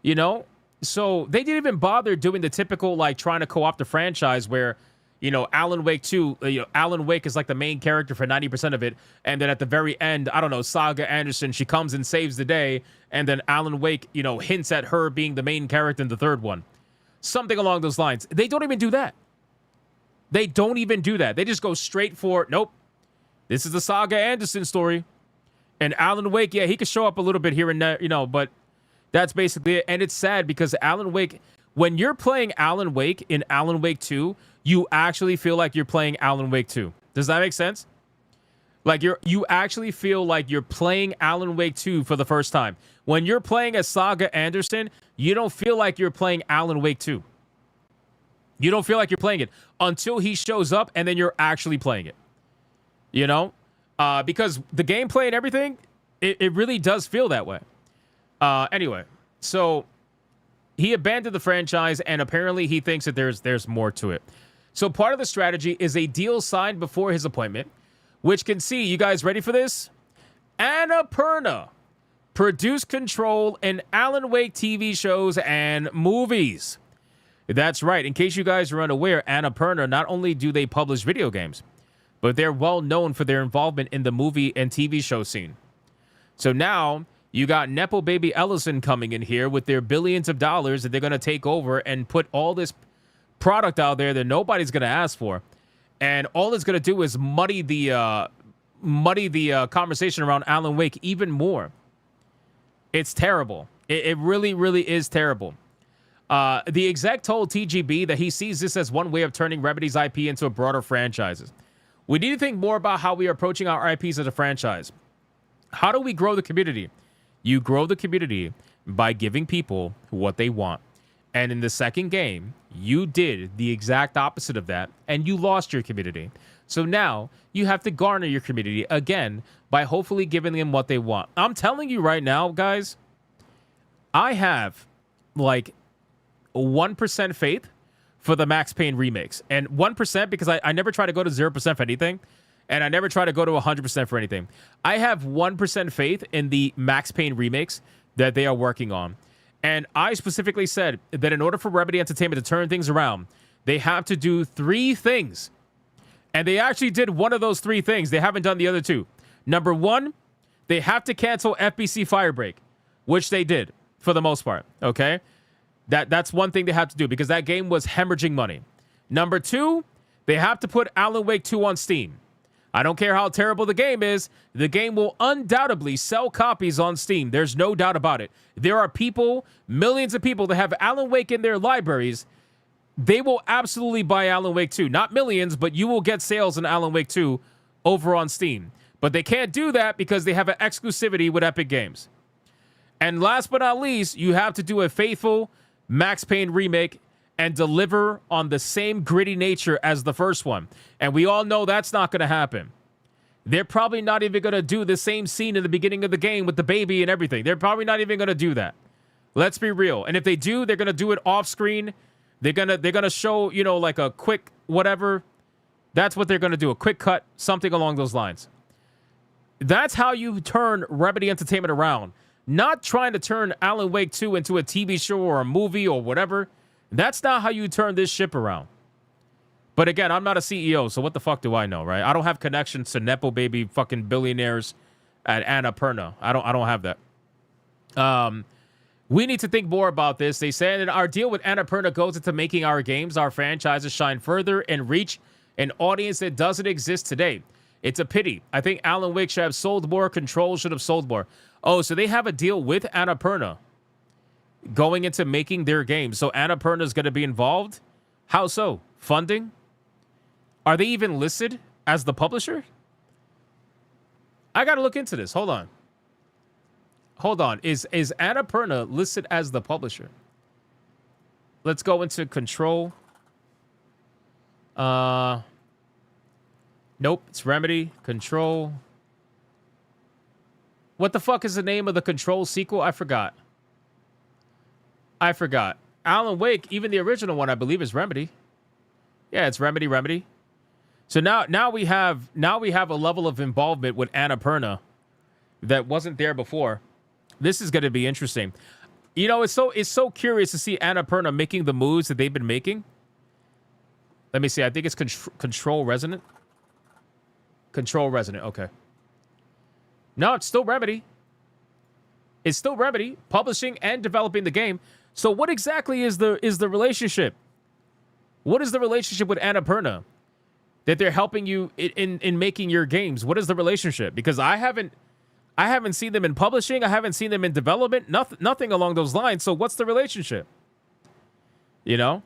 C: You know? So they didn't even bother doing the typical, like, trying to co-opt the franchise where, Alan Wake 2, Alan Wake is like the main character for 90% of it. And then at the very end, I don't know, Saga Anderson, she comes and saves the day. And then Alan Wake, hints at her being the main character in the third one. Something along those lines. They don't even do that. They don't even do that. They just go straight for, nope, this is the Saga Anderson story. And Alan Wake, yeah, he could show up a little bit here and there, but that's basically it. And it's sad because Alan Wake, when you're playing Alan Wake in Alan Wake 2, you actually feel like you're playing Alan Wake 2. Does that make sense? Like you actually feel like you're playing Alan Wake 2 for the first time. When you're playing as Saga Anderson, you don't feel like you're playing Alan Wake 2. You don't feel like you're playing it until he shows up and then you're actually playing it. Because the gameplay and everything, it really does feel that way. Anyway, so he abandoned the franchise and apparently he thinks that there's more to it. So part of the strategy is a deal signed before his appointment, which can see, you guys ready for this? Annapurna produce, control, and Alan Wake TV shows and movies. That's right. In case you guys are unaware, Annapurna, not only do they publish video games, but they're well known for their involvement in the movie and TV show scene. So now you got Nepo Baby Ellison coming in here with their billions of dollars that they're going to take over and put all this product out there that nobody's going to ask for. And all it's going to do is muddy the conversation around Alan Wake even more. It's terrible. It really, really is terrible. The exec told TGB that he sees this as one way of turning Remedy's IP into a broader franchises. We need to think more about how we are approaching our IPs as a franchise. How do we grow the community? You grow the community by giving people what they want. And in the second game, you did the exact opposite of that, and you lost your community. So now you have to garner your community again by hopefully giving them what they want. I'm telling you right now, guys, I have like 1% faith for the Max Payne remakes. And 1% because I never try to go to 0% for anything. And I never try to go to 100% for anything. I have 1% faith in the Max Payne remakes that they are working on. And I specifically said that in order for Remedy Entertainment to turn things around, they have to do 3 things. And they actually did one of those 3 things. They haven't done the other 2. Number 1, they have to cancel FBC Firebreak, which they did for the most part, okay? That's one thing they have to do because that game was hemorrhaging money. Number 2, they have to put Alan Wake 2 on Steam. I don't care how terrible the game is. The game will undoubtedly sell copies on Steam. There's no doubt about it. There are people, millions of people that have Alan Wake in their libraries. They will absolutely buy Alan Wake 2. Not millions, but you will get sales in Alan Wake 2 over on Steam. But they can't do that because they have an exclusivity with Epic Games. And last but not least, you have to do a faithful Max Payne remake and deliver on the same gritty nature as the first one. And we all know that's not going to happen. They're probably not even going to do the same scene in the beginning of the game with the baby and everything. They're probably not even going to do that. Let's be real. And if they do, they're going to do it off screen. They're going to show, you know, like a quick whatever. That's what they're going to do. A quick cut, something along those lines. That's how you turn Remedy Entertainment around. Not trying to turn Alan Wake 2 into a TV show or a movie or whatever. That's not how you turn this ship around. But again, I'm not a CEO, so what the fuck do I know, right? I don't have connections to Nepo baby fucking billionaires at Annapurna. I don't have that. We need to think more about this. They said that our deal with Annapurna goes into making our games, our franchises shine further and reach an audience that doesn't exist today. It's a pity. I think Alan Wake should have sold more. Control should have sold more. Oh, so they have a deal with Annapurna going into making their games. So Annapurna is going to be involved? How so? Funding? Are they even listed as the publisher? I got to look into this. Hold on. Is Annapurna listed as the publisher? Let's go into Control. Nope, it's Remedy. Control. What the fuck is the name of the Control sequel? I forgot. Alan Wake, even the original one, I believe, is Remedy. Yeah, it's Remedy. So now we have a level of involvement with Annapurna that wasn't there before. This is going to be interesting. You know, it's so curious to see Annapurna making the moves that they've been making. Let me see. I think it's Control Resonant. Control Resonant. Okay. No, it's still Remedy. It's still Remedy publishing and developing the game. So what exactly is the relationship? What is the relationship with Annapurna that they're helping you in making your games? What is the relationship? Because I haven't seen them in publishing. I haven't seen them in development. Nothing along those lines. So what's the relationship? You know?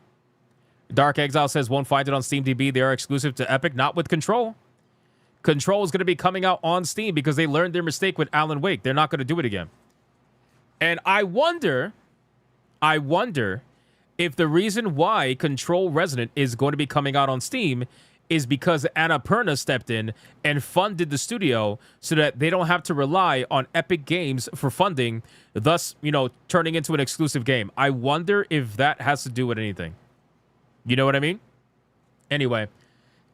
C: Dark Exile says won't find it on SteamDB. They are exclusive to Epic, not with Control. Control is going to be coming out on Steam because they learned their mistake with Alan Wake. They're not going to do it again. And I wonder if the reason why Control Resonant is going to be coming out on Steam is because Annapurna stepped in and funded the studio so that they don't have to rely on Epic Games for funding, thus, you know, turning into an exclusive game. I wonder if that has to do with anything. You know what I mean? Anyway,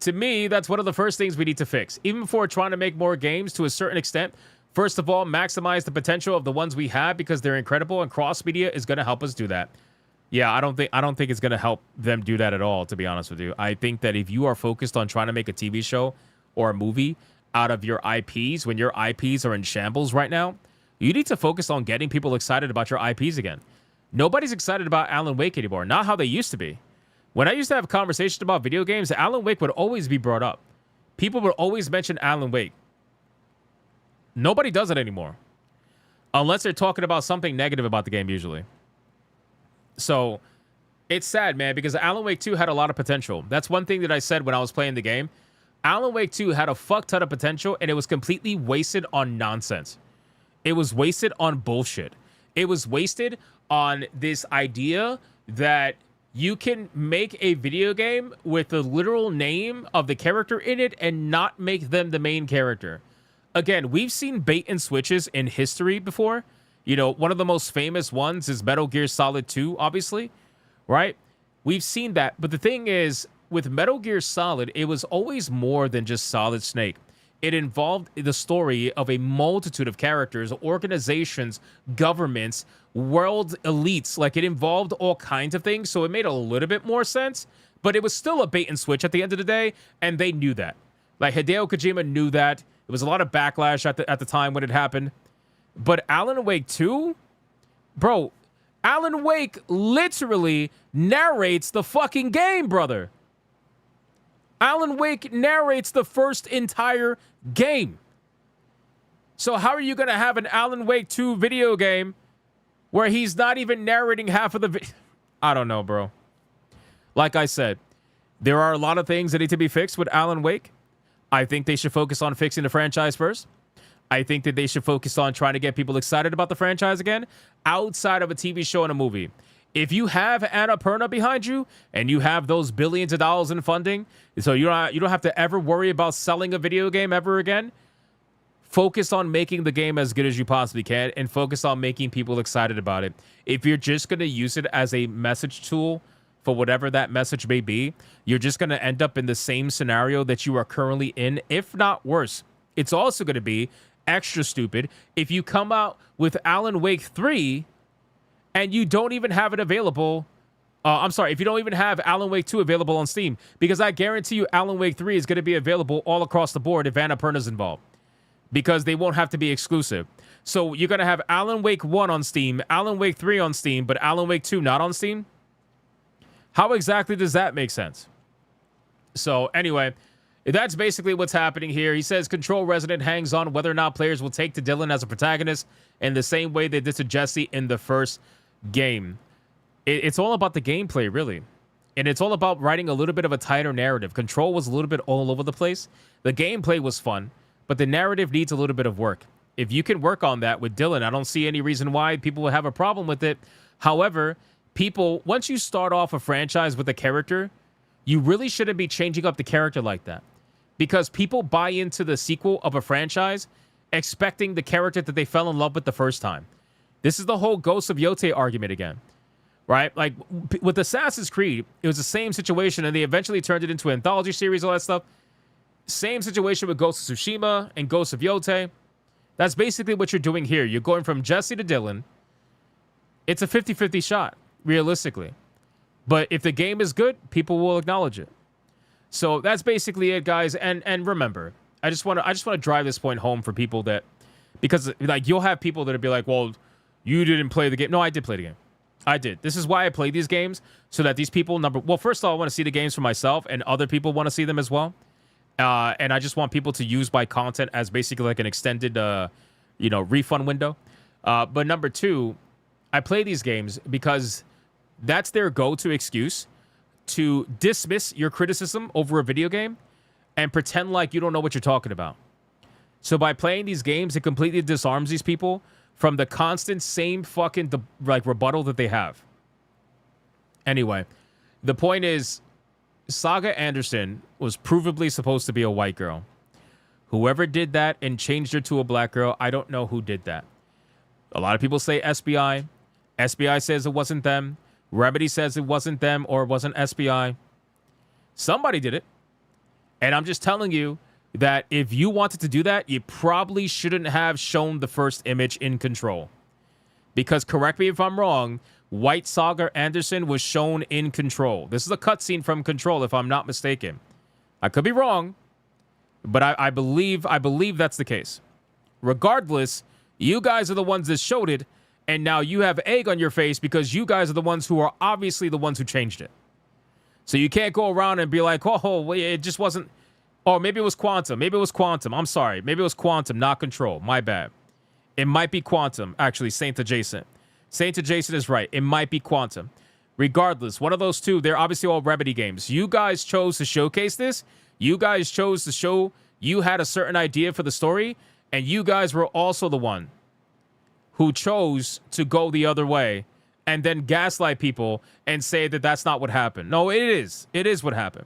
C: to me, that's one of the first things we need to fix. Even before trying to make more games to a certain extent, first of all, maximize the potential of the ones we have because they're incredible, and cross-media is going to help us do that. Yeah, I don't think it's going to help them do that at all, to be honest with you. I think that if you are focused on trying to make a TV show or a movie out of your IPs, when your IPs are in shambles right now, you need to focus on getting people excited about your IPs again. Nobody's excited about Alan Wake anymore, not how they used to be. When I used to have conversations about video games, Alan Wake would always be brought up. People would always mention Alan Wake. Nobody does it anymore. Unless they're talking about something negative about the game, usually. So, it's sad, man, because Alan Wake 2 had a lot of potential. That's one thing that I said when I was playing the game. Alan Wake 2 had a fuck ton of potential, and it was completely wasted on nonsense. It was wasted on bullshit. It was wasted on this idea that you can make a video game with the literal name of the character in it and not make them the main character. Again, we've seen bait and switches in history before. You know, one of the most famous ones is Metal Gear Solid 2, obviously, right? We've seen that. But the thing is, with Metal Gear Solid, it was always more than just Solid Snake. It involved the story of a multitude of characters, organizations, governments, world elites. Like, it involved all kinds of things, so it made a little bit more sense. But it was still a bait and switch at the end of the day, and they knew that. Like, Hideo Kojima knew that. There was a lot of backlash at the time when it happened. But Alan Wake 2? Bro, Alan Wake literally narrates the fucking game, brother. Alan Wake narrates the first entire game. So how are you going to have an Alan Wake 2 video game where he's not even narrating half of the I don't know, bro. Like I said, there are a lot of things that need to be fixed with Alan Wake. I think they should focus on fixing the franchise first. I think that they should focus on trying to get people excited about the franchise again outside of a TV show and a movie. If you have Annapurna behind you and you have those billions of dollars in funding, so you don't have to ever worry about selling a video game ever again, focus on making the game as good as you possibly can and focus on making people excited about it. If you're just going to use it as a message tool for whatever that message may be, you're just going to end up in the same scenario that you are currently in, if not worse. It's also going to be extra stupid if you come out with Alan Wake 3 and you don't even have it available. If you don't even have Alan Wake 2 available on Steam, because I guarantee you Alan Wake 3 is going to be available all across the board if Annapurna's involved, because they won't have to be exclusive. So you're going to have Alan Wake 1 on Steam, Alan Wake 3 on Steam, but Alan Wake 2 not on Steam? How exactly does that make sense? So anyway, that's basically what's happening here. He says Control Resident hangs on whether or not players will take to Dylan as a protagonist in the same way they did to Jesse in the first game. It's all about the gameplay, really. And it's all about writing a little bit of a tighter narrative. Control was a little bit all over the place. The gameplay was fun, but the narrative needs a little bit of work. If you can work on that with Dylan, I don't see any reason why people would have a problem with it. However, people, once you start off a franchise with a character, you really shouldn't be changing up the character like that. Because people buy into the sequel of a franchise expecting the character that they fell in love with the first time. This is the whole Ghost of Yotei argument again, right? Like with Assassin's Creed, it was the same situation, and they eventually turned it into an anthology series, all that stuff. Same situation with Ghost of Tsushima and Ghost of Yotei. That's basically what you're doing here. You're going from Jesse to Dylan. It's a 50-50 shot, realistically. But if the game is good, people will acknowledge it. So that's basically it, guys. And remember, I just want to drive this point home for people that, because like you'll have people that'll be like, well, you didn't play the game. No, I did play the game. I did. This is why I play these games, so that these people, well, first of all, I want to see the games for myself, and other people want to see them as well. And I just want people to use my content as basically like an extended, refund window. But number two, I play these games because that's their go-to excuse to dismiss your criticism over a video game and pretend like you don't know what you're talking about. So by playing these games, it completely disarms these people from the constant same fucking rebuttal that they have. Anyway, the point is, Saga Anderson was provably supposed to be a white girl. Whoever did that and changed her to a black girl, I don't know who did that. A lot of people say SBI. SBI says it wasn't them. Remedy says it wasn't them or it wasn't SBI. Somebody did it. And I'm just telling you that if you wanted to do that, you probably shouldn't have shown the first image in Control. Because, correct me if I'm wrong, White Saga Anderson was shown in Control. This is a cutscene from Control, if I'm not mistaken. I could be wrong, but I believe that's the case. Regardless, you guys are the ones that showed it, and now you have egg on your face because you guys are the ones who are obviously the ones who changed it. So you can't go around and be like, oh, it just wasn't. Oh, maybe it was Quantum. Maybe it was Quantum. I'm sorry. Maybe it was Quantum, not Control. My bad. It might be Quantum. Actually, Saint Adjacent. Saint Adjacent is right. It might be Quantum. Regardless, one of those two, they're obviously all Remedy games. You guys chose to showcase this. You guys chose to show you had a certain idea for the story, and you guys were also the one who chose to go the other way and then gaslight people and say that that's not what happened. No, it is. It is what happened.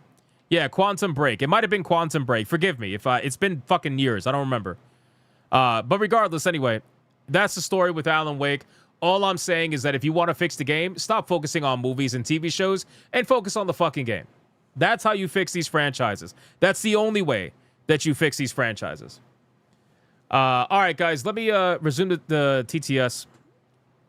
C: Yeah, Quantum Break. It might have been Quantum Break. Forgive me if it's been fucking years. I don't remember. But regardless, anyway, that's the story with Alan Wake. All I'm saying is that if you want to fix the game, stop focusing on movies and TV shows and focus on the fucking game. That's how you fix these franchises. That's the only way that you fix these franchises. All right, guys, let me resume the TTS,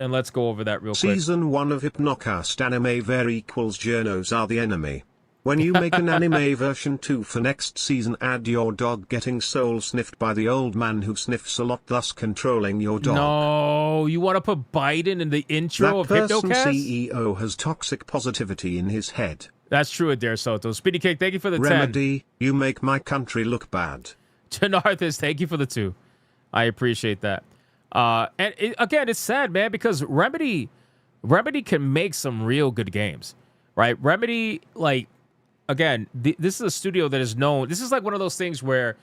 C: and let's go over that real quick.
F: Season 1 of Hypnocast anime ver equals journos are the enemy. When you make an anime version 2 for next season, add your dog getting soul sniffed by the old man who sniffs a lot, thus controlling your dog.
C: No, you want to put Biden in the intro of
F: That person
C: Hypnocast?
F: CEO has toxic positivity in his head.
C: That's true, Adair Soto. Speedy Cake, thank you for the 10.
F: Remedy, you make my country look bad.
C: Janarthis, thank you for the 2. I appreciate that. Again, it's sad, man, because Remedy can make some real good games, right? Remedy, like, again, this is a studio that is known. This is like one of those things where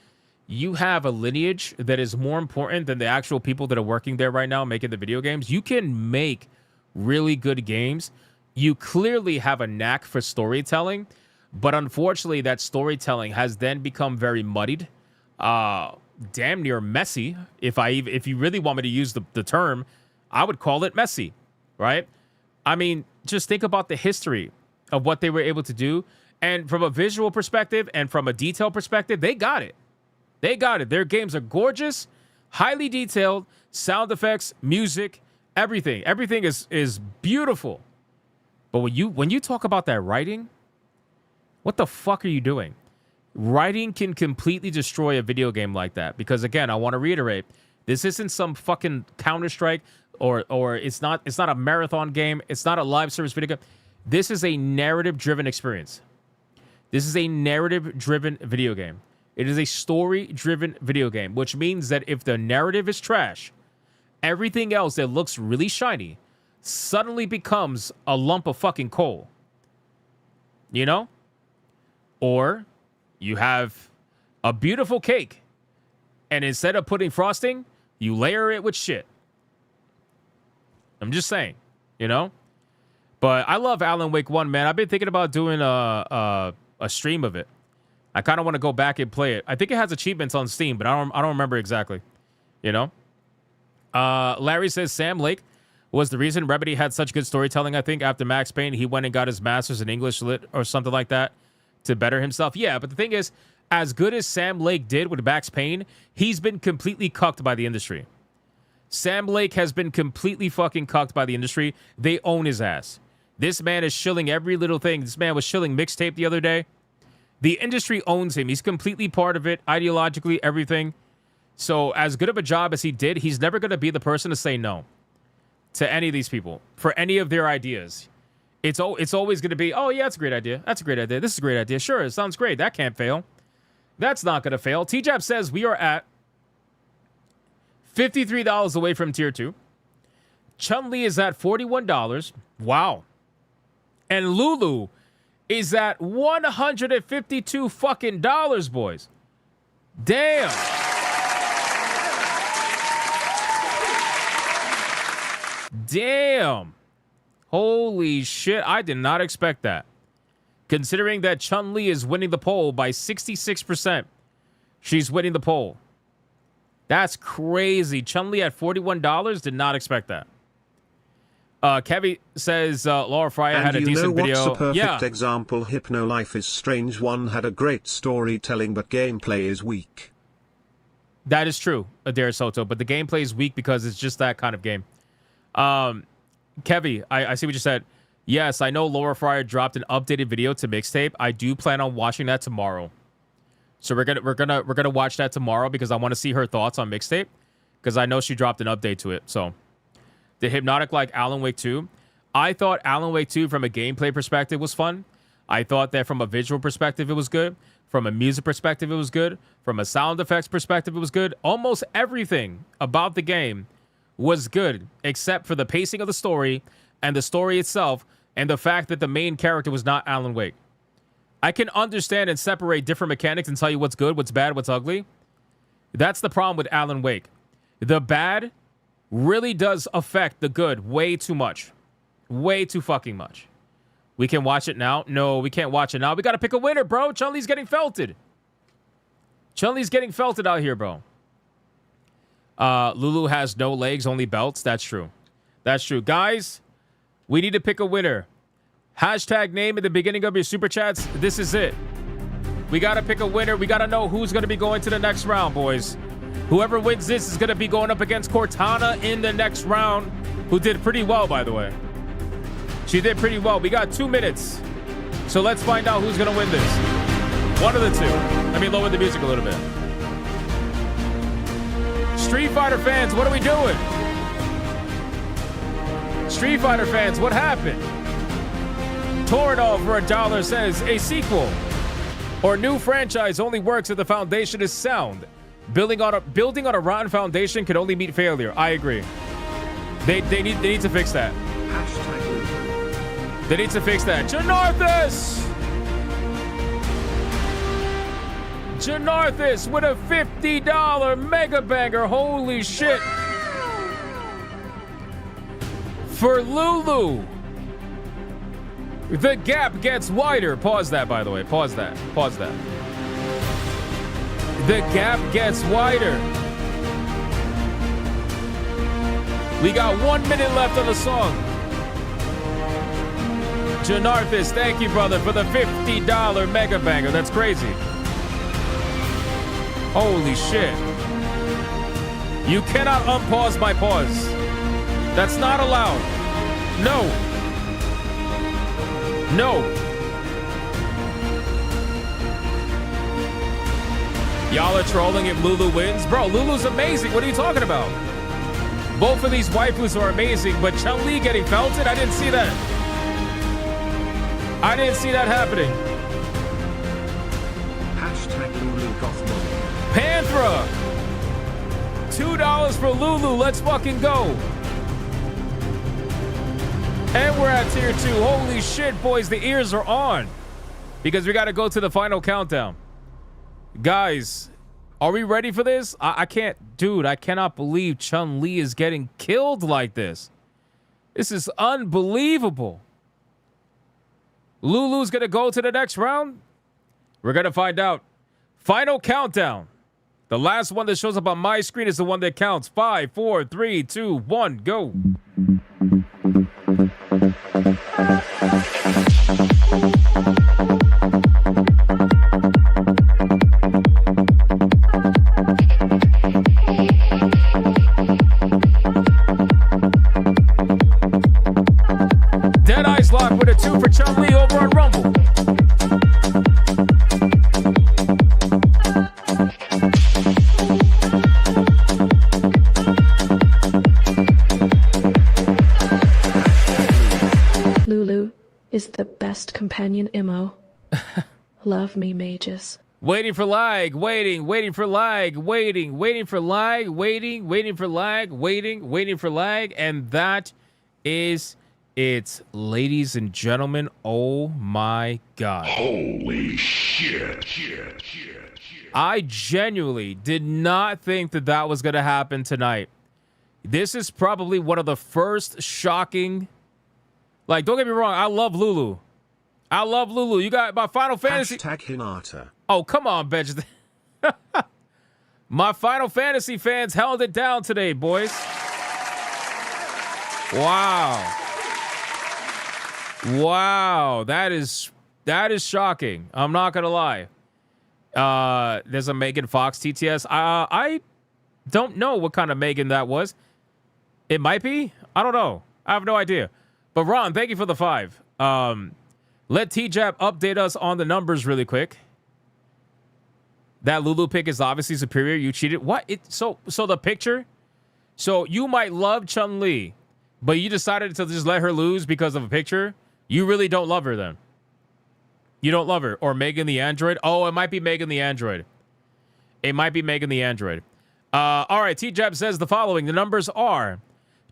C: you have a lineage that is more important than the actual people that are working there right now making the video games. You can make really good games. You clearly have a knack for storytelling, but unfortunately, that storytelling has then become very muddied, damn near messy. If you really want me to use the term, I would call it messy, right? I mean, just think about the history of what they were able to do. And from a visual perspective and from a detail perspective, they got it. They got it. Their games are gorgeous, highly detailed, sound effects, music, everything. Everything is beautiful. But when you talk about that writing, what the fuck are you doing? Writing can completely destroy a video game like that. Because again, I want to reiterate, this isn't some fucking Counter-Strike or it's not a marathon game. It's not a live service video game. This is a narrative-driven experience. This is a narrative-driven video game. It is a story-driven video game, which means that if the narrative is trash, everything else that looks really shiny suddenly becomes a lump of fucking coal. You know? Or you have a beautiful cake, and instead of putting frosting, you layer it with shit. I'm just saying, you know? But I love Alan Wake 1, man. I've been thinking about doing a stream of it. I kind of want to go back and play it. I think it has achievements on Steam, but I don't remember exactly. You know? Larry says Sam Lake was the reason Remedy had such good storytelling. I think after Max Payne, he went and got his master's in English lit or something like that to better himself. Yeah, but the thing is, as good as Sam Lake did with Max Payne, he's been completely cucked by the industry. Sam Lake has been completely fucking cucked by the industry. They own his ass. This man is shilling every little thing. This man was shilling Mixtape the other day. The industry owns him. He's completely part of it, ideologically, everything. So as good of a job as he did, he's never going to be the person to say no to any of these people for any of their ideas. It's always going to be, oh, yeah, that's a great idea. That's a great idea. This is a great idea. Sure, it sounds great. That can't fail. That's not going to fail. TJAP says we are at $53 away from Tier 2. Chun-Li is at $41. Wow. And Lulu is at $152 fucking dollars, boys. Damn. Damn. Holy shit. I did not expect that. Considering that Chun-Li is winning the poll by 66%. She's winning the poll. That's crazy. Chun-Li at $41. Did not expect that. Kevin says Laura Fryer had a decent video.
F: What's a perfect example? Hypno Life is Strange 1 had a great storytelling, but gameplay is weak.
C: That is true, Adair Soto, but the gameplay is weak because it's just that kind of game. Kevin, I see what you said. Yes, I know Laura Fryer dropped an updated video to Mixtape. I do plan on watching that tomorrow. So we're gonna watch that tomorrow because I want to see her thoughts on Mixtape because I know she dropped an update to it. So did Hypnotic like Alan Wake 2? I thought Alan Wake 2 from a gameplay perspective was fun. I thought that from a visual perspective it was good. From a music perspective it was good. From a sound effects perspective it was good. Almost everything about the game was good except for the pacing of the story and the story itself and the fact that the main character was not Alan Wake. I can understand and separate different mechanics and tell you what's good, what's bad, what's ugly. That's the problem with Alan Wake. The bad really does affect the good way too much. Way too fucking much. We can watch it now. No, we can't watch it now. We got to pick a winner, bro. Chun-Li's getting felted. Chun-Li's getting felted out here, bro. Lulu has no legs, only belts. That's true. That's true. Guys, we need to pick a winner. Hashtag name at the beginning of your super chats. This is it. We got to pick a winner. We got to know who's going to be going to the next round, boys. Whoever wins this is going to be going up against Cortana in the next round, who did pretty well, by the way. She did pretty well. We got 2 minutes. So let's find out who's going to win this. One of the two. Let me lower the music a little bit. Street Fighter fans, what are we doing? Street Fighter fans, what happened? Toradol for $1 says, a sequel or new franchise only works if the foundation is sound. Building on a rotten foundation can only meet failure. I agree. They need to fix that. They need to fix that. Janarthus! Janarthus with a $50 mega banger. Holy shit. For Lulu. The gap gets wider. Pause that, by the way. Pause that. Pause that. The gap gets wider. We got 1 minute left on the song. Janarthus, thank you, brother, for the $50 mega banger. That's crazy. Holy shit. You cannot unpause my pause. That's not allowed. No. No. Y'all are trolling if Lulu wins? Bro, Lulu's amazing. What are you talking about? Both of these waifus are amazing, but Chun-Li getting felted? I didn't see that. I didn't see that happening.
F: Hashtag Lulu Gothman.
C: Panthra! $2 for Lulu. Let's fucking go. And we're at tier 2. Holy shit, boys. The ears are on. Because we got to go to the final countdown. Guys, are we ready for this? I can't. Dude, I cannot believe Chun-Li is getting killed like this. This is unbelievable. Lulu's going to go to the next round? We're going to find out. Final countdown. The last one that shows up on my screen is the one that counts. 5, 4, 3, 2, 1, go. Dead Eyes Lock with a 2 for Chun-Li over on Rumble.
K: Lulu is the best companion immo. Love me, mages.
C: Waiting for lag, waiting for lag, waiting for lag, waiting for lag, waiting for lag, and that is it, ladies and gentlemen. Oh my god.
D: Holy shit.
C: I genuinely did not think that that was going to happen tonight. This is probably one of the first shocking... Like, don't get me wrong, I love Lulu. I love Lulu. You got my Final Fantasy...
F: Hashtag Hinata.
C: Oh, come on, Benj. My Final Fantasy fans held it down today, boys. Wow. Wow. That is shocking. I'm not going to lie. There's a Megan Fox TTS. I don't know what kind of Megan that was. It might be. I don't know. I have no idea. But Ron, thank you for the 5. Let T-Jab update us on the numbers really quick. That Lulu pick is obviously superior. You cheated. What? So the picture? So you might love Chun-Li, but you decided to just let her lose because of a picture? You really don't love her then. You don't love her. Or Megan the Android. Oh, it might be Megan the Android. It might be Megan the Android. All right, T-Jab says the following. The numbers are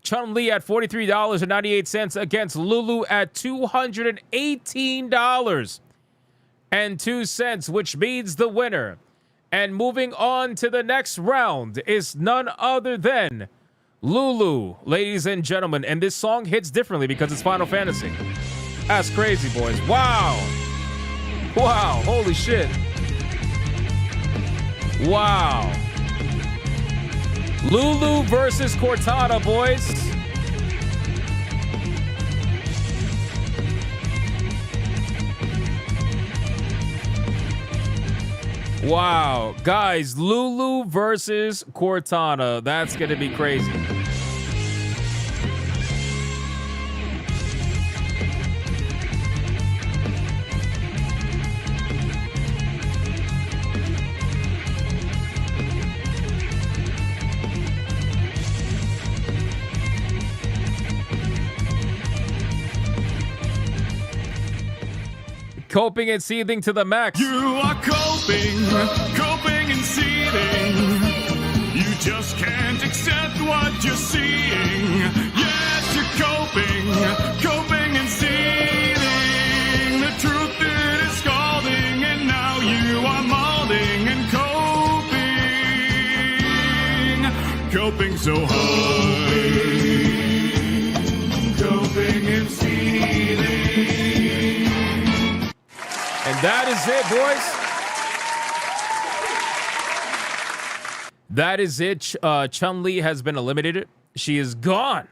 C: Chun-Li at $43.98 against Lulu at $218.02, which means the winner. And moving on to the next round is none other than Lulu, ladies and gentlemen. And this song hits differently because it's Final Fantasy. That's crazy, boys. Wow. Wow. Holy shit. Wow. Lulu versus Cortana, boys. Wow. Guys, Lulu versus Cortana. That's going to be crazy. Coping and seething to the max.
A: You are coping and seething. You just can't accept what you're seeing. Yes, you're coping and seething. The truth it is scalding, and now you are molding and coping so hard. Coping and seething.
C: And that is it, boys. That is it. Chun-Li has been eliminated. She is gone.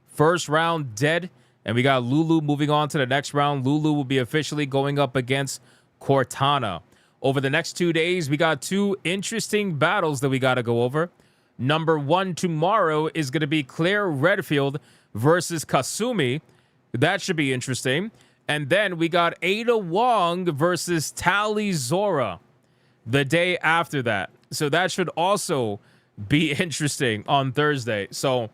C: First round dead. And we got Lulu moving on to the next round. Lulu will be officially going up against Cortana. Over the next 2 days, we got two interesting battles that we got to go over. Number one tomorrow is going to be Claire Redfield versus Kasumi. That should be interesting. And then we got Ada Wong versus Tali Zora the day after that. So that should also be interesting on Thursday. So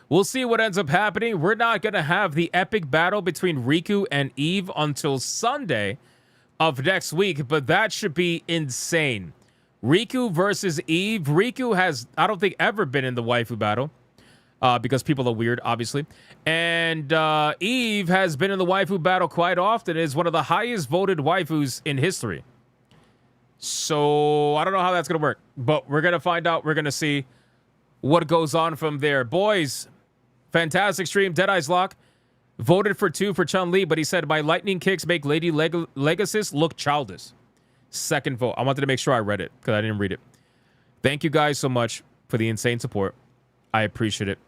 C: we'll see what ends up happening. We're not going to have the epic battle between Riku and Eve until Sunday of next week, but that should be insane. Riku versus Eve. Riku has, I don't think, ever been in the waifu battle. Because people are weird, obviously. And Eve has been in the waifu battle quite often. Is one of the highest voted waifus in history. So I don't know how that's going to work. But we're going to find out. We're going to see what goes on from there. Boys, fantastic stream. Deadeye's Lock voted for 2 for Chun-Li, but he said, my lightning kicks make Lady Legacy look childish. Second vote. I wanted to make sure I read it because I didn't read it. Thank you guys so much for the insane support. I appreciate it.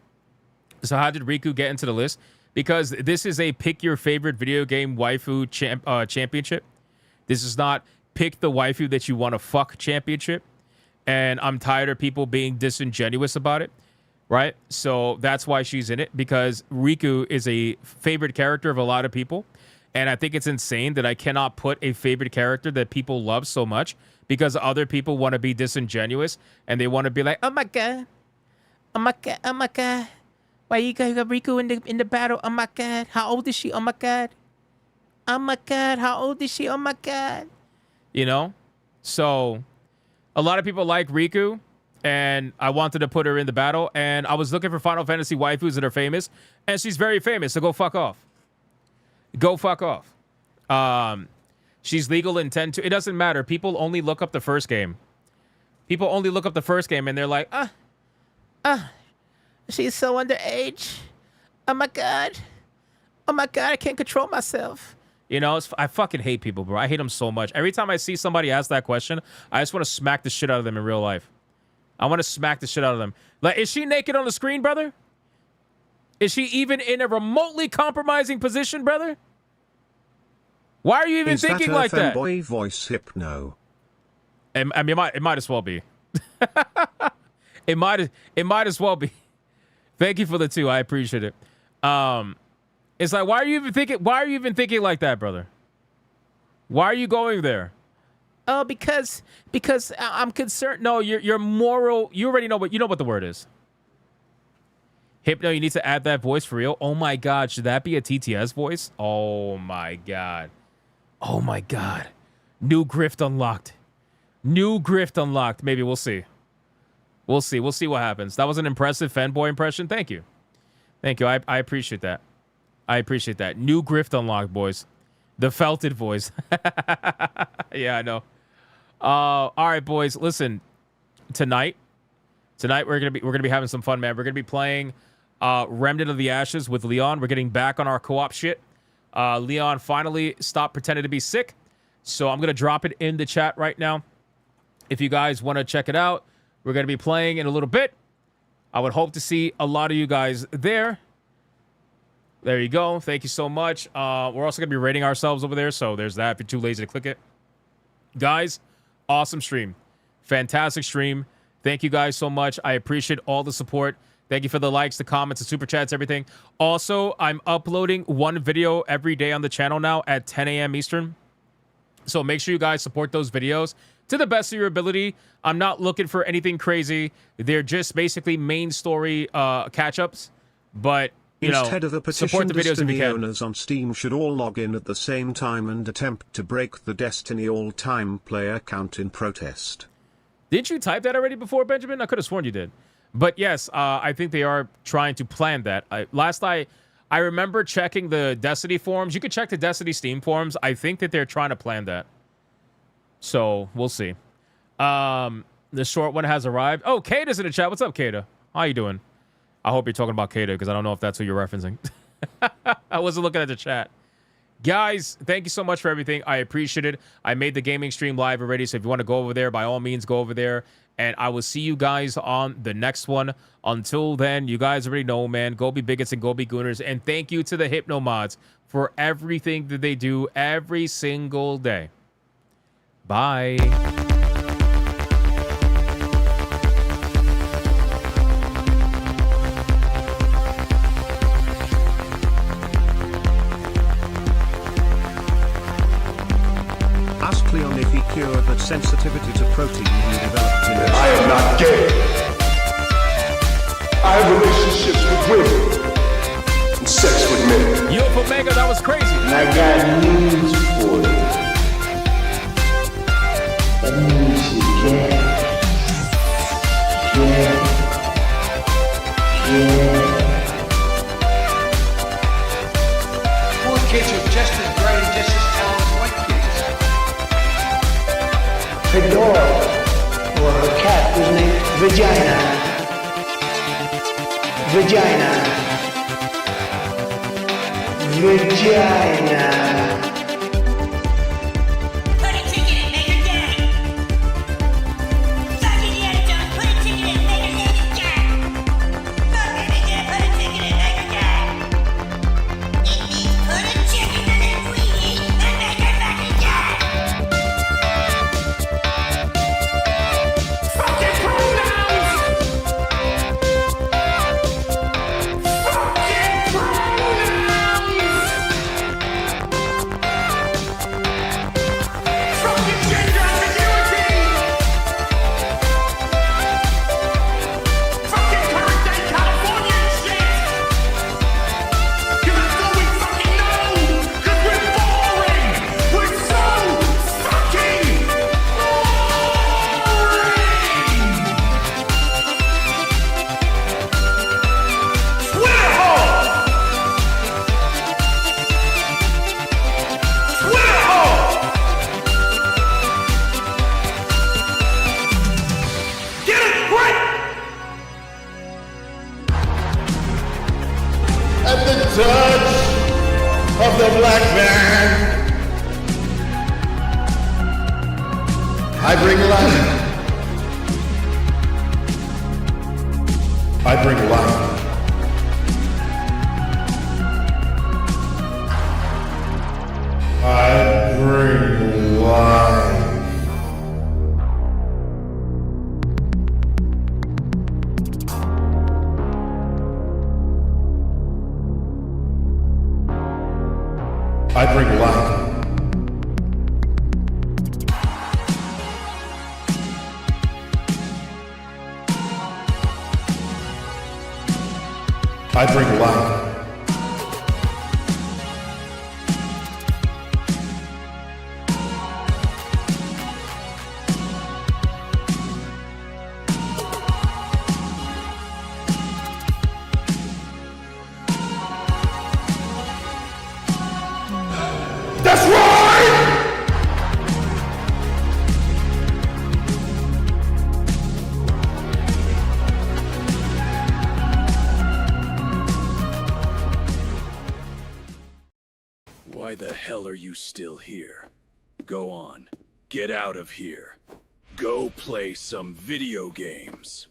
C: So how did Riku get into the list? Because this is a pick your favorite video game waifu championship. This is not pick the waifu that you want to fuck championship. And I'm tired of people being disingenuous about it, right? So that's why she's in it, because Riku is a favorite character of a lot of people. And I think it's insane that I cannot put a favorite character that people love so much because other people want to be disingenuous and they want to be like, oh my God. Oh my God, oh my God. Why you got Riku in the battle? Oh my God. How old is she? Oh my God. Oh my God. How old is she? Oh my God. You know? So a lot of people like Riku, and I wanted to put her in the battle, and I was looking for Final Fantasy waifus that are famous, and she's very famous, so go fuck off. Go fuck off. She's legal in 10-2. It doesn't matter. People only look up the first game. People only look up the first game, and they're like, she's so underage. Oh my God. Oh my God, I can't control myself. You know, I fucking hate people, bro. I hate them so much. Every time I see somebody ask that question, I just want to smack the shit out of them in real life. I want to smack the shit out of them. Like, is she naked on the screen, brother? Is she even in a remotely compromising position, brother? Why are you even thinking like that?
F: Boy voice Hypno.
C: I mean, it might as well be. It might as well be. Thank you for the 2. I appreciate it. It's like, why are you even thinking like that, brother? Why are you going there? Oh, because I'm concerned. No, you're moral. You already know what the word is. Hypno, you need to add that voice for real. Oh my God, should that be a TTS voice? Oh my God. Oh my God. New grift unlocked. New grift unlocked. Maybe we'll see. We'll see. We'll see what happens. That was an impressive fanboy impression. Thank you. Thank you. I appreciate that. I appreciate that. New grift unlocked, boys. The felted voice. Yeah, I know. All right, boys. Listen, tonight Tonight we're gonna be having some fun, man. We're gonna be playing Remnant of the Ashes with Leon. We're getting back on our co-op shit. Leon finally stopped pretending to be sick, so I'm gonna drop it in the chat right now. If you guys want to check it out, we're gonna be playing in a little bit. I would hope to see a lot of you guys there. There you go. Thank you so much. We're also gonna be rating ourselves over there, so there's that if you're too lazy to click it. Guys, awesome stream. Fantastic stream. Thank you guys so much. I appreciate all the support. Thank you for the likes, the comments, the super chats, everything. Also, I'm uploading one video every day on the channel now at 10 a.m. Eastern. So make sure you guys support those videos to the best of your ability. I'm not looking for anything crazy. They're just basically main story catch-ups. But, you
F: Instead
C: know,
F: of a petition,
C: support the videos if you
F: Destiny
C: can.
F: owners on Steam should all log in at the same time and attempt to break the Destiny all-time player count in protest.
C: Didn't you type that already before, Benjamin? I could have sworn you did. But yes, I think they are trying to plan that. I remember checking the Destiny forums. You could check the Destiny Steam forums. I think that they're trying to plan that. So we'll see. The short one has arrived. Oh, Kata's in the chat. What's up, Kata? How you doing? I hope you're talking about Kata because I don't know if that's who you're referencing. I wasn't looking at the chat. Guys, thank you so much for everything. I appreciate it. I made the gaming stream live already, so if you want to go over there, by all means, go over there. And I will see you guys on the next one. Until then, you guys already know, man. Go be bigots and go be gooners. And thank you to the Hypno Mods for everything that they do every single day. Bye.
F: Ask Leon if he cured that sensitivity to protein he developed in his...
J: I am not gay. I have relationships with women and sex with men.
C: Yo, Omega, that was crazy.
J: And I got news for you. That means you gay.
O: Poor kids are just as bright and just as talented as white kids.
S: Her dog, or her cat, was named Vagina. Vagina.
T: Put a ticket in, make her gay. Fuck Indiana Jones, put a ticket in, make her name is gay. Fuck Indiana, put a ticket in, make her gay. It means put a chicken in a queenie and make her fucking gay. Fucking pronouns! Fucking pronouns! Fucking gender ambiguity! Fucking current day California shit! Cause that's all we fucking know! Cause we're boring! We're so fucking Twitter hole! Twitter hole! Get a grip!
J: At the touch of the black man, I bring life. I bring life. I bring life. I bring life. I bring life. That's right!
U: Why the hell are you still here? Go on. Get out of here. Go play some video games.